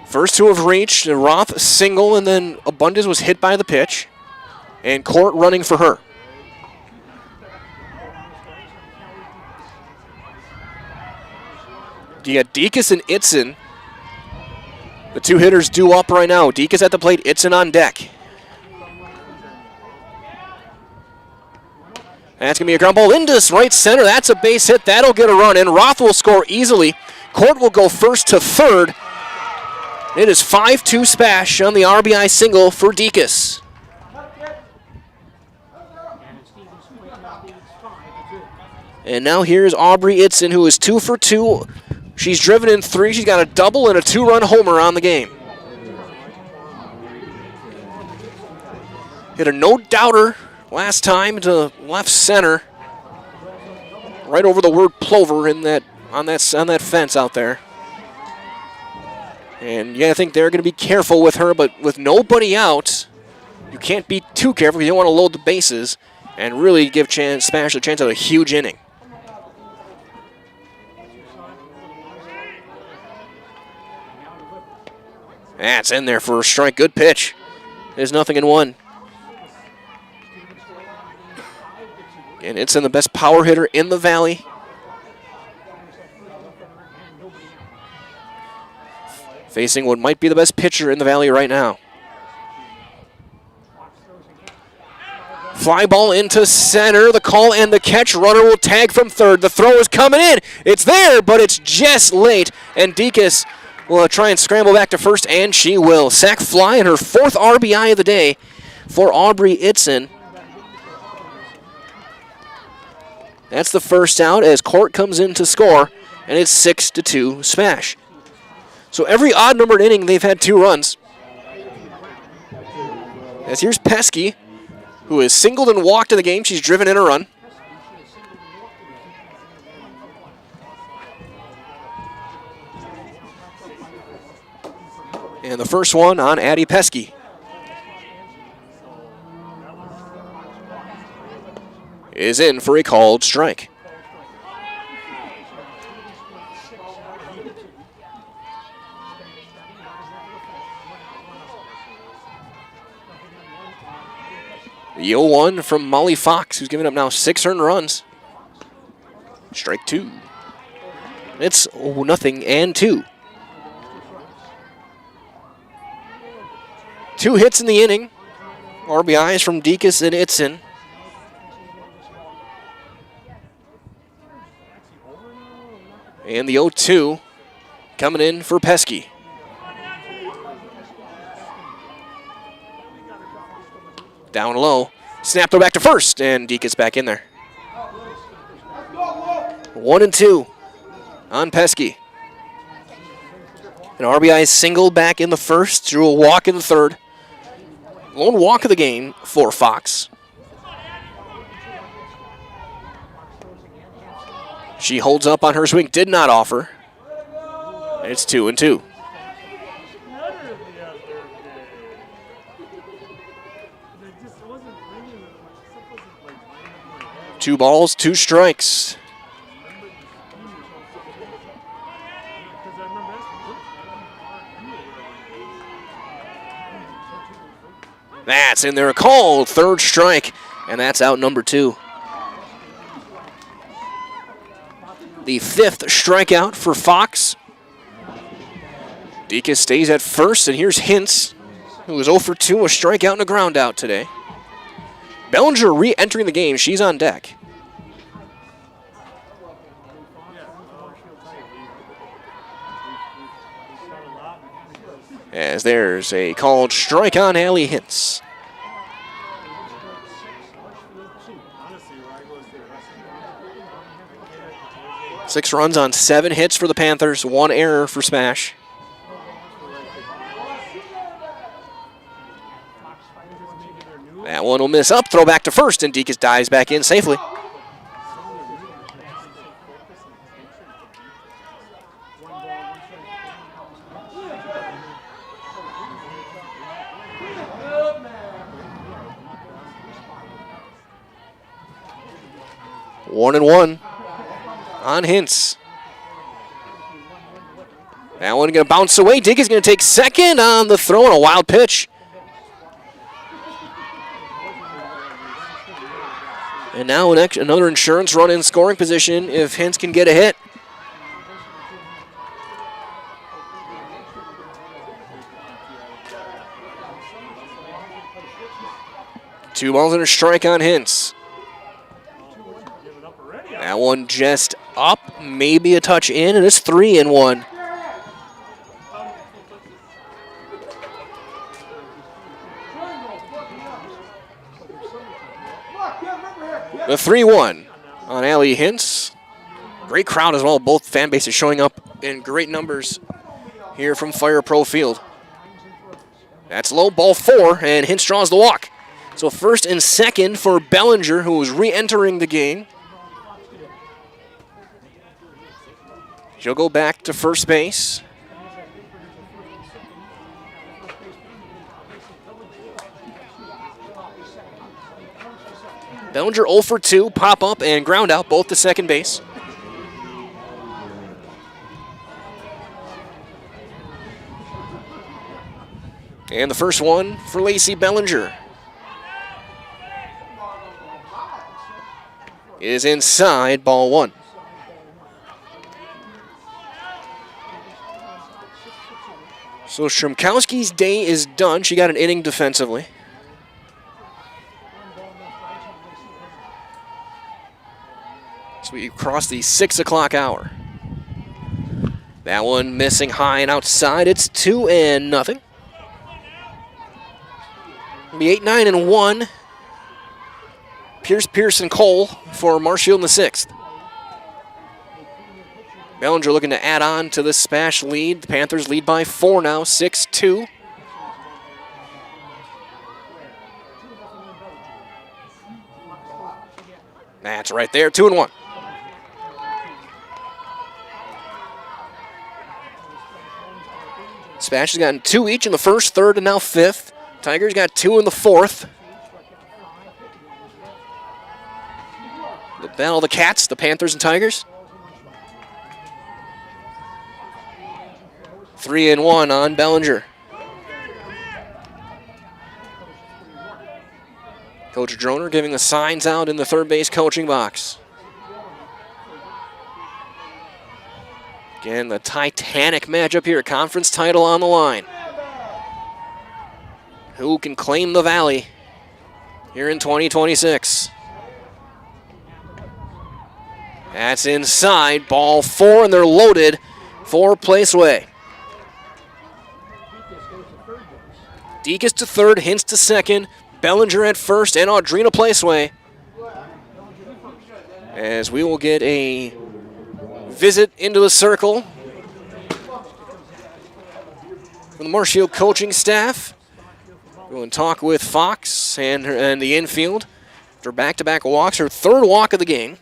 Speaker 1: First 2 have reached. Roth single, and then Abundis was hit by the pitch. And Court running for her. You got Deacon's and Itzen. The 2 hitters due up right now. Deacon's at the plate, Itzen on deck. That's going to be a ground ball into right center. That's a base hit. That'll get a run in. Roth will score easily. Court will go first to third. It is 5-2 SPASH on the RBI single for Deacon's. And now here's Aubrey Itzen, who is 2 for 2. She's driven in 3. She's got a double and a 2-run homer on the game. Hit a no-doubter last time to left center, right over the word Plover in that on that fence out there. And yeah, I think they're going to be careful with her, but with nobody out, you can't be too careful. You don't want to load the bases and really give SPASH a chance at a huge inning. That's in there for a strike. Good pitch. There's 0-1. And it's in the best power hitter in the Valley. Facing what might be the best pitcher in the Valley right now. Fly ball into center. The call and the catch. Runner will tag from third. The throw is coming in. It's there, but it's just late. And Deacon's will try and scramble back to first, and she will. Sac fly and her 4th RBI of the day for Aubrey Itzen. That's the first out as Court comes in to score, and it's 6-2 SPASH. So every odd-numbered inning, they've had 2 runs. As here's Pesky, who has singled and walked in the game. She's driven in a run. And the first one on Addie Pesky. Is in for a called strike. The 0-1 from Molly Fox, who's given up now 6 earned runs. Strike 2. It's 0-2. 2 hits in the inning. RBIs from Deacon's and Itzen. And the 0-2 coming in for Pesky. Down low. Snap throw back to first, and Deacon's back in there. 1-2 on Pesky. An RBI single back in the first, drew a walk in the third. Lone walk of the game for Fox. She holds up on her swing, did not offer. It's 2-2. Two balls, 2 strikes. That's in there, a called 3rd strike, and that's out number 2. The 5th strikeout for Fox. Deacon stays at first, and here's Hintz, who was 0 for 2, a strikeout and a ground out today. Bellinger re-entering the game. She's on deck. As there's a called strike on Allie Hintz. 6 runs on 7 hits for the Panthers, 1 error for SPASH. That one will miss up, throw back to first, and Deacus dives back in safely. One and one on Hintz. That one going to bounce away. Deacus is going to take second on the throw and a wild pitch. And now another insurance run in scoring position if Hintz can get a hit. Two balls and a strike on Hintz. That one just up, maybe a touch in, and it's 3-1. The 3-1 on Allie Hintz. Great crowd as well. Both fan bases showing up in great numbers here from Fire Pro Field. That's low, ball 4, and Hintz draws the walk. So first and second for Bellinger, who is re-entering the game. She'll go back to first base. Bellinger 0 for 2, pop up and ground out, both to second base. And the first one for Lacey Bellinger is inside, ball 1. So Strumkowski's day is done. She got an inning defensively. So we cross the 6 o'clock hour. That one missing high and outside. It's 2-0. It'll be 8-9-1. Pierce, Pearson, Cole for Marshfield in the 6th. Bellinger looking to add on to the SPASH lead. The Panthers lead by 4 now, 6-2. That's right there, 2-1. SPASH has gotten 2 each in the first, third, and now 5th. Tigers got 2 in the 4th. The battle of the Cats, the Panthers and Tigers. 3-1 on Bellinger. Coach Droner giving the signs out in the third base coaching box. Again, the titanic matchup here, conference title on the line. Who can claim the Valley here in 2026? That's inside, ball 4, and they're loaded for Placeway. Deacus to third, Hintz to second, Bellinger at first, and Audrina Placeway. As we will get a visit into the circle from the Marshfield coaching staff. Go and talk with Fox and the infield after back-to-back walks, her 3rd walk of the game.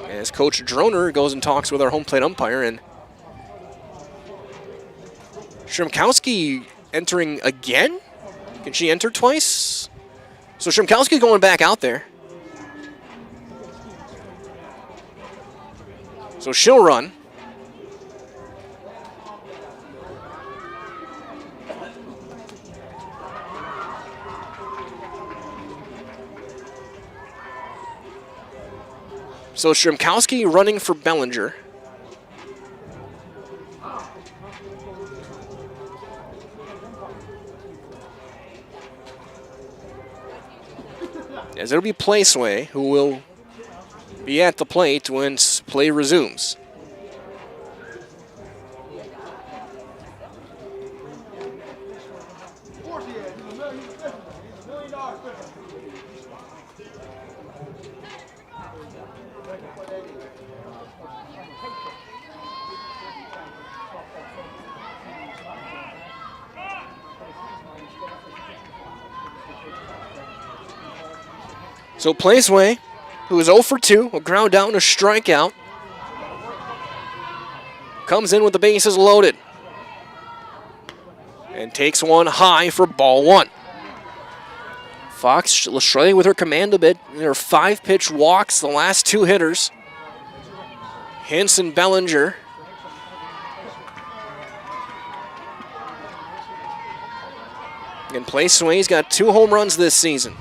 Speaker 1: As Coach Droner goes and talks with our home plate umpire, and Strumkowski entering again? Can she enter twice? So Strumkowski going back out there. So she'll run. So Strumkowski running for Bellinger. as it'll be Placeway who will be at the plate when play resumes. So Placeway, who is 0 for 2, a ground out and a strikeout, comes in with the bases loaded and takes one high for ball 1. Fox struggling with her command a bit. There are 5 pitch walks, the last 2 hitters. Hintz and Bellinger. And Placeway's got 2 home runs this season.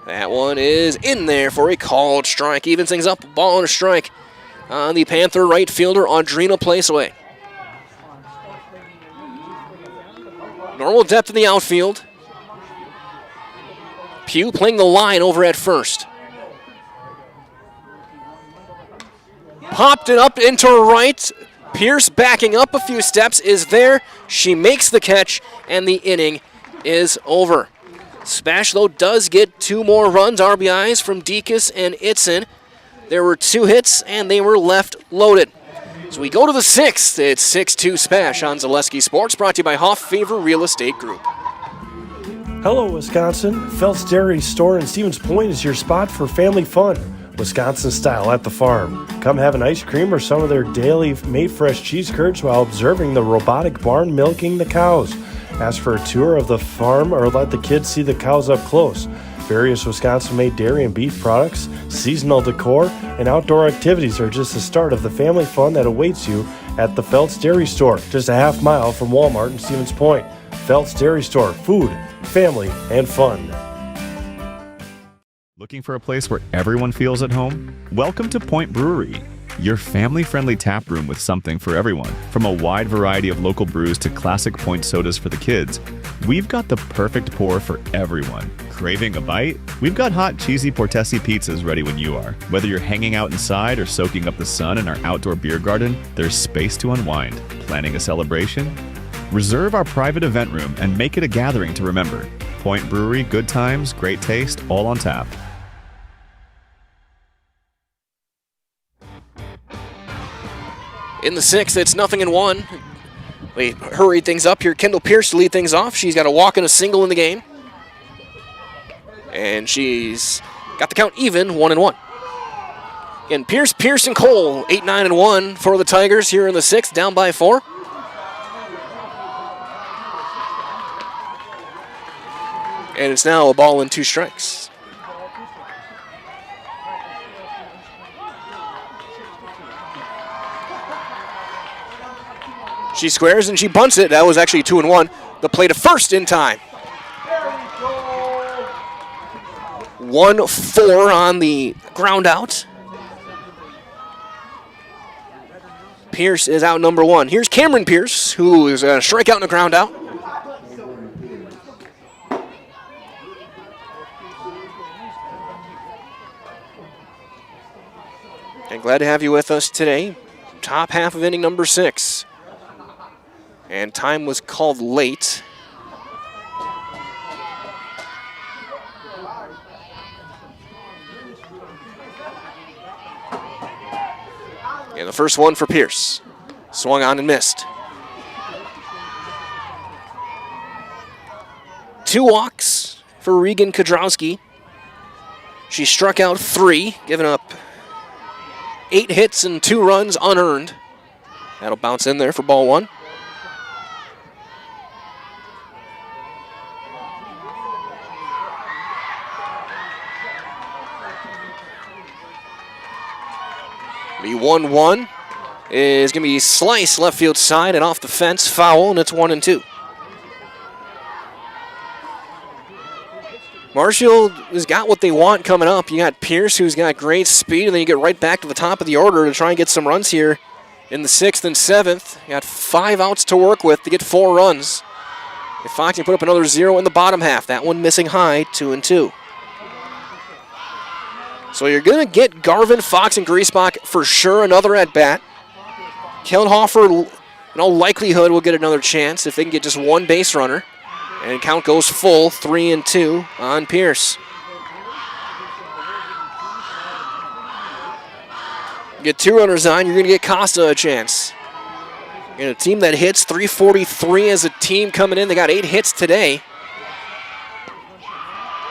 Speaker 1: That one is in there for a called strike. Evens things up, ball and a strike on the Panther right fielder, Audrina Placeway. Normal depth in the outfield. Pugh playing the line over at first. Popped it up into right. Pierce backing up a few steps is there. She makes the catch, and the inning is over. SPASH, though, does get 2 more runs, RBIs from Dekas and Itzen. There were 2 hits, and they were left loaded. So we go to the 6th. It's 6-2 SPASH on Zaleski Sports, brought to you by Hoff Favor Real Estate Group.
Speaker 9: Hello, Wisconsin. Felt's Dairy Store in Stevens Point is your spot for family fun. Wisconsin style at the farm. Come have an ice cream or some of their daily made fresh cheese curds while observing the robotic barn milking the cows. Ask for a tour of the farm or let the kids see the cows up close. Various Wisconsin-made dairy and beef products, seasonal decor, and outdoor activities are just the start of the family fun that awaits you at the Felt's Dairy Store, just a half mile from Walmart in Stevens Point. Felt's Dairy Store, food, family, and fun.
Speaker 11: Looking for a place where everyone feels at home? Welcome to Point Brewery, your family-friendly tap room with something for everyone. From a wide variety of local brews to classic Point sodas for the kids, we've got the perfect pour for everyone. Craving a bite? We've got hot, cheesy Portesi pizzas ready when you are. Whether you're hanging out inside or soaking up the sun in our outdoor beer garden, there's space to unwind. Planning a celebration? Reserve our private event room and make it a gathering to remember. Point Brewery, good times, great taste, all on tap.
Speaker 1: In the 6th, it's 0-1. We hurried things up here. Kendall Pierce to lead things off. She's got a walk and a single in the game. And she's got the count even, 1-1. And Pierce, and Cole, 8-9-1 for the Tigers here in the 6th, down by 4. And it's now a ball and 2 strikes. She squares and she bunts it. That was actually 2-1. The play to first in time. 1-4 on the ground out. Pierce is out number 1. Here's Cameron Pierce, who is a strikeout and a ground out. And glad to have you with us today. Top half of inning number 6. And time was called late. And the first one for Pierce. Swung on and missed. 2 walks for Regan Kodrowski. She struck out 3, giving up 8 hits and 2 runs unearned. That'll bounce in there for ball 1. The 1-1 is going to be sliced left field side and off the fence, foul, and it's 1-2. Marshfield has got what they want coming up. You got Pierce, who's got great speed, and then you get right back to the top of the order to try and get some runs here in the 6th and 7th. You got 5 outs to work with to get 4 runs. If Fox can put up another 0 in the bottom half, that one missing high, 2-2. So you're going to get Garvin, Fox, and Griesbach for sure another at-bat. Kellenhofer, in all likelihood, will get another chance if they can get just one base runner. And count goes full, 3-2 on Pierce. Get 2 runners on, you're going to get Costa a chance. And a team that hits 343 as a team coming in. They got 8 hits today.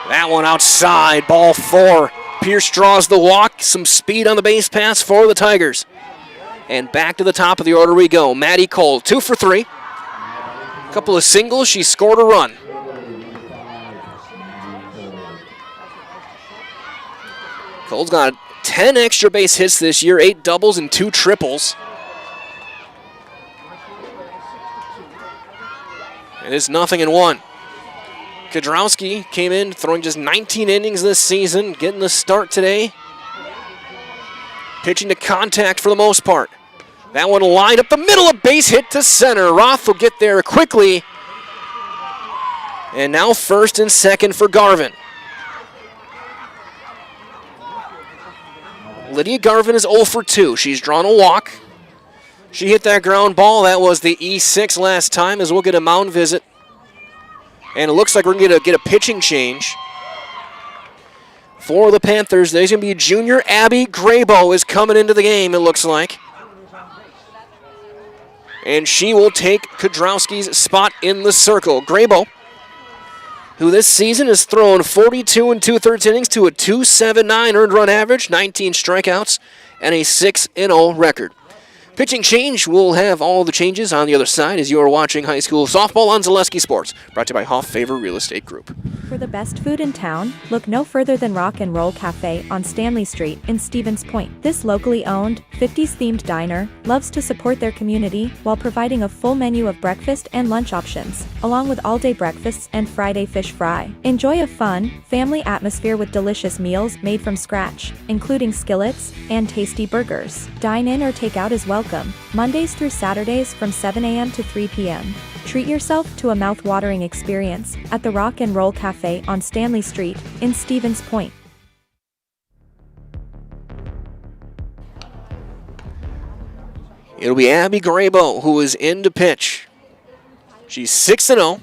Speaker 1: That one outside, ball 4. Pierce draws the walk, some speed on the base pass for the Tigers. And back to the top of the order we go. Maddie Cole, 2 for 3. A couple of singles, she scored a run. Cole's got 10 extra base hits this year, 8 doubles and 2 triples. And it's 0-1. Kudrowski came in throwing just 19 innings this season, getting the start today. Pitching to contact for the most part. That one lined up the middle, a base hit to center. Roth will get there quickly. And now first and second for Garvin. Lydia Garvin is 0 for 2. She's drawn a walk. She hit that ground ball. That was the E6 last time, as we'll get a mound visit. And it looks like we're going to get a pitching change. For the Panthers, there's going to be junior Abby Graybo is coming into the game, it looks like. And she will take Kudrowski's spot in the circle. Graybo, who this season has thrown 42 2/3 innings to a 2.79 earned run average, 19 strikeouts, and a 6-0 record. Pitching change, we'll have all the changes on the other side as you are watching high school softball on Zaleski Sports, brought to you by Hoff Favor Real Estate Group.
Speaker 12: For the best food in town, look no further than Rock and Roll Cafe on Stanley Street in Stevens Point. This locally owned, 50s-themed diner loves to support their community while providing a full menu of breakfast and lunch options, along with all-day breakfasts and Friday fish fry. Enjoy a fun, family atmosphere with delicious meals made from scratch, including skillets and tasty burgers. Dine in or take out is welcome, Mondays through Saturdays from 7 a.m. to 3 p.m. Treat yourself to a mouth-watering experience at the Rock and Roll Cafe on Stanley Street in Stevens Point.
Speaker 1: It'll be Abby Graybo who is in to pitch. She's 6-0.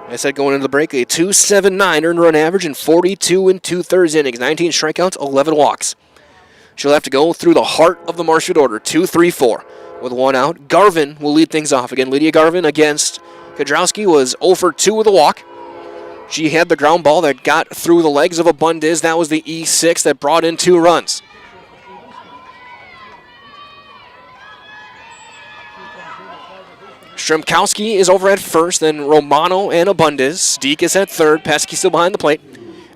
Speaker 1: I said going into the break, a 2.79 earned run average and 42 2/3 innings, 19 strikeouts, 11 walks. She'll have to go through the heart of the Marshfield order, 2-3-4. With 1 out, Garvin will lead things off. Again, Lydia Garvin against Kudrowski was 0 for 2 with a walk. She had the ground ball that got through the legs of Abundiz. That was the E6 that brought in 2 runs. Stremkowski is over at first, then Romano and Abundiz. Deek is at third, Pesky still behind the plate.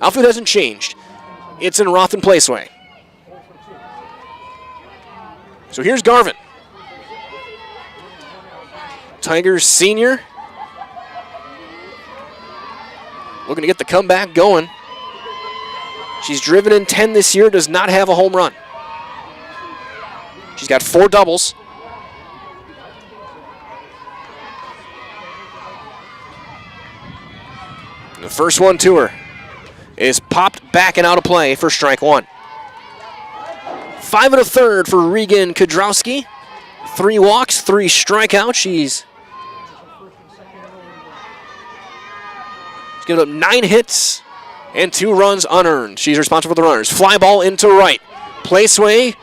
Speaker 1: Outfield hasn't changed. It's in Roth and Placeway. So here's Garvin. Tigers senior. Looking to get the comeback going. She's driven in 10 this year, does not have a home run. She's got 4 doubles. The first one to her is popped back and out of play for strike 1. 5 1/3 for Regan Kudrowski. 3 walks, 3 strikeouts. She's given up 9 hits and 2 runs unearned. She's responsible for the runners. Fly ball into right. Placeway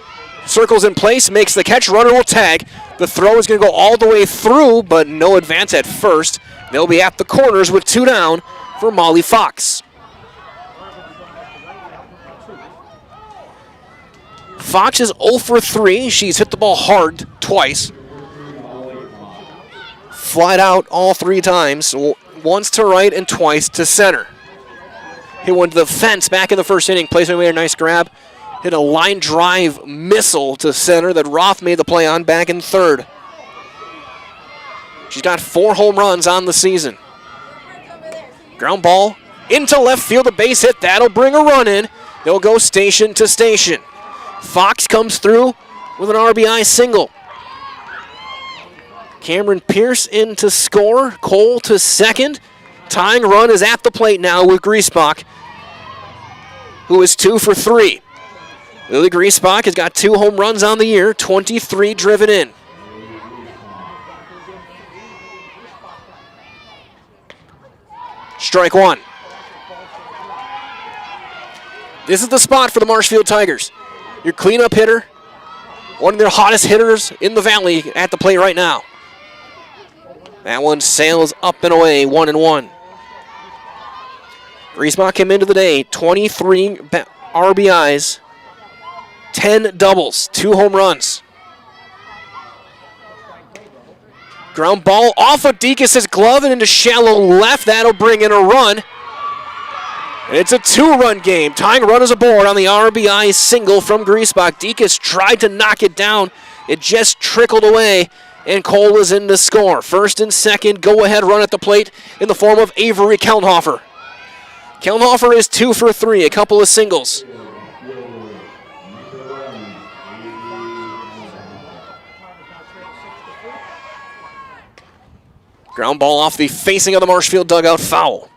Speaker 1: circles in place, makes the catch. Runner will tag. The throw is going to go all the way through, but no advance at first. They'll be at the corners with 2 down for Molly Fox. Fox is 0 for 3. She's hit the ball hard twice. Flied out all 3 times. Once to right and twice to center. Hit one to the fence back in the first inning. Placement made a nice grab. Hit a line drive missile to center that Roth made the play on back in third. She's got 4 home runs on the season. Ground ball into left field, a base hit. That'll bring a run in. They'll go station to station. Fox comes through with an RBI single. Cameron Pierce in to score. Cole to second. Tying run is at the plate now with Griesbach, who is 2 for 3. Lily Griesbach has got 2 home runs on the year, 23 driven in. Strike one. This is the spot for the Marshfield Tigers. Your cleanup hitter, one of their hottest hitters in the valley at the plate right now. That one sails up and away, 1-1. Griesbach came into the day, 23 RBIs, 10 doubles, 2 home runs. Ground ball off of Dekas' glove and into shallow left. That'll bring in a run. And it's a 2-run game. Tying run is aboard on the RBI single from Griesbach. Dekas tried to knock it down. It just trickled away, and Cole is in to score. First and second go-ahead run at the plate in the form of Avery Kelnhofer. Kelnhofer is 2 for 3, a couple of singles. Ground ball off the facing of the Marshfield dugout, foul.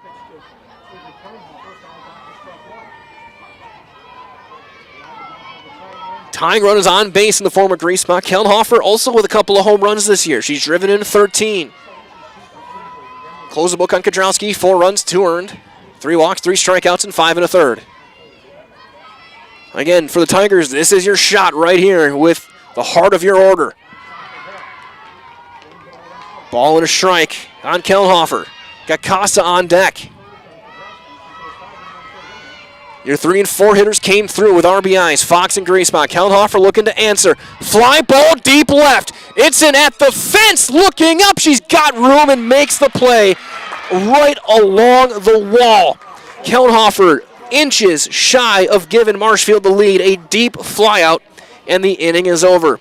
Speaker 1: Tying run is on base in the form of Griesbach. Kelnhofer also with a couple of home runs this year. She's driven in 13. Close the book on Kodrowski, 4 runs, 2 earned. 3 walks, 3 strikeouts, and 5 1/3. Again, for the Tigers, this is your shot right here with the heart of your order. Ball and a strike on Kelnhofer. Got Costa on deck. Your 3 and 4 hitters came through with RBIs. Fox and Griesbach. Kelnhofer looking to answer. Fly ball deep left. It's in at the fence. Looking up. She's got room and makes the play right along the wall. Kelnhofer inches shy of giving Marshfield the lead. A deep flyout, and the inning is over.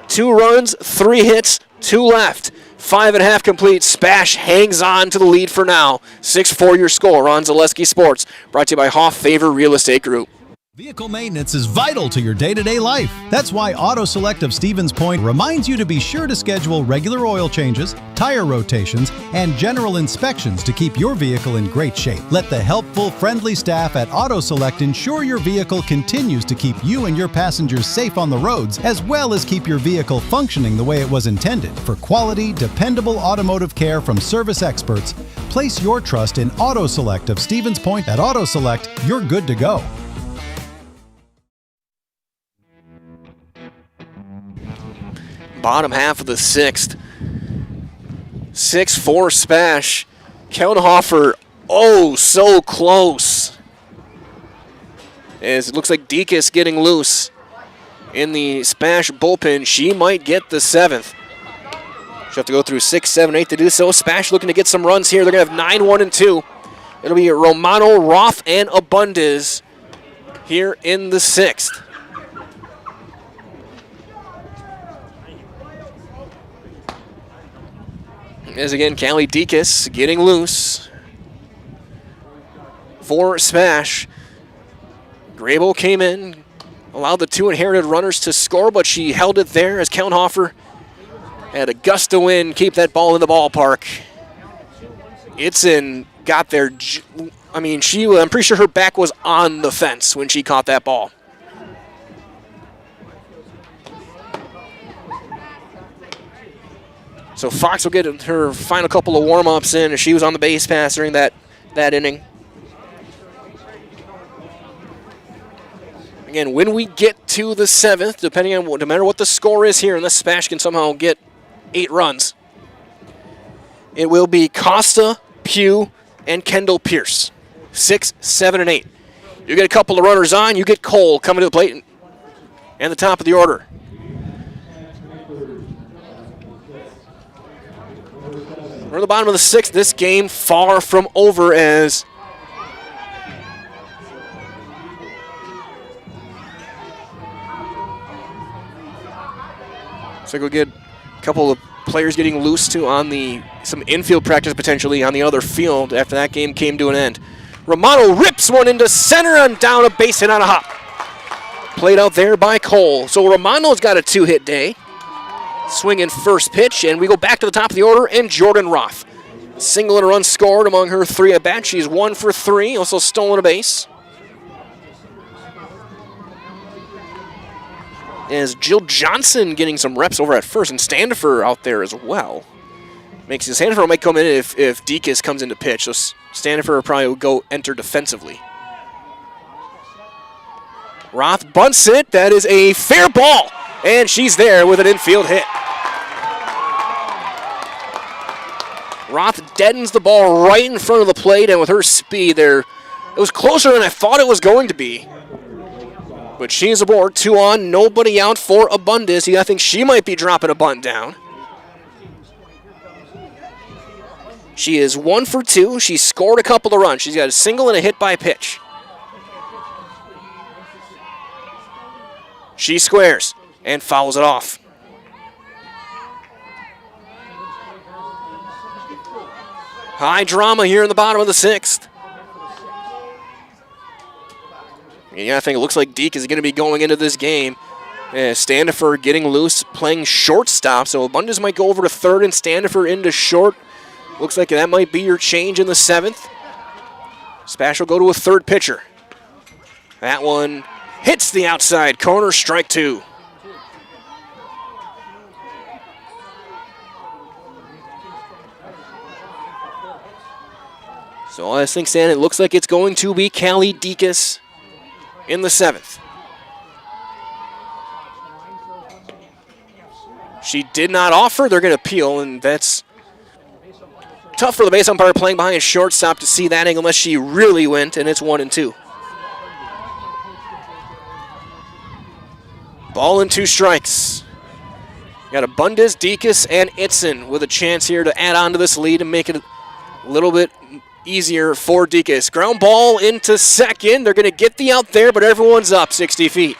Speaker 1: 2 runs, 3 hits, 2 left. 5.5 complete. Spash hangs on to the lead for now. 6-4 your score on Zaleski Sports. Brought to you by Hoff Favor Real Estate Group.
Speaker 13: Vehicle maintenance is vital to your day-to-day life. That's why Auto Select of Stevens Point reminds you to be sure to schedule regular oil changes, tire rotations, and general inspections to keep your vehicle in great shape. Let the helpful, friendly staff at Auto Select ensure your vehicle continues to keep you and your passengers safe on the roads, as well as keep your vehicle functioning the way it was intended. For quality, dependable automotive care from service experts, place your trust in Auto Select of Stevens Point. At Auto Select, you're good to go.
Speaker 1: Bottom half of the 6th. 6-4 Spash. Kelnhofer, oh, so close. As it looks like Dekas getting loose in the Spash bullpen. She might get the 7th. She'll have to go through 6, 7, 8 to do so. Spash looking to get some runs here. They're going to have 9, 1, and 2. It'll be Romano, Roth, and Abundez here in the 6th. As again, Callie Dekas getting loose for Spash. Grable came in, allowed the 2 inherited runners to score, but she held it there as Kelnhofer had a gust of wind keep that ball in the ballpark. Itzen got there. I mean, I'm pretty sure her back was on the fence when she caught that ball. So Fox will get her final couple of warm-ups in as she was on the base pass during that inning. Again, when we get to the 7th, depending on no matter what the score is here, unless Spash can somehow get 8 runs, it will be Costa, Pugh, and Kendall Pierce. 6, 7, and 8. You get a couple of runners on, you get Cole coming to the plate and the top of the order. We're at the bottom of the 6th. This game far from over as so we'll get a couple of players getting loose too on some infield practice potentially on the other field after that game came to an end. Romano rips one into center and down a base hit on a hop. Played out there by Cole. So Romano's got a 2-hit day. swinging first pitch, and we go back to the top of the order, and Jordan Roth. Single and a run scored among her 3 at bat. She's 1 for 3, also stolen a base. As Jill Johnson getting some reps over at first, and Standifer out there as well. Makes it Standifer might come in if Deacon's comes into pitch, so Standifer probably will go enter defensively. Roth bunts it. That is a fair ball, and she's there with an infield hit. Roth deadens the ball right in front of the plate, and with her speed there, it was closer than I thought it was going to be. But she's aboard, 2 on, nobody out for Abundis. I think she might be dropping a bunt down. She is 1 for 2. She scored a couple of runs. She's got a single and a hit by pitch. She squares and fouls it off. High drama here in the bottom of the 6th. Yeah, I think it looks like Deke is going to be going into this game. Standifer getting loose, playing shortstop, so Abundis might go over to third and Standifer into short. Looks like that might be your change in the 7th. Spash will go to a third pitcher. That one hits the outside corner, strike 2. So as things stand, it looks like it's going to be Callie Deacon's in the 7th. She did not offer. They're going to appeal, and that's tough for the base umpire playing behind shortstop to see that angle unless she really went, and it's 1-2. Ball and 2 strikes. Got Abundis, Deacon's, and Itzen with a chance here to add on to this lead and make it a little bit easier for Deacon's. Ground ball into second. They're going to get the out there, but everyone's up 60 feet.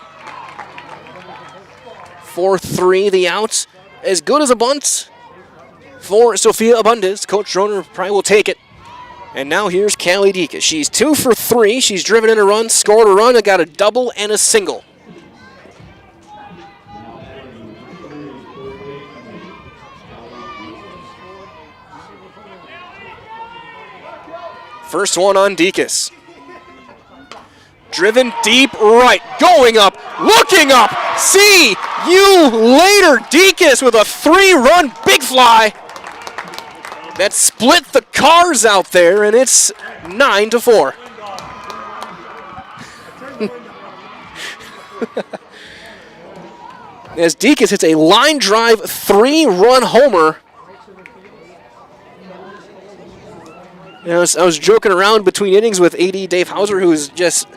Speaker 1: 4-3 the outs. As good as a bunt for Sophia Abundis. Coach Droner probably will take it. And now here's Callie Deacon's. She's 2 for 3. She's driven in a run, scored a run, and got a double and a single. First one on Deacon's. Driven deep right, going up, looking up. See you later, Deacon's with a 3-run big fly. That split the cars out there, and it's 9-4. As Deacon's hits a line drive 3-run homer. You know, I was joking around between innings with AD Dave Hauser, who's just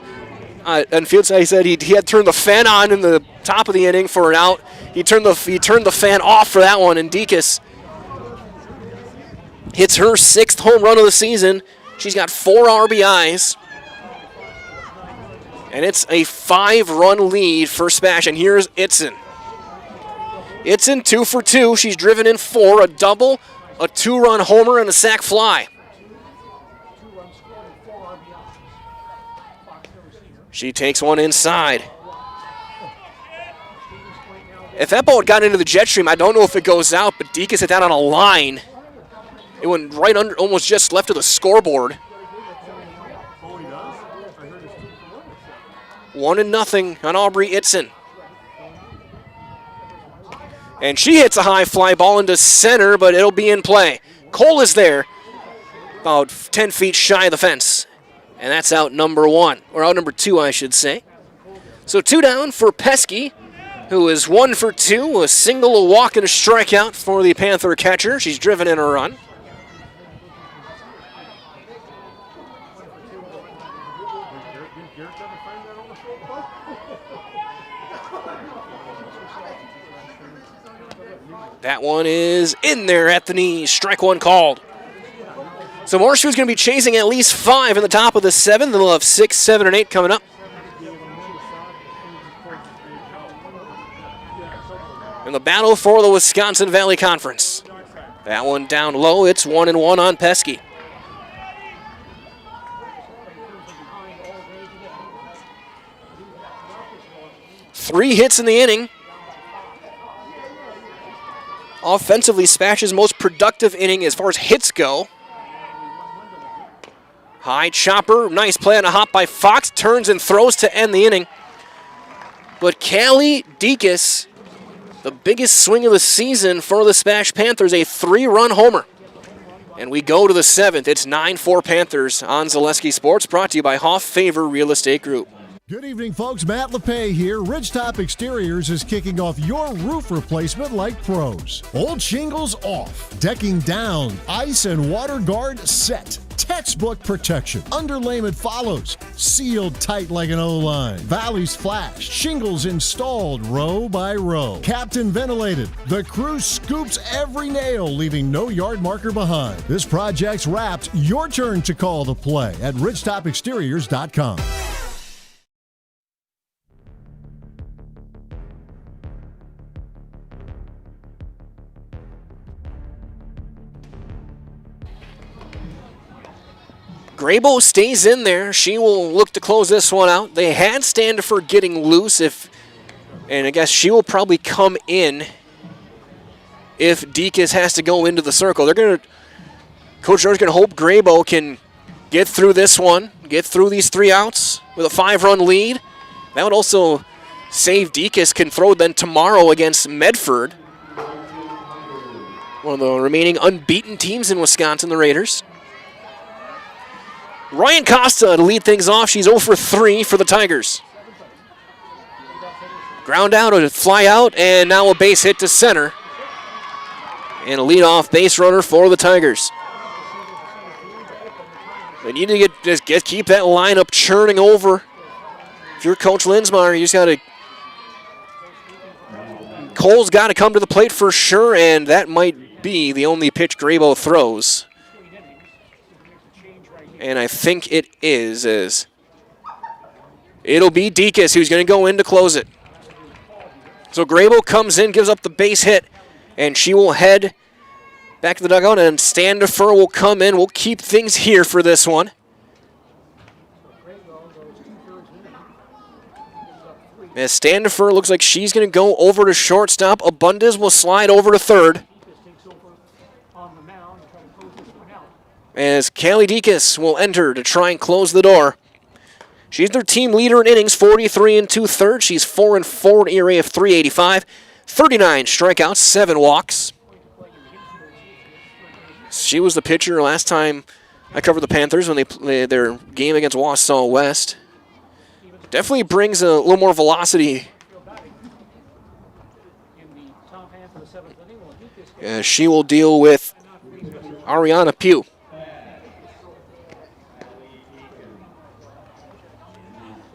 Speaker 1: on field side. He said he had turned the fan on in the top of the inning for an out. He turned the fan off for that one, and Deacon's hits her 6th home run of the season. She's got 4 RBIs, and it's a 5-run lead for Spash. And here's Itzen. Itzen 2 for 2. She's driven in 4, a double, a 2-run homer, and a sac fly. She takes one inside. If that ball had gotten into the jet stream, I don't know if it goes out, but Deacon's hit that on a line. It went right under, almost just left of the scoreboard. 1-0 on Aubrey Itzen. And she hits a high fly ball into center, but it'll be in play. Cole is there, about 10 feet shy of the fence. And that's out number 1, or out number 2, I should say. So 2 down for Pesky, who is 1 for 2, a single, a walk, and a strikeout for the Panther catcher. She's driven in a run. That one is in there at the knees. Strike 1 called. So Marshfield's going to be chasing at least 5 in the top of the 7th. Then they'll have 6, 7, and 8 coming up. In the battle for the Wisconsin Valley Conference. That one down low. It's 1-1 on Pesky. Three hits in the inning. offensively SPASH's most productive inning as far as hits go. High chopper, nice play on a hop by Fox, turns and throws to end the inning. But Callie Dekas, the biggest swing of the season for the SPASH Panthers, a 3-run homer. And we go to the 7th. It's 9-4 Panthers on Zaleski Sports, brought to you by Hoff Favor Real Estate Group.
Speaker 14: Good evening, folks. Matt LePay here. Ridgetop Exteriors is kicking off your roof replacement like pros. Old shingles off, decking down, ice and water guard set. Textbook protection. Underlayment follows. Sealed tight like an O-line. Valleys flashed. Shingles installed row by row. Captain ventilated. The crew scoops every nail, leaving no yard marker behind. This project's wrapped. Your turn to call the play at ridgetopexteriors.com.
Speaker 1: Graybo stays in there. She will look to close this one out. They had Standifer getting loose, and I guess she will probably come in if Dekas has to go into the circle. Coach George's going to hope Graybo can get through this one, get through these 3 outs with a 5-run lead. That would also save Dekas can throw then tomorrow against Medford, one of the remaining unbeaten teams in Wisconsin, the Raiders. Ryan Costa to lead things off. She's 0 for 3 for the Tigers. Ground out, a fly out, and now a base hit to center. And a leadoff base runner for the Tigers. They need to keep that lineup churning over. If you're Coach Linsmeyer, you just got to. Cole's got to come to the plate for sure, and that might be the only pitch Graybo throws. And I think it is, as it'll be Dekas who's going to go in to close it. So Graybo comes in, gives up the base hit, and she will head back to the dugout, and Standifer will come in. We'll keep things here for this one. As Standifer looks like she's going to go over to shortstop. Abundis will slide over to third. As Callie Dekas will enter to try and close the door. She's their team leader in innings, 43 2/3. She's 4-4, an ERA of 3.85, 39 strikeouts, 7 walks. She was the pitcher last time I covered the Panthers when they played their game against Wausau West. Definitely brings a little more velocity. She will deal with Ariana Pugh.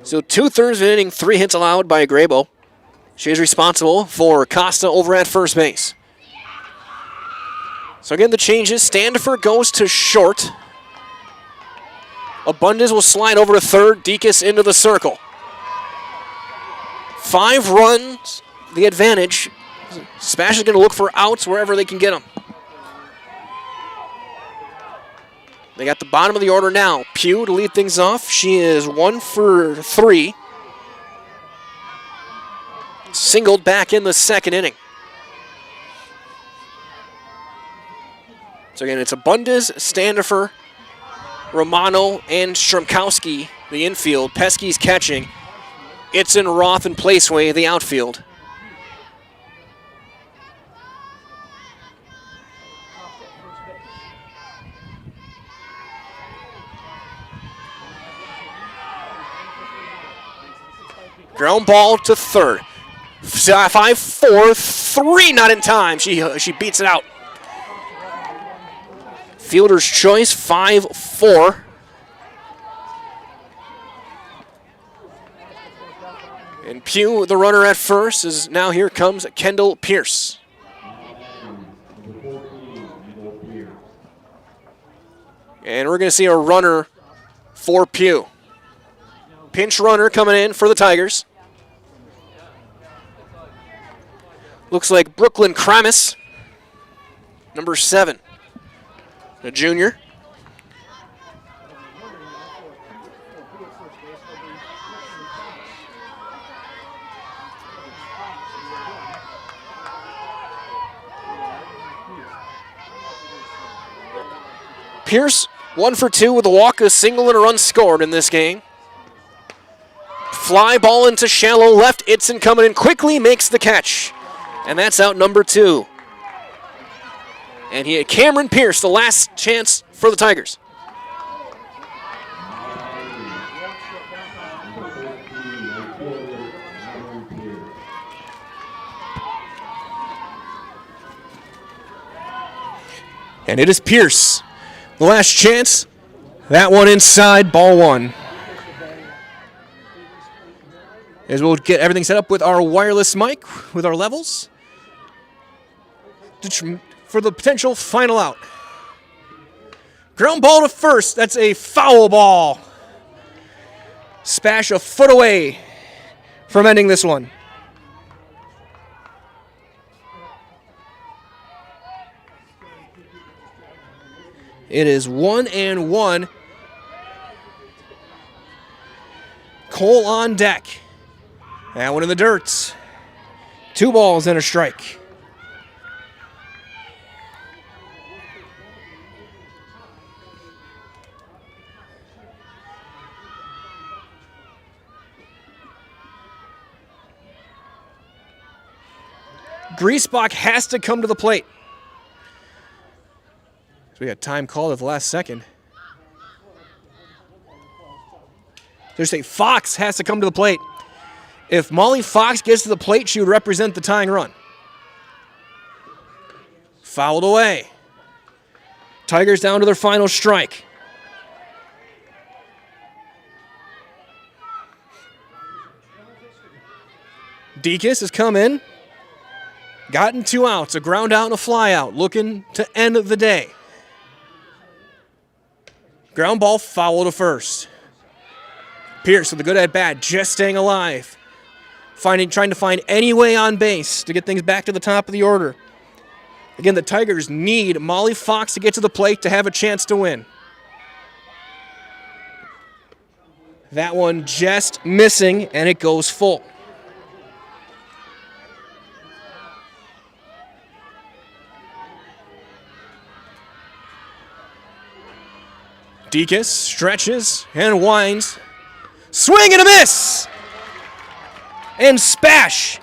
Speaker 1: So 2/3 of an inning, 3 hits allowed by Graybo. She is responsible for Costa over at first base. So again, the changes. Standifer goes to short. Abundis will slide over to third. Dekas into the circle. 5 runs, the advantage. SPASH is going to look for outs wherever they can get them. They got the bottom of the order now. Pugh to lead things off. She is 1 for 3. Singled back in the second inning. So again, it's Abundis, Standifer, Romano, and Strumkowski, the infield. Pesky's catching. It's in Roth and Placeway, the outfield. Ground ball to third. 5-4-3, not in time. She beats it out. Fielder's choice, 5-4. And Pugh, the runner at first, is now here comes Kendall Pierce. And we're going to see a runner for Pugh. Pinch runner coming in for the Tigers. Looks like Brooklyn Kramis, number 7, a junior. Pierce, 1 for 2 with a walk, a single, and a run scored in this game. Fly ball into shallow left. Itzen coming in quickly, makes the catch. And that's out number 2. And he had Cameron Pierce, the last chance for the Tigers. And it is Pierce. The last chance. That one inside, ball 1. As we'll get everything set up with our wireless mic, with our levels, for the potential final out. Ground ball to first. That's a foul ball. SPASH a foot away from ending this one. It is 1-1. Cole on deck. That one in the dirt. 2 balls and a strike. Griesbach has to come to the plate. So we got time called at the last second. There's a Fox has to come to the plate. If Molly Fox gets to the plate, she would represent the tying run. Fouled away. Tigers down to their final strike. Deaconess has come in. Gotten 2 outs, a ground out and a fly out, looking to end the day. Ground ball, foul to first. Pierce with a good at-bat, just staying alive. Trying to find any way on base to get things back to the top of the order. Again, the Tigers need Molly Fox to get to the plate to have a chance to win. That one just missing, and it goes full. Deaconess stretches and winds. Swing and a miss! And SPASH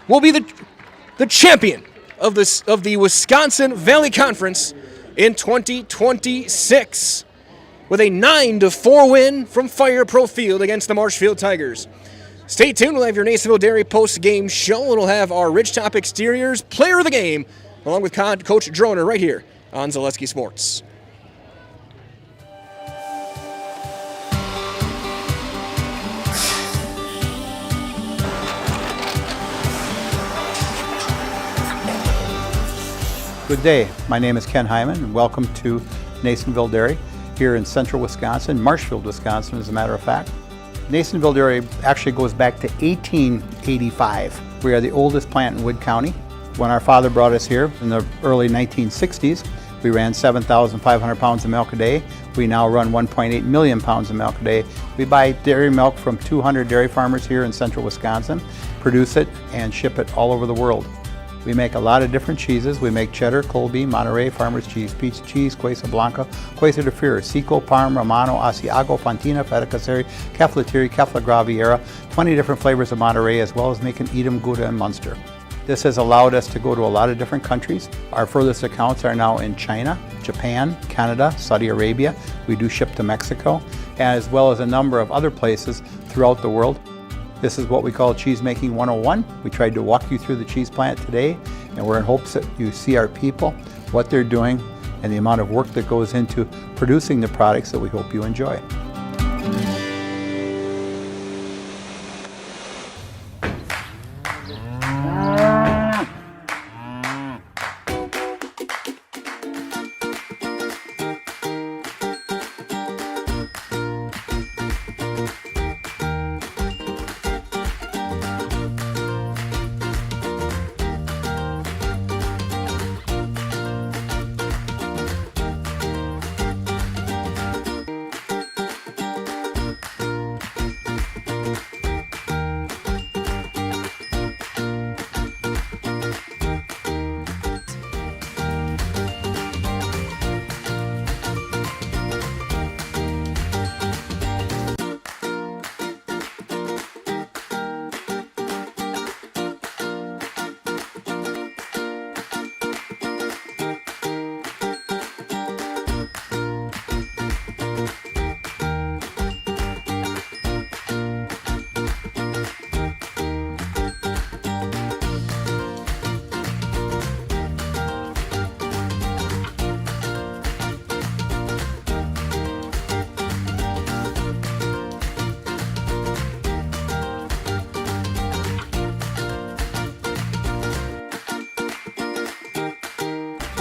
Speaker 1: will be the champion of the Wisconsin Valley Conference in 2026 with a 9-4 win from Fire Pro Field against the Marshfield Tigers. Stay tuned. We'll have your Nasonville Dairy post-game show. It'll have our Ridgetop Exteriors player of the game along with Coach Droner right here on Zaleski Sports.
Speaker 15: Good day. My name is Ken Hyman, and welcome to Nasonville Dairy here in central Wisconsin, Marshfield, Wisconsin, as a matter of fact. Nasonville Dairy actually goes back to 1885. We are the oldest plant in Wood County. When our father brought us here in the early 1960s, we ran 7,500 pounds of milk a day. We now run 1.8 million pounds of milk a day. We buy dairy milk from 200 dairy farmers here in central Wisconsin, produce it, and ship it all over the world. We make a lot of different cheeses. We make cheddar, Colby, Monterey, Farmer's Cheese, Pizza Cheese, Quesa Blanca, Quesa de Freer, Seco, Parm, Romano, Asiago, Fontina, Feta Caseri, Caflatiri, Cafla Graviera, 20 different flavors of Monterey, as well as making Edam, Gouda, and Munster. This has allowed us to go to a lot of different countries. Our furthest accounts are now in China, Japan, Canada, Saudi Arabia. We do ship to Mexico, as well as a number of other places throughout the world. This is what we call Cheese Making 101. We tried to walk you through the cheese plant today, and we're in hopes that you see our people, what they're doing, and the amount of work that goes into producing the products that we hope you enjoy.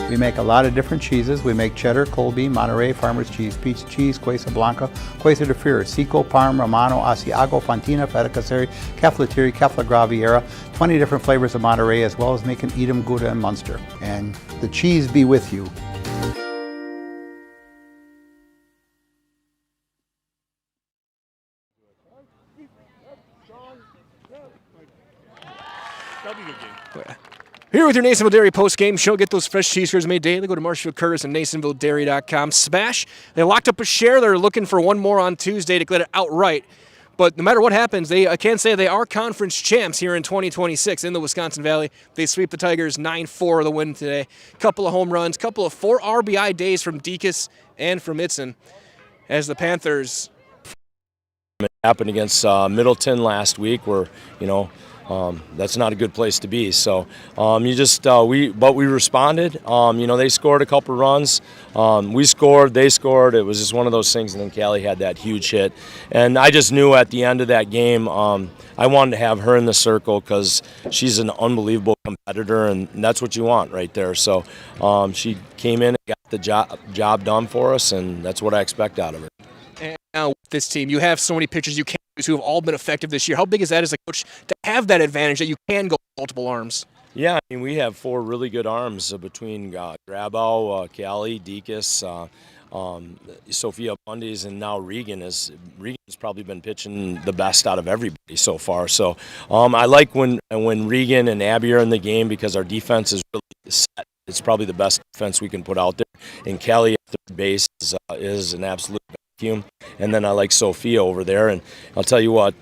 Speaker 15: We make a lot of different cheeses. We make cheddar, Colby, Monterey, Farmer's Cheese, Pizza Cheese, Quesa Blanca, Quesa de Fir, Seco, Parm, Romano, Asiago, Fontina, Feta Caseri, Cafetieri, Cafla Graviera, 20 different flavors of Monterey, as well as making Edam, Gouda, and Munster. And the cheese be with you.
Speaker 1: Here with your Nasonville Dairy post-game show. Get those fresh cheese curds made daily. Go to Marshfield Curtis and NasonvilleDairy.com. SPASH. They locked up a share. They're looking for one more on Tuesday to get it outright. But no matter what happens, I can say they are conference champs here in 2026 in the Wisconsin Valley. They sweep the Tigers 9-4 of the win today. Couple of home runs, couple of 4 RBI days from Dekas and from Itzen. As the Panthers.
Speaker 16: It happened against Middleton last week, where that's not a good place to be. So we responded. They scored a couple runs. We scored, they scored. It was just one of those things. And then Callie had that huge hit. And I just knew at the end of that game, I wanted to have her in the circle because she's an unbelievable competitor, and that's what you want right there. So she came in and got the job done for us, and that's what I expect out of her.
Speaker 1: And now with this team, you have so many pitchers you can use who have all been effective this year. How big is that as a coach to have that advantage that you can go multiple arms?
Speaker 16: Yeah, I mean, we have 4 really good arms between Grabow, Callie, Dekas, Sophia Bundy's, and now Regan's probably been pitching the best out of everybody so far. So I like when Regan and Abby are in the game because our defense is really set. It's probably the best defense we can put out there. And Callie at third base is an absolute vacuum. And then I like Sophia over there. And I'll tell you what,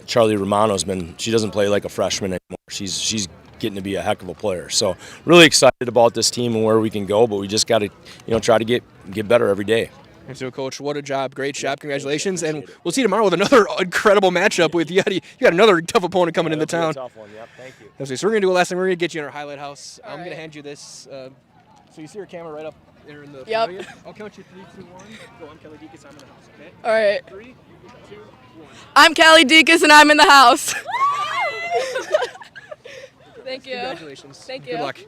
Speaker 16: Charlie Romano's she doesn't play like a freshman anymore. She's getting to be a heck of a player. So really excited about this team and where we can go, but we just got to try to get better every day.
Speaker 1: And so, Coach, what a job. Great job. Congratulations. And we'll see you tomorrow with another incredible matchup with you. You got another tough opponent coming into town.
Speaker 16: Tough one. Yep, thank you.
Speaker 1: So we're going to do a last thing. We're going to get you in our highlight house. I'm going to hand you this. So you see your camera right up there in the pavilion? I'll count you 3, 2, 1. Go, I'm Kelly Dekas. I'm in the house, okay?
Speaker 17: All right.
Speaker 1: 3, 2, 1.
Speaker 17: I'm Callie Dekas, and I'm in the house. Thank you.
Speaker 1: Congratulations.
Speaker 17: Thank you.
Speaker 1: Good luck.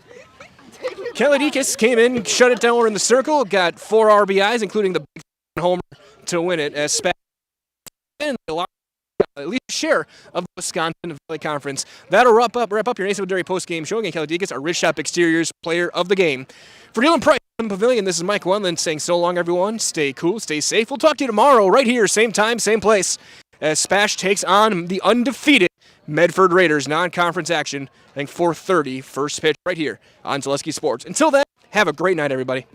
Speaker 1: Kelly Dekas came in, shut it down. We're in the circle. Got 4 RBIs, including the big homer to win it as SPASH and at least a share of the Wisconsin Valley Conference. That'll wrap up your Nasonville Dairy post-game show. Again, Kelly Dekas, our Ridge Shop Exteriors player of the game. For Dylan Price from the Pavilion, this is Mike Wendland saying so long, everyone. Stay cool, stay safe. We'll talk to you tomorrow right here, same time, same place, as SPASH takes on the undefeated Medford Raiders. Non-conference action, I think 4:30, first pitch right here on Zaleski Sports. Until then, have a great night, everybody.